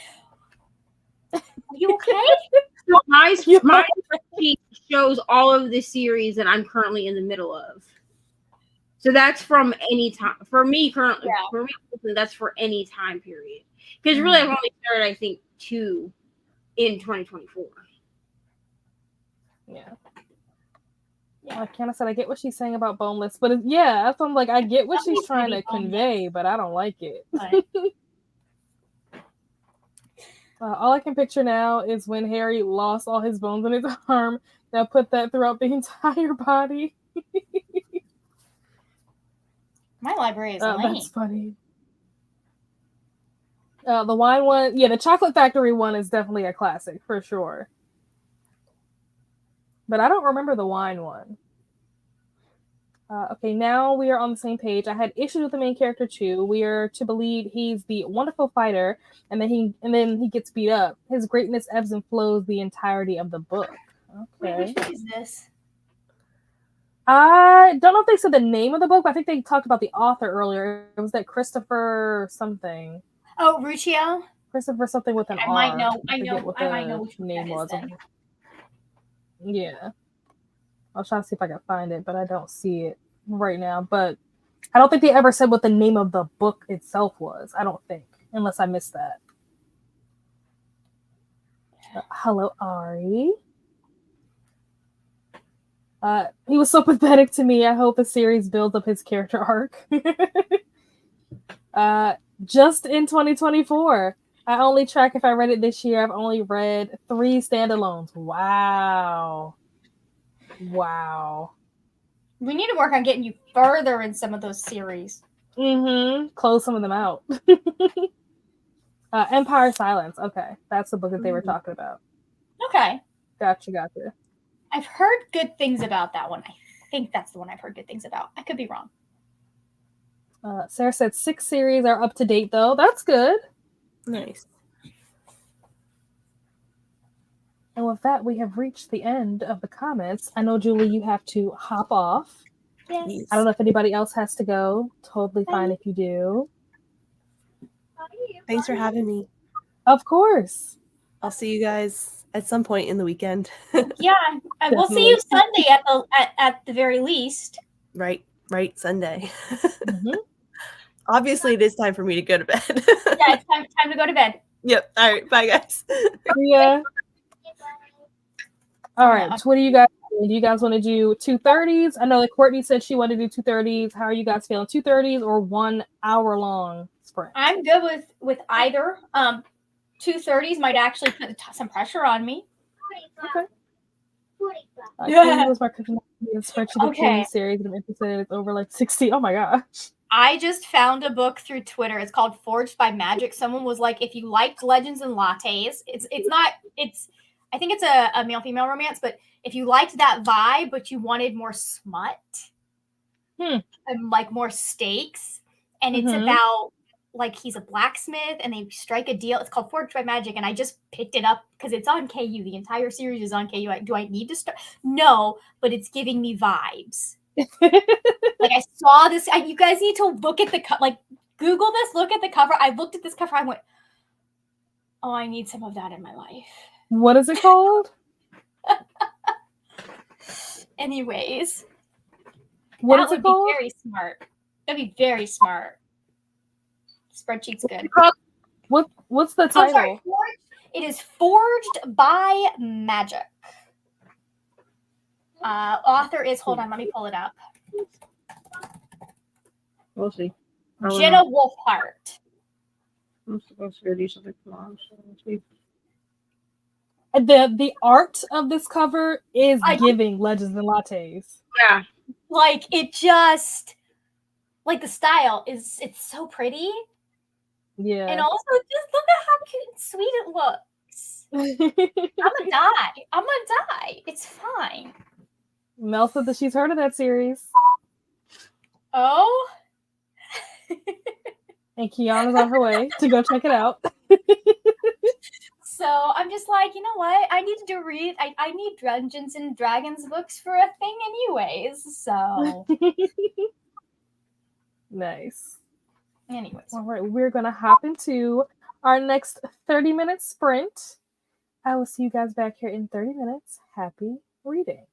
Speaker 2: Are you okay?
Speaker 3: So my spreadsheet shows all of the series that I'm currently in the middle of. So that's from any time. For me, currently, that's for any time period. Because really, I've only started, I think, 2 in 2024.
Speaker 1: Yeah. Like Kiana said, I get what she's saying about boneless, but that's what I'm like. I get what she's trying to convey, but I don't like it. All I can picture now is when Harry lost all his bones in his arm. Now put that throughout the entire body.
Speaker 2: My library is lame.
Speaker 1: That's funny. The wine one, yeah, the Chocolate Factory one is definitely a classic for sure. But I don't remember the wine one. Okay, now we are on the same page. I had issues with the main character too. We are to believe he's the wonderful fighter, and then he gets beat up. His greatness ebbs and flows the entirety of the book. Okay.
Speaker 2: Wait, which book is this?
Speaker 1: I don't know if they said the name of the book, but I think they talked about the author earlier. It was that Christopher something.
Speaker 2: Oh, Ruccio?
Speaker 1: Christopher something with an R.
Speaker 2: I might know which
Speaker 1: name
Speaker 2: book
Speaker 1: was.
Speaker 2: that is then.
Speaker 1: Yeah. I'll try to see if I can find it, but I don't see it right now. But I don't think they ever said what the name of the book itself was. I don't think, unless I missed that. Hello, Ari. He was so pathetic to me. I hope the series builds up his character arc. Just in 2024. I only track if I read it this year. I've only read 3 standalones. Wow.
Speaker 2: We need to work on getting you further in some of those series.
Speaker 1: Close some of them out. Empire Silence. Okay. That's the book that they were talking about.
Speaker 2: Okay.
Speaker 1: Gotcha.
Speaker 2: I've heard good things about that one. I think that's the one I've heard good things about. I could be wrong.
Speaker 1: Sarah said 6 series are up to date, though. That's good.
Speaker 5: Nice.
Speaker 1: And with that, we have reached the end of the comments. I know, Julie, you have to hop off.
Speaker 2: Yes.
Speaker 1: I don't know if anybody else has to go. Totally fine if you do.
Speaker 5: Thanks for having me.
Speaker 1: Of course.
Speaker 5: I'll see you guys at some point in the weekend.
Speaker 2: Yeah, and we'll see you Sunday at the very least.
Speaker 5: Right, Sunday. Obviously, it is time for me to go to bed.
Speaker 2: Yeah, it's time to go to bed.
Speaker 5: Yep. All right. Bye, guys.
Speaker 1: Yeah. All right. So what do you guys do? Do you guys want to do 2:30s? I know that Courtney said she wanted to do 2:30s. How are you guys feeling? 2:30s or 1 hour long sprint?
Speaker 2: I'm good with either. 2:30s might actually put some pressure on me.
Speaker 1: Okay. Katie was my spreadsheet of
Speaker 2: Okay.
Speaker 1: series that I'm interested in. It's over like 60. Oh my gosh.
Speaker 2: I just found a book through Twitter. It's called Forged by Magic. Someone was like, if you liked Legends and Lattes, I think it's a male-female romance, but if you liked that vibe, but you wanted more smut and like more stakes, and it's about like he's a blacksmith and they strike a deal. It's called Forged by Magic, and I just picked it up because it's on KU. The entire series is on KU. Do I need to start? No, but it's giving me vibes. Like I saw this. You guys need to look at the Google this. Look at the cover. I looked at this cover. I went, "Oh, I need some of that in my life."
Speaker 1: What is it called?
Speaker 2: Anyways,
Speaker 1: what
Speaker 2: that
Speaker 1: is
Speaker 2: would
Speaker 1: it called?
Speaker 2: be very smart. That'd be very smart. Spreadsheet's good.
Speaker 1: What's the title?
Speaker 2: I'm sorry. It is Forged by Magic. Author is, hold on, let me pull it up.
Speaker 3: We'll see.
Speaker 2: Jenna Wolfhart.
Speaker 3: I'm supposed to do something tomorrow, so we'll see.
Speaker 1: The art of this cover is giving Legends and Lattes.
Speaker 3: Yeah.
Speaker 2: Like it just like the style it's so pretty.
Speaker 1: Yeah.
Speaker 2: And also just look at how cute and sweet it looks. I'm gonna die. It's fine.
Speaker 1: Mel said that she's heard of that series.
Speaker 2: Oh.
Speaker 1: And Kiana's on her way to go check it out.
Speaker 2: So I'm just like, you know what? I need to read. I need Dungeons and Dragons books for a thing anyways. So
Speaker 1: Nice.
Speaker 2: anyways.
Speaker 1: All right, we're going to hop into our next 30-minute sprint. I will see you guys back here in 30 minutes. Happy reading.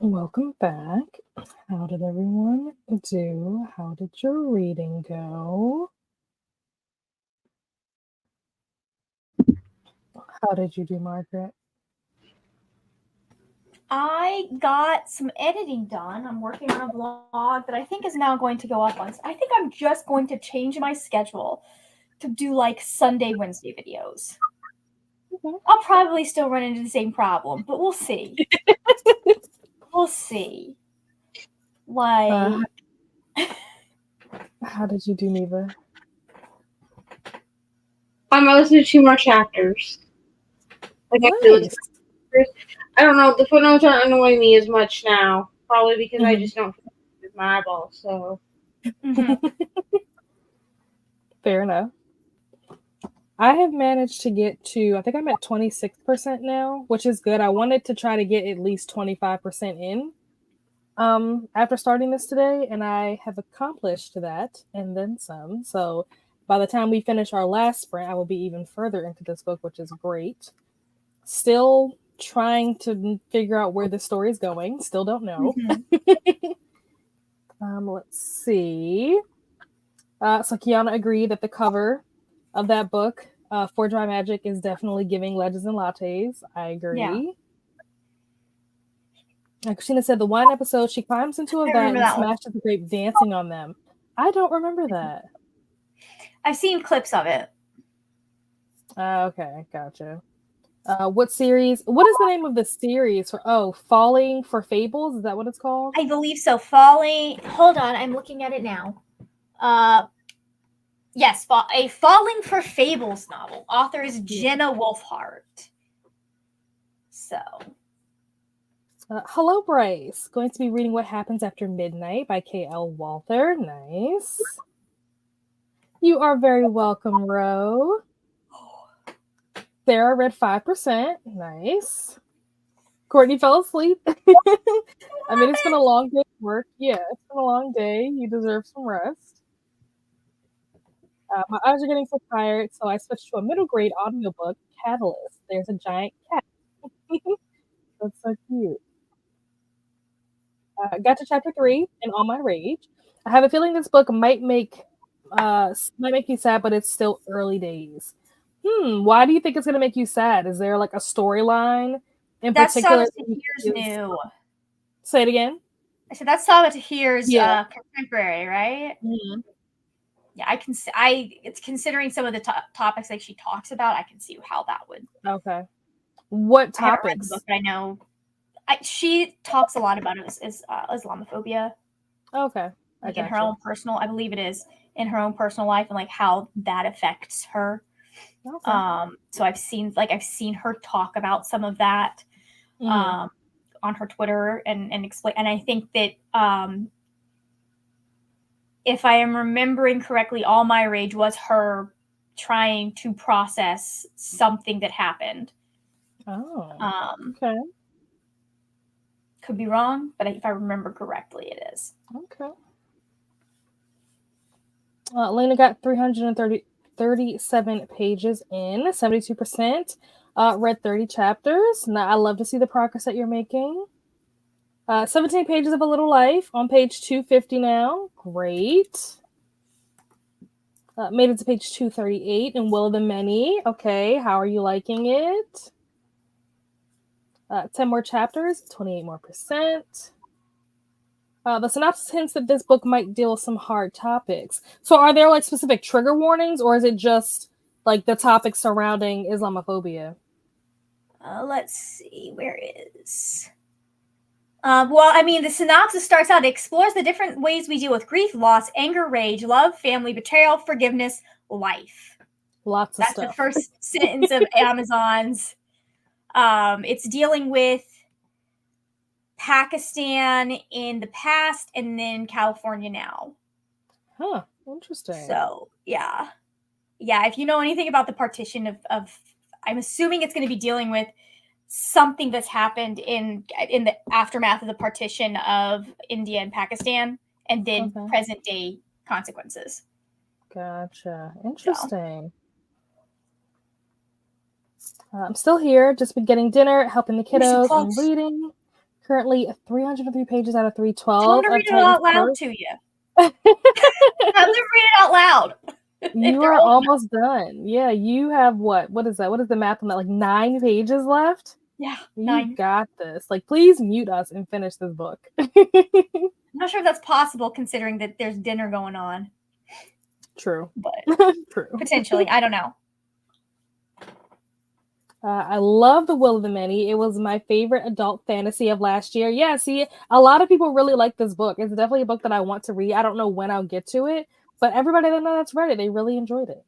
Speaker 1: Welcome back. How did everyone do? How did your reading go? How did you do, Margaret?
Speaker 2: I got some editing done. I'm working on a vlog that I think is now going to go up on. I think I'm just going to change my schedule to do like Sunday, Wednesday videos.
Speaker 1: Okay.
Speaker 2: I'll probably still run into the same problem, but we'll see. We'll see. Like,
Speaker 1: How did you do, Neva?
Speaker 3: I'm listening to 2 more chapters.
Speaker 1: Nice.
Speaker 3: I don't know. The footnotes aren't annoying me as much now. Probably because I
Speaker 1: Mhm.
Speaker 3: just don't feel with my eyeballs. So
Speaker 1: Fair enough. I have managed to get to, I think I'm at 26% now, which is good. I wanted to try to get at least 25% in after starting this today, and I have accomplished that and then some. So by the time we finish our last sprint, I will be even further into this book, which is great. Still trying to figure out where the story is going. Still don't know. Let's see. So Kiana agreed that the cover of that book, For Dry Magic, is definitely giving Legends and Lattes. I agree.
Speaker 2: Yeah.
Speaker 1: Christina said the one episode she climbs into a
Speaker 2: I
Speaker 1: vat
Speaker 2: remember
Speaker 1: and
Speaker 2: that one.
Speaker 1: smashes the grape dancing on them. I don't remember that.
Speaker 2: I've seen clips of it.
Speaker 1: Okay, gotcha. What series? What is the name of the series? Falling for Fables? Is that what it's called?
Speaker 2: I believe so. Falling. Hold on, I'm looking at it now. Yes, a Falling for Fables novel. Author is Jenna Wolfhart. So.
Speaker 1: Hello, Bryce. Going to be reading What Happens After Midnight by K.L. Walther. Nice. You are very welcome, Ro. Sarah read 5%. Nice. Courtney fell asleep. I mean, it's been a long day of work. Yeah, it's been a long day. You deserve some rest. My eyes are getting so tired, so I switched to a middle grade audiobook, Catalyst. There's a giant cat. That's so cute. Got to chapter 3 in All My Rage. I have a feeling this book might make you sad, but it's still early days. Why do you think it's going to make you sad? Is there like a storyline in
Speaker 2: That's
Speaker 1: particular?
Speaker 2: Saga Tahir's new.
Speaker 1: Say it again.
Speaker 2: I said that's Saga Tahir's
Speaker 1: Yeah.
Speaker 2: contemporary, right?
Speaker 1: Mm-hmm.
Speaker 2: Yeah, it's considering some of the topics that she talks about. I can see how that would.
Speaker 1: Okay. What
Speaker 2: I haven't read the
Speaker 1: topics?
Speaker 2: book, but I know she talks a lot about it is Islamophobia.
Speaker 1: Okay.
Speaker 2: Like in her own personal, I believe it is in her own personal life and like how that affects her.
Speaker 1: Okay.
Speaker 2: So I've seen her talk about some of that on her Twitter and explain. And I think that if I am remembering correctly, All My Rage was her trying to process something that happened.
Speaker 1: Oh. Okay.
Speaker 2: Could be wrong, but if I remember correctly, it is.
Speaker 1: Okay. Lena got 337 pages in, 72%. Read 30 chapters. Now, I love to see the progress that you're making. 17 pages of A Little Life on page 250 now. Great. Made it to page 238 in Will of the Many. Okay, how are you liking it? 10 more chapters, 28 more percent. The synopsis hints that this book might deal with some hard topics. So are there like specific trigger warnings, or is it just like the topics surrounding Islamophobia?
Speaker 2: Let's see, where is... well, I mean, the synopsis starts out, it explores the different ways we deal with grief, loss, anger, rage, love, family, betrayal, forgiveness, life.
Speaker 1: Lots of stuff.
Speaker 2: That's the first sentence of Amazon's. It's dealing with Pakistan in the past and then California now.
Speaker 1: Huh, interesting.
Speaker 2: So, yeah. Yeah, if you know anything about the partition of I'm assuming it's going to be dealing with something that's happened in the aftermath of the partition of India and Pakistan, and then present day consequences.
Speaker 1: Gotcha. Interesting. I'm still here, just been getting dinner, helping the kiddos, and reading. Currently 303 pages out of
Speaker 2: Tell him
Speaker 1: 312
Speaker 2: to
Speaker 1: of
Speaker 2: read it out loud
Speaker 1: Titan's
Speaker 2: to you. Have them read it out loud.
Speaker 1: You are almost done. Yeah, you have what is that? What is the math on that? Like 9 pages left?
Speaker 2: Yeah,
Speaker 1: You
Speaker 2: 9.
Speaker 1: got this. Like, please mute us and finish this book.
Speaker 2: I'm not sure if that's possible considering that there's dinner going on.
Speaker 1: True.
Speaker 2: But
Speaker 1: True.
Speaker 2: potentially. I don't know.
Speaker 1: I love The Will of the Many. It was my favorite adult fantasy of last year. Yeah, see, a lot of people really like this book. It's definitely a book that I want to read. I don't know when I'll get to it, but everybody that I know that's read it, they really enjoyed it.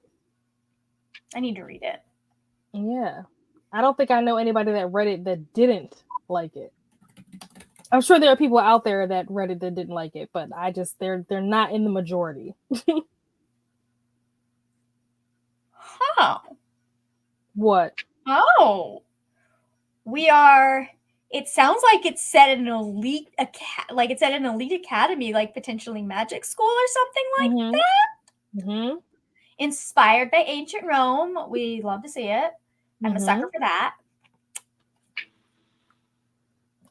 Speaker 2: I need to read it.
Speaker 1: Yeah. I don't think I know anybody that read it that didn't like it. I'm sure there are people out there that read it that didn't like it, but they're not in the majority.
Speaker 2: Huh.
Speaker 1: What?
Speaker 2: Oh. We are. It sounds like it's set in an elite, like it's at an elite academy, like potentially magic school or something like that.
Speaker 1: Mm-hmm.
Speaker 2: Inspired by ancient Rome. We love to see it. I'm a sucker for that.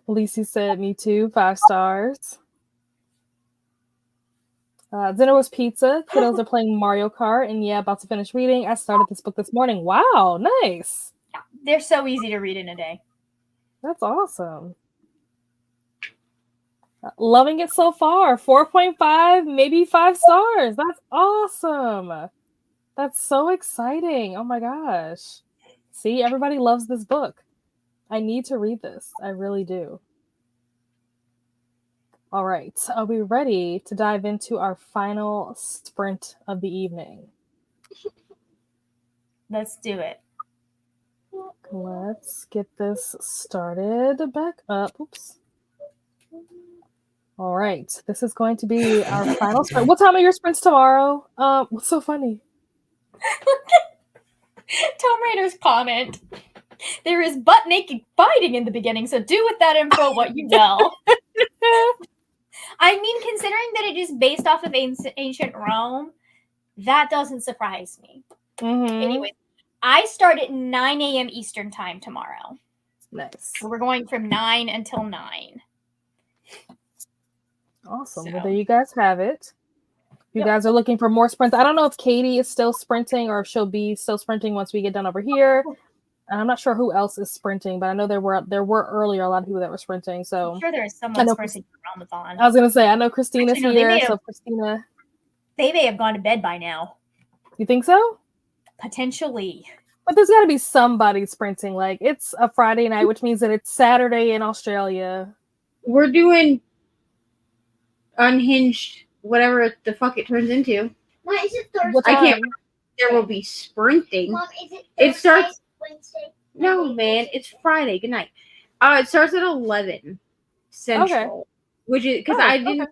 Speaker 1: Lacey said, me too, 5 stars. Dinner was pizza. Kiddos are playing Mario Kart, and yeah, about to finish reading. I started this book this morning. Wow, nice.
Speaker 2: Yeah, they're so easy to read in a day.
Speaker 1: That's awesome. Loving it so far. 4.5, maybe 5 stars. That's awesome. That's so exciting. Oh my gosh. See, everybody loves this book. I need to read this. I really do. All right. Are we ready to dive into our final sprint of the evening?
Speaker 2: Let's do it.
Speaker 1: Let's get this started back up. Oops. All right. This is going to be our final sprint. What time are your sprints tomorrow? What's so funny?
Speaker 2: Tom Raider's comment. There is butt naked fighting in the beginning, so do with that info what you know. I mean, considering that it is based off of ancient Rome, that doesn't surprise me. Anyway, I start at 9 a.m. Eastern time tomorrow.
Speaker 1: Nice.
Speaker 2: So we're going from 9 until 9.
Speaker 1: Awesome.
Speaker 2: So.
Speaker 1: Well, there you guys have it. You guys are looking for more sprints. I don't know if Katie is still sprinting or if she'll be still sprinting once we get done over here. And I'm not sure who else is sprinting, but I know there were earlier a lot of people that were sprinting. So
Speaker 2: I'm sure there's someone sprinting around the thon.
Speaker 1: I was gonna say I know Christina's here. So Christina,
Speaker 2: they may have gone to bed by now.
Speaker 1: You think so?
Speaker 2: Potentially.
Speaker 1: But there's got to be somebody sprinting. Like, it's a Friday night, which means that it's Saturday in Australia.
Speaker 3: We're doing unhinged, whatever the fuck it turns into.
Speaker 4: Mom, is it Thursday?
Speaker 3: I can't. There will be sprinting.
Speaker 4: Mom, is it Thursday?
Speaker 3: It starts.
Speaker 4: Wednesday?
Speaker 3: No, man, it's Friday. Good night. It starts at 11 Central, which is because I didn't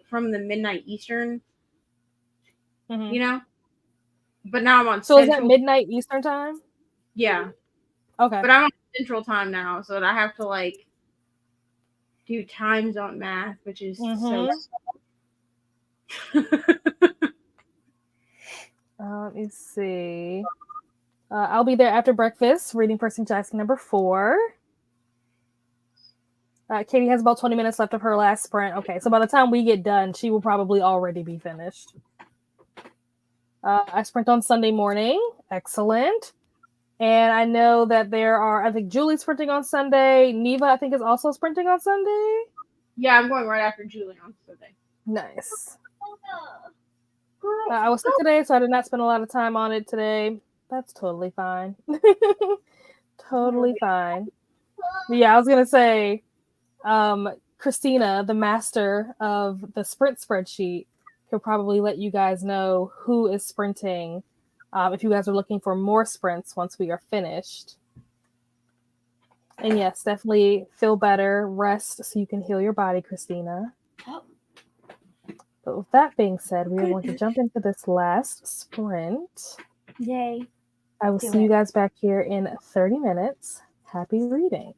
Speaker 3: from the midnight Eastern.
Speaker 1: Mm-hmm.
Speaker 3: You know, but now I'm on.
Speaker 1: So
Speaker 3: Central.
Speaker 1: is that midnight Eastern time?
Speaker 3: Yeah.
Speaker 1: Okay.
Speaker 3: But I'm on Central time now, so I have to like do time zone math, which is so.
Speaker 1: Let me see. I'll be there after breakfast, reading Percy Jackson number 4. Katie has about 20 minutes left of her last sprint. Okay, so by the time we get done, she will probably already be finished. I sprint on Sunday morning. Excellent. And I know that I think Julie's sprinting on Sunday. Neva, I think, is also sprinting on Sunday.
Speaker 3: Yeah, I'm going right after Julie on Sunday.
Speaker 1: Nice. I was sick today, so I did not spend a lot of time on it today. That's totally fine. Totally fine. But yeah, I was going to say, Christina, the master of the sprint spreadsheet, could probably let you guys know who is sprinting if you guys are looking for more sprints once we are finished. And yes, definitely feel better, rest so you can heal your body, Christina.
Speaker 2: Oh.
Speaker 1: But with that being said, we are going to jump into this last sprint.
Speaker 2: Yay.
Speaker 1: I will see you guys back here in 30 minutes. Happy reading.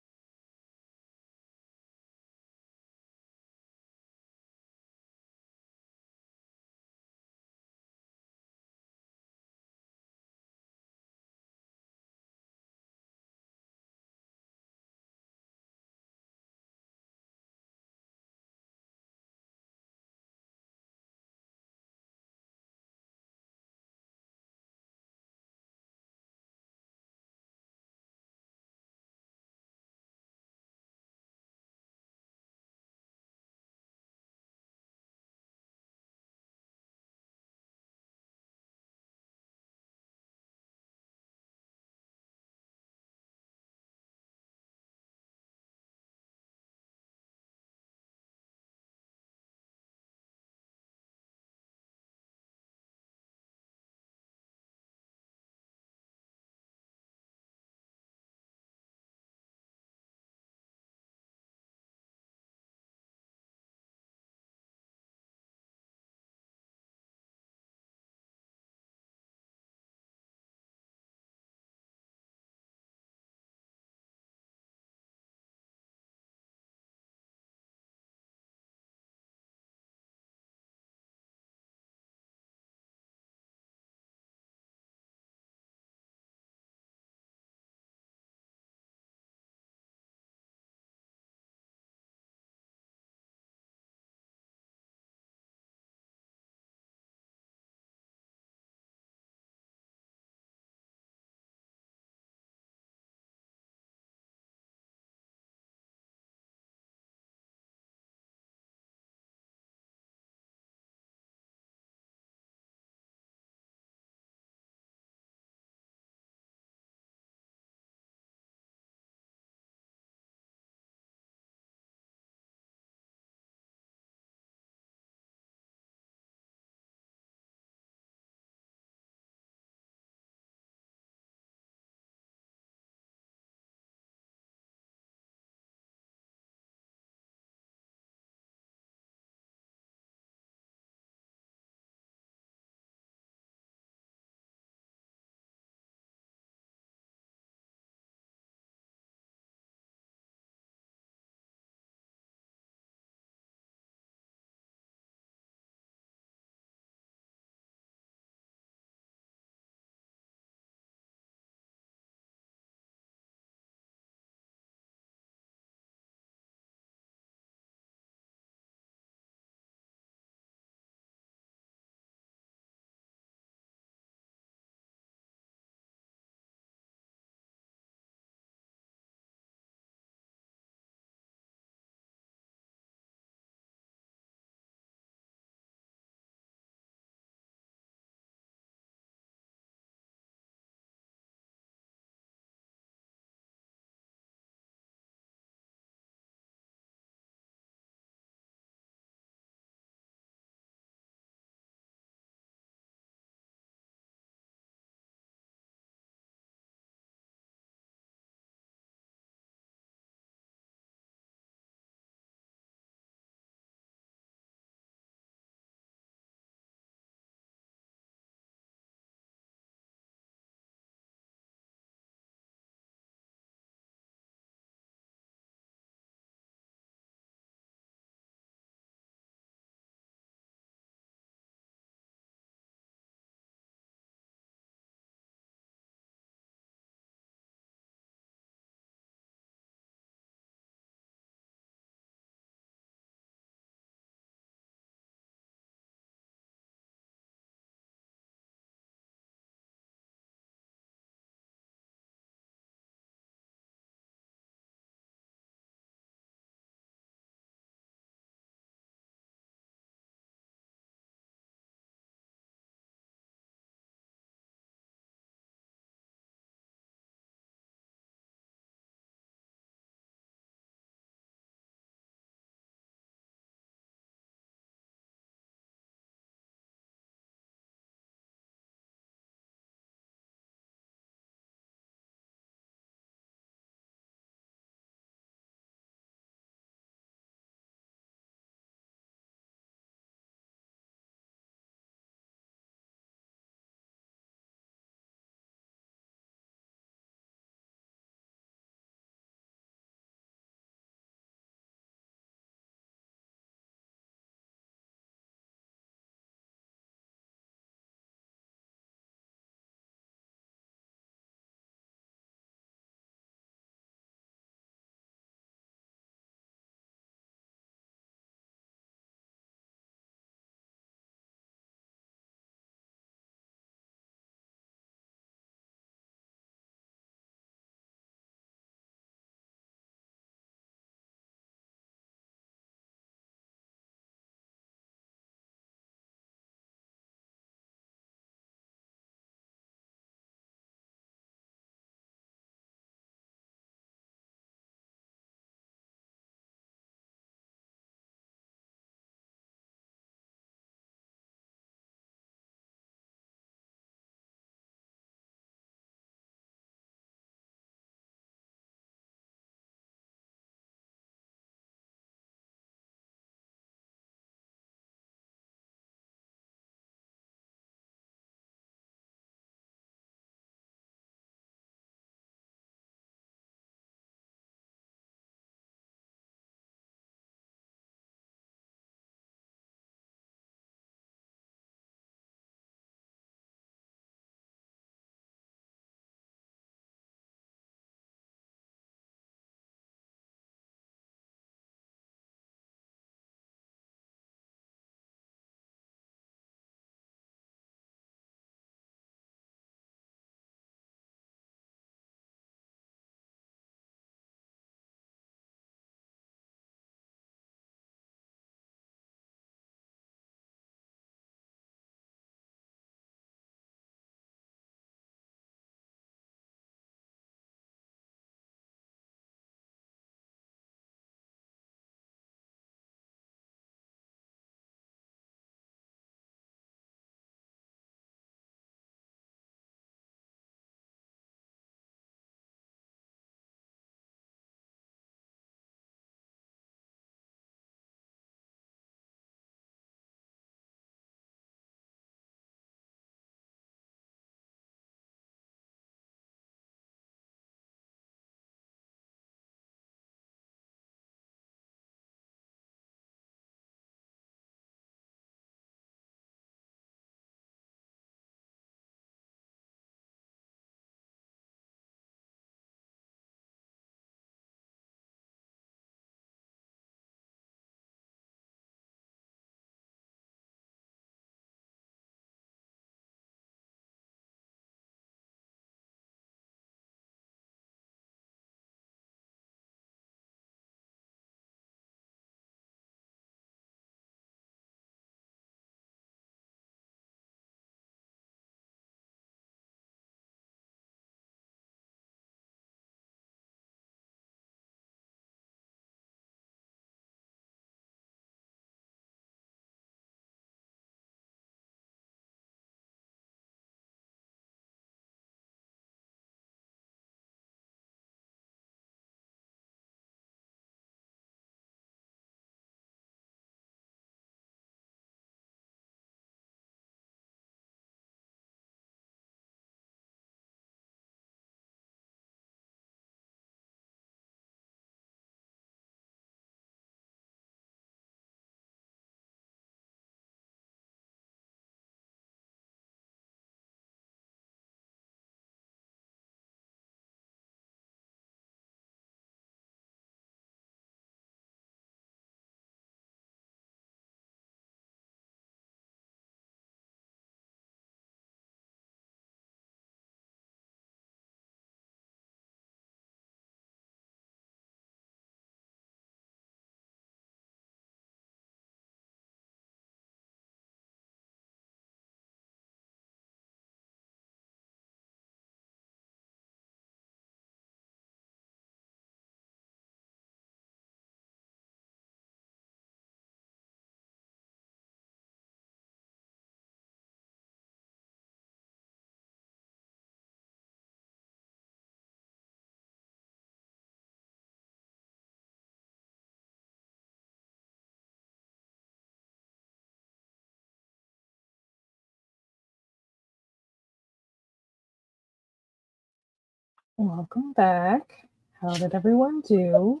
Speaker 1: Welcome back. How did everyone do?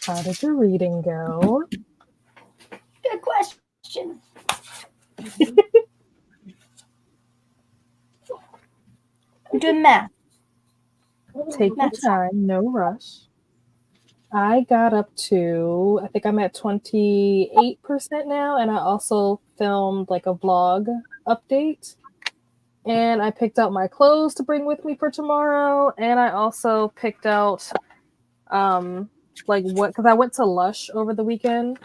Speaker 1: How did your reading go?
Speaker 2: Good question. Good math.
Speaker 1: Take your time, no rush. I got up to, I think I'm at 28% now, and I also filmed like a vlog update. And I picked out my clothes to bring with me for tomorrow, and I also picked out like what, because I went to Lush over the weekend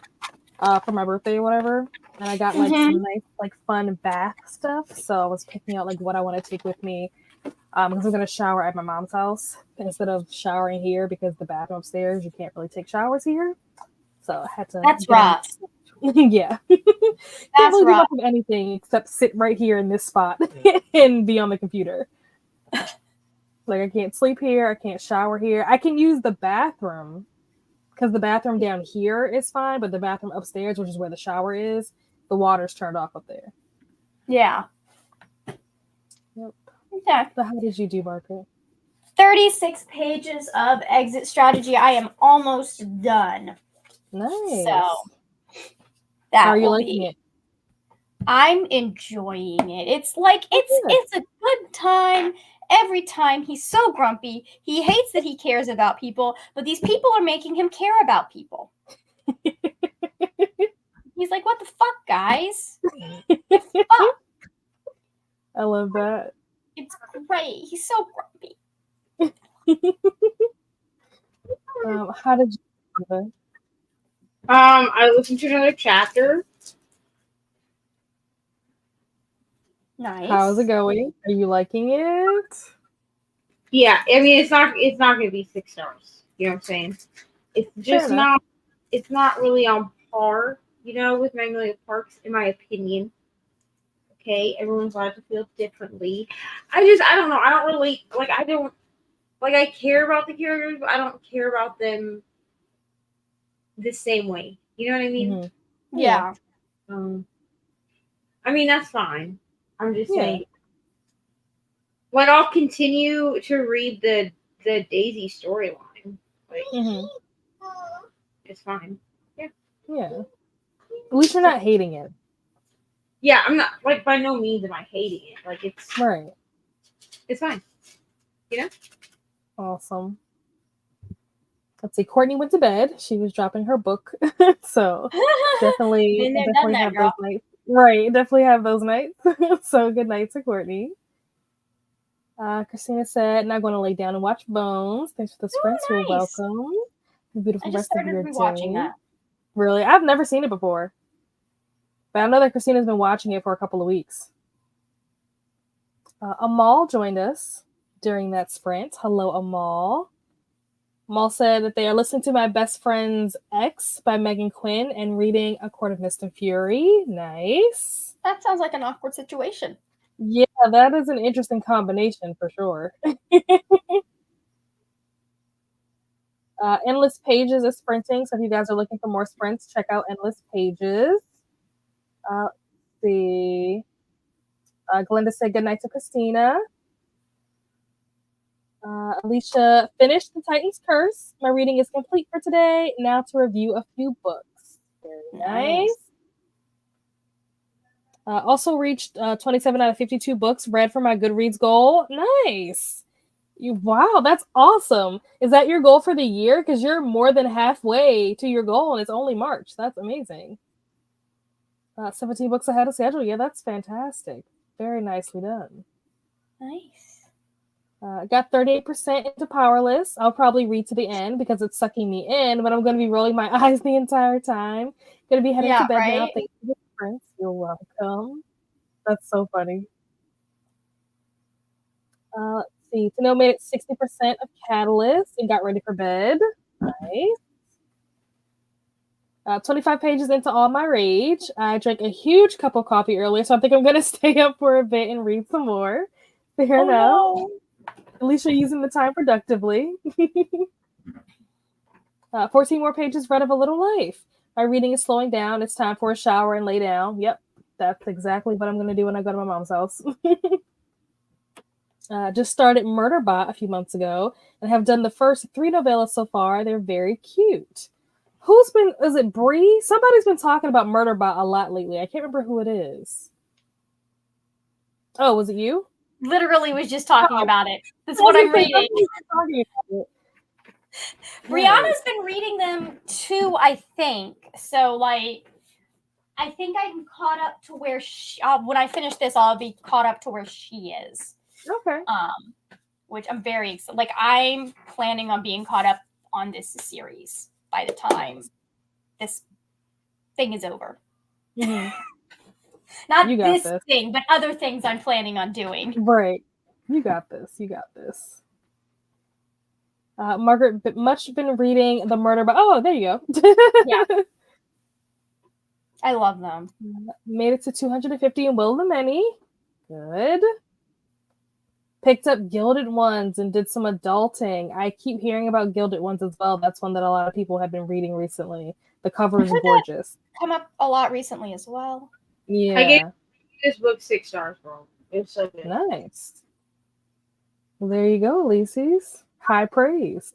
Speaker 1: for my birthday or whatever, and I got like some nice like fun bath stuff. So I was picking out like what I want to take with me because I'm gonna shower at my mom's house instead of showering here because the bathroom upstairs you can't really take showers here. So I had to.
Speaker 2: That's rough.
Speaker 1: Yeah, can't really do much of anything except sit right here in this spot and be on the computer. Like I can't sleep here, I can't shower here. I can use the bathroom because the bathroom down here is fine, but the bathroom upstairs, which is where the shower is, the water's turned off up there.
Speaker 2: Yeah.
Speaker 1: Yep.
Speaker 2: Okay.
Speaker 1: So how did you do, Margaret?
Speaker 2: 36 pages of exit strategy. I am almost done.
Speaker 1: Nice.
Speaker 2: So that
Speaker 1: How are you
Speaker 2: will
Speaker 1: liking
Speaker 2: be.
Speaker 1: it?
Speaker 2: I'm enjoying it. It's like it's a good time. Every time he's so grumpy. He hates that he cares about people, but these people are making him care about people. He's like, what the fuck, guys? Fuck.
Speaker 1: I love that.
Speaker 2: It's great. He's so grumpy.
Speaker 1: How did you do it?
Speaker 3: I listened to another chapter.
Speaker 2: Nice.
Speaker 1: How's it going? Are you liking it?
Speaker 3: Yeah, I mean it's not gonna be 6 stars. You know what I'm saying? It's just it's not really on par, with Magnolia Parks, in my opinion. Okay, everyone's allowed to feel differently. I don't know. I don't really I care about the characters, but I don't care about them the same way. You know what I mean?
Speaker 1: Mm-hmm.
Speaker 2: Yeah.
Speaker 3: I mean that's fine. I'm just saying. Like I'll continue to read the Daisy storyline. Like, it's fine. Yeah.
Speaker 1: Yeah. At least you're not hating it.
Speaker 3: Yeah, I'm not by no means am I hating it. Like it's
Speaker 1: right.
Speaker 3: It's fine.
Speaker 1: Awesome. Let's see. Courtney went to bed. She was dropping her book, so definitely have those nights. Right, definitely have those nights. So good night to Courtney. Christina said, "Not going to lay down and watch Bones." Thanks for the sprints.
Speaker 2: Nice.
Speaker 1: You're welcome. Beautiful rest of your day.
Speaker 2: That.
Speaker 1: Really, I've never seen it before, but I know that Christina's been watching it for a couple of weeks. Amal joined us during that sprint. Hello, Amal. Amal said that they are listening to My Best Friend's Ex by Megan Quinn and reading A Court of Mist and Fury. Nice.
Speaker 2: That sounds like an awkward situation.
Speaker 1: Yeah, that is an interesting combination for sure. Endless Pages is sprinting, so if you guys are looking for more sprints, check out Endless Pages. Let's see. Glenda said good night to Christina. Alicia finished The Titan's Curse. My reading is complete for today. Now to review a few books. Very nice. Also reached 27 out of 52 books read for my Goodreads goal. Nice. Wow, that's awesome. Is that your goal for the year? Because you're more than halfway to your goal and it's only March. That's amazing. 17 books ahead of schedule. Yeah, that's fantastic. Very nicely done.
Speaker 2: Nice.
Speaker 1: Got 38% into Powerless. I'll probably read to the end because it's sucking me in, but I'm going to be rolling my eyes the entire time. Going to be heading to bed now. Thank you for the friends. You're welcome. That's so funny. Let's see. Tano made it 60% of Catalyst and got ready for bed. Nice. 25 pages into All My Rage. I drank a huge cup of coffee earlier, so I think I'm going to stay up for a bit and read some more. Fair enough. No. At least you're using the time productively. 14 more pages read of A Little Life. My reading is slowing down. It's time for a shower and lay down. Yep, that's exactly what I'm going to do when I go to my mom's house. Just started Murderbot a few months ago and have done the first 3 novellas so far. They're very cute. Is it Bree? Somebody's been talking about Murderbot a lot lately. I can't remember who it is. Oh, was it you?
Speaker 2: Literally was just talking about it. That's
Speaker 1: I
Speaker 2: what
Speaker 1: was
Speaker 2: I'm
Speaker 1: gonna say,
Speaker 2: reading.
Speaker 1: somebody's been talking about it.
Speaker 2: Brianna's been reading them too, I think. So, like, I think I'm caught up to where when I finish this, I'll be caught up to where she is.
Speaker 1: Okay.
Speaker 2: Which I'm very excited. Like, I'm planning on being caught up on this series by the time this thing is over.
Speaker 1: Mm-hmm.
Speaker 2: Not
Speaker 1: You got
Speaker 2: this thing, but other things I'm planning on doing.
Speaker 1: Right. You got this. You got this. Margaret, much been reading The Murder, but oh, there you go.
Speaker 2: Yeah. I love them.
Speaker 1: Made it to 250 in Will of the Many. Good. Picked up Gilded Ones and did some adulting. I keep hearing about Gilded Ones as well. That's one that a lot of people have been reading recently. The cover is gorgeous.
Speaker 2: Come up a lot recently as well.
Speaker 1: Yeah.
Speaker 3: I gave this book 6 stars, bro. It's so good.
Speaker 1: Nice. Well, there you go, Lacey's. High praise.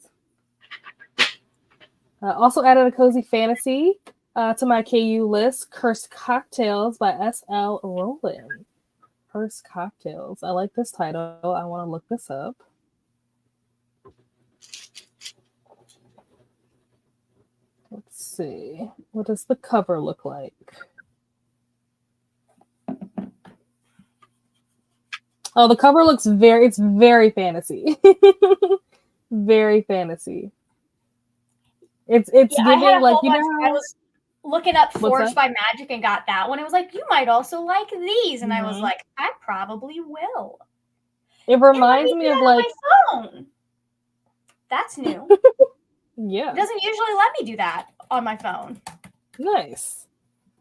Speaker 1: Also added a cozy fantasy to my KU list, Cursed Cocktails by S.L. Rowland. Cursed Cocktails. I like this title. I want to look this up. Let's see. What does the cover look like? Oh, the cover looks it's very fantasy. Very fantasy. It's giving like, you know,
Speaker 2: I was looking up Forged by Magic and got that one. It was like, you might also like these. And I was like, I probably will.
Speaker 1: It reminds me of like
Speaker 2: my phone. That's new.
Speaker 1: Yeah.
Speaker 2: It doesn't usually let me do that on my phone.
Speaker 1: Nice.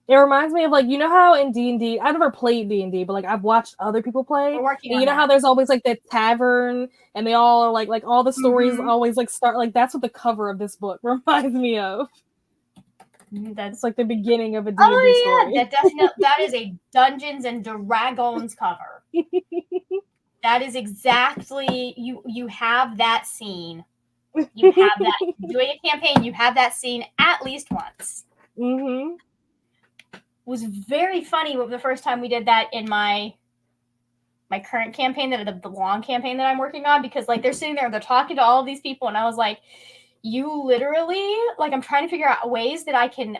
Speaker 1: It reminds me of like, you know how in D&D, I've never played D&D, but like I've watched other people play. And you know how there's always like that tavern and they all are like all the stories always like start like that's what the cover of this book reminds me of. That's like the beginning of a D&D story.
Speaker 2: That is a Dungeons and Dragons cover. That is exactly you have that scene. You have that doing a campaign, you have that scene at least once.
Speaker 1: Mm-hmm.
Speaker 2: Was very funny the first time we did that in my current campaign, that the long campaign that I'm working on, because like they're sitting there, they're talking to all of these people, and I was like, you literally, like, I'm trying to figure out ways that I can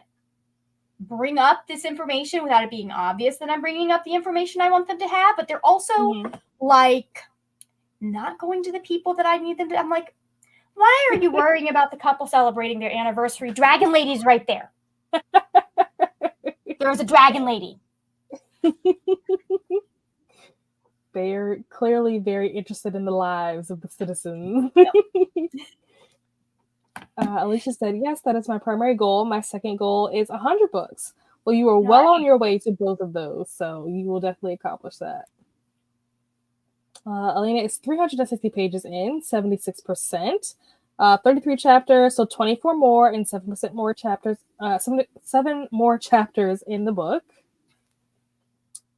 Speaker 2: bring up this information without it being obvious that I'm bringing up the information I want them to have, but they're also like not going to the people that I need them to. I'm like, why are you worrying about the couple celebrating their anniversary? Dragon Lady's right there. There's a dragon lady.
Speaker 1: They are clearly very interested in the lives of the citizens.
Speaker 2: Yep.
Speaker 1: Alicia said, yes, that is my primary goal. My second goal is 100 books. Well, you are well on your way to both of those, so you will definitely accomplish that. Elena is 360 pages in, 76%. 33 chapters, so 24 more and 7% more chapters. 7 more chapters in the book.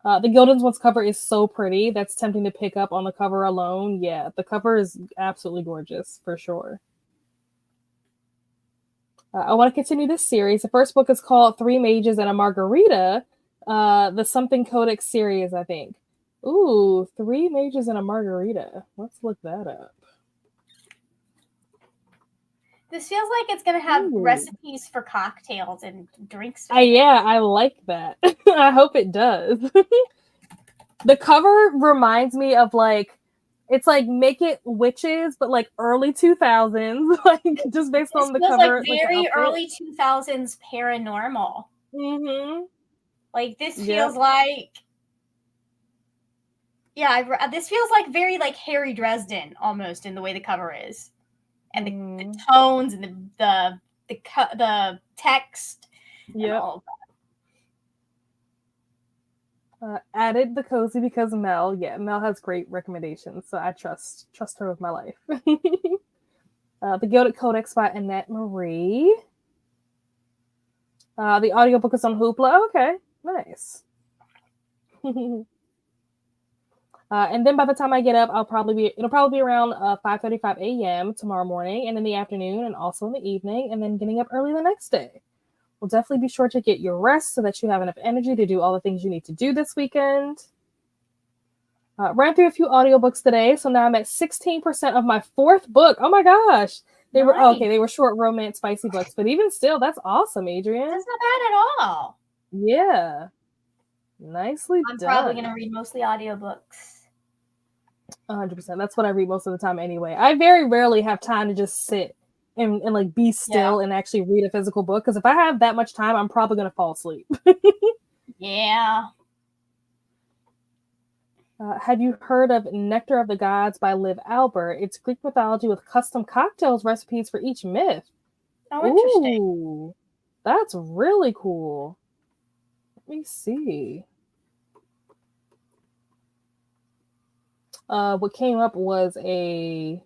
Speaker 1: The Gilded Ones cover is so pretty. That's tempting to pick up on the cover alone. Yeah, the cover is absolutely gorgeous, for sure. I want to continue this series. The first book is called 3 Mages and a Margarita. The Something Codex series, I think. Ooh, 3 Mages and a Margarita. Let's look that up.
Speaker 2: This feels like it's going to have recipes for cocktails and drinks.
Speaker 1: Yeah, I like that. I hope it does. The cover reminds me of like, it's like Make It Witches, but like early 2000s, like just based on the cover.
Speaker 2: Like very early 2000s paranormal.
Speaker 1: Mm-hmm.
Speaker 2: Like this feels like, this feels like very like Harry Dresden almost in the way the cover is. And the tones and the text.
Speaker 1: Yeah. All that. Added the cozy because Mel. Yeah, Mel has great recommendations, so I trust her with my life. The Gilded Codex by Annette Marie. The audiobook is on Hoopla. Okay, nice. And then by the time I get up, it'll probably be around 5:35 a.m. tomorrow morning, and in the afternoon, and also in the evening, and then getting up early the next day. We'll definitely be sure to get your rest so that you have enough energy to do all the things you need to do this weekend. Ran through a few audiobooks today, so now I'm at 16% of my 4th book. Oh my gosh. They were short romance spicy books, but even still, that's awesome, Adrian.
Speaker 2: That's not bad at all.
Speaker 1: Yeah. Nicely
Speaker 2: I'm
Speaker 1: done.
Speaker 2: probably going to read mostly audiobooks.
Speaker 1: 100%. That's what I read most of the time anyway. I very rarely have time to just sit and like be still and actually read a physical book, because if I have that much time, I'm probably going to fall asleep.
Speaker 2: Yeah.
Speaker 1: Have you heard of Nectar of the Gods by Liv Albert? It's Greek mythology with custom cocktails recipes for each myth.
Speaker 2: Oh, interesting.
Speaker 1: Ooh, that's really cool. Let me see. What came up was a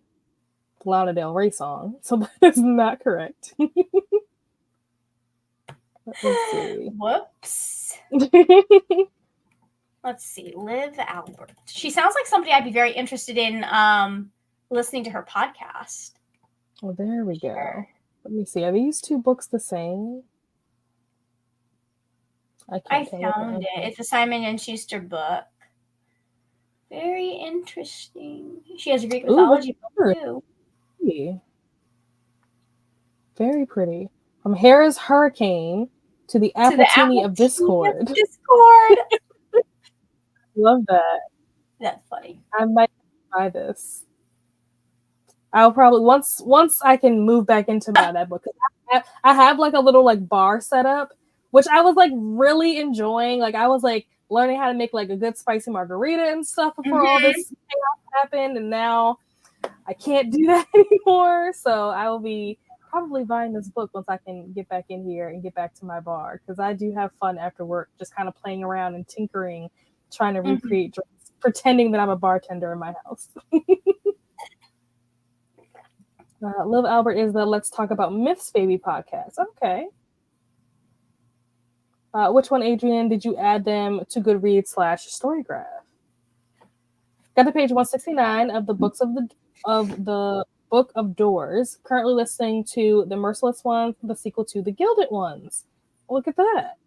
Speaker 1: Lana Del Rey song, so that is not correct. Let me see.
Speaker 2: Whoops. Let's see. Liv Albert. She sounds like somebody I'd be very interested in listening to her podcast.
Speaker 1: Well, there we go. Let me see. Are these 2 books the same?
Speaker 2: I found it. It's a Simon & Schuster book. Very interesting. She has a Greek mythology book too.
Speaker 1: Very pretty. From Hera's Hurricane to the Appletini of Discord. Love that.
Speaker 2: That's funny.
Speaker 1: I might buy this. I'll probably once I can move back into that book. I have like a little like bar setup, which I was like really enjoying. Like I was like learning how to make like a good spicy margarita and stuff before all this chaos happened, and now I can't do that anymore. So I will be probably buying this book once I can get back in here and get back to my bar, because I do have fun after work, just kind of playing around and tinkering, trying to recreate drinks, pretending that I'm a bartender in my house. Liv Albert is the Let's Talk About Myths Baby podcast. Okay. Which one, Adrian, did you add them to Goodreads /Storygraph? Got to page 169 of the books of the Book of Doors. Currently listening to The Merciless Ones, the sequel to The Gilded Ones. Look at that.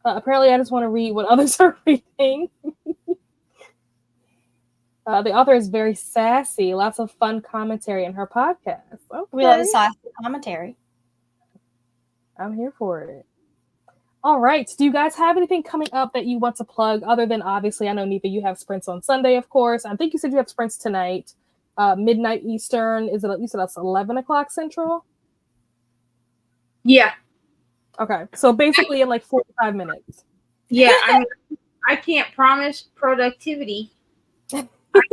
Speaker 1: Apparently, I just want to read what others are reading. The author is very sassy. Lots of fun commentary in her podcast. Okay.
Speaker 2: We love the sassy commentary.
Speaker 1: I'm here for it. All right. Do you guys have anything coming up that you want to plug, other than, obviously, I know, Nipa, you have sprints on Sunday, of course. I think you said you have sprints tonight, midnight Eastern. You said that's 11 o'clock Central?
Speaker 3: Yeah.
Speaker 1: Okay. So basically in like 45 minutes.
Speaker 3: Yeah. I can't promise productivity. I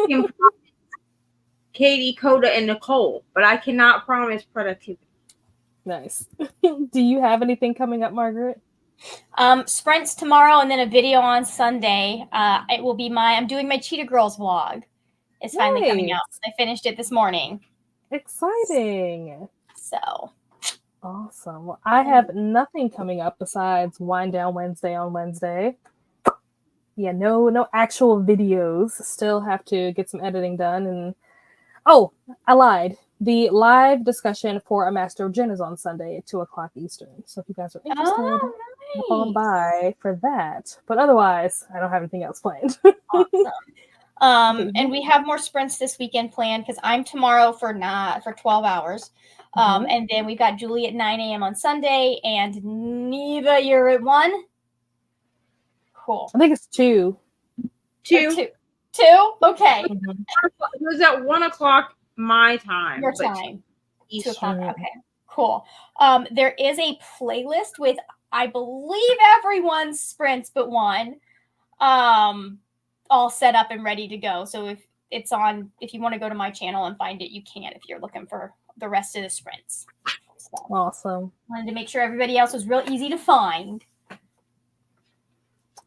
Speaker 3: can promise Katie, Coda, and Nicole, but I cannot promise productivity.
Speaker 1: Nice. Do you have anything coming up, Margaret?
Speaker 2: Sprints tomorrow and then a video on Sunday. It will be I'm doing my Cheetah Girls vlog. It's finally coming out. I finished it this morning.
Speaker 1: Exciting.
Speaker 2: So
Speaker 1: awesome. Well, I have nothing coming up besides Wind Down Wednesday on Wednesday. Yeah, no actual videos. Still have to get some editing done. And I lied. The live discussion for A Master of Gin is on Sunday at 2 o'clock Eastern. So if you guys are interested,
Speaker 2: nice.
Speaker 1: hop on by for that. But otherwise, I don't have anything else planned.
Speaker 2: Awesome. And we have more sprints this weekend planned, because I'm tomorrow for 12 hours. And then we've got Julie at 9 a.m. on Sunday, and Neva, you're at 1? Cool.
Speaker 1: I think it's 2.
Speaker 2: 2? Okay.
Speaker 3: It was at 1 o'clock my time.
Speaker 2: Your time. 2 o'clock.
Speaker 1: Eastern.
Speaker 2: Okay. Cool. There is a playlist with, I believe, everyone's sprints but one, all set up and ready to go. So if you want to go to my channel and find it, you can, if you're looking for the rest of the sprints. So,
Speaker 1: awesome.
Speaker 2: Wanted to make sure everybody else was real easy to find.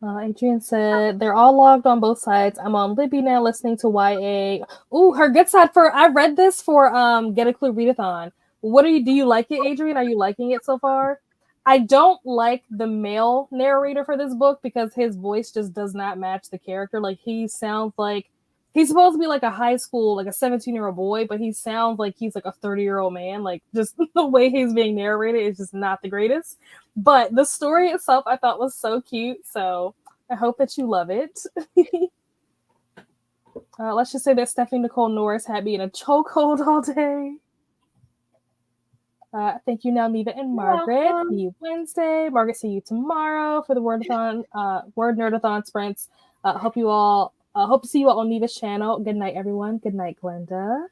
Speaker 1: Adrian said they're all logged on both sides. I'm on Libby now, listening to YA. Ooh, her good side I read this for Get a Clue Readathon. Do you like it, Adrian? Are you liking it so far? I don't like the male narrator for this book because his voice just does not match the character. Like, he sounds like he's supposed to be like a high school, like a 17-year-old boy, but he sounds like he's like a 30-year-old man. Like, just the way he's being narrated is just not the greatest. But the story itself I thought was so cute, so I hope that you love it. Let's just say that Stephanie Nicole Norris had me in a chokehold all day. Thank you, now Neva and Margaret. See you Wednesday. Margaret, see you tomorrow for the WordN3rdathon sprints. Hope to see you all on Neva's channel. Good night, everyone. Good night, Glenda.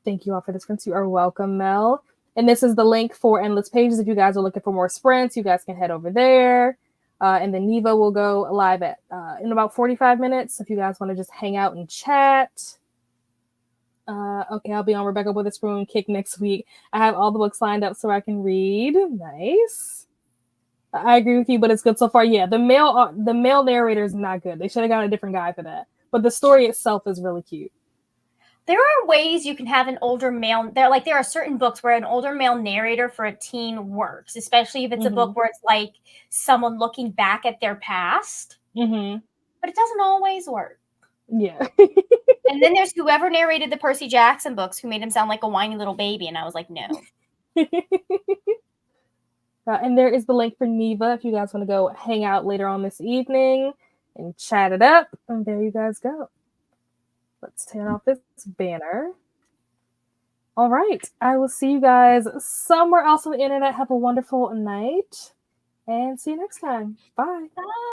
Speaker 1: Thank you all for the sprints. You are welcome, Mel. And this is the link for Endless Pages. If you guys are looking for more sprints, you guys can head over there. And then Neva will go live at in about 45 minutes. If you guys want to just hang out and chat. Okay, I'll be on Rebecca Witherspoon Kick next week. I have all the books lined up so I can read. Nice. I agree with you, but it's good so far. Yeah, the male narrator is not good. They should have got a different guy for that. But the story itself is really cute.
Speaker 2: There are ways you can have an older male. There are certain books where an older male narrator for a teen works, especially if it's a book where it's like someone looking back at their past.
Speaker 1: Mm-hmm.
Speaker 2: But it doesn't always work.
Speaker 1: Yeah.
Speaker 2: And then there's whoever narrated the Percy Jackson books who made him sound like a whiny little baby. And I was like, no.
Speaker 1: And there is the link for Neva if you guys want to go hang out later on this evening and chat it up. And there you guys go. Let's turn off this banner. All right. I will see you guys somewhere else on the internet. Have a wonderful night. And see you next time. Bye.
Speaker 2: Bye.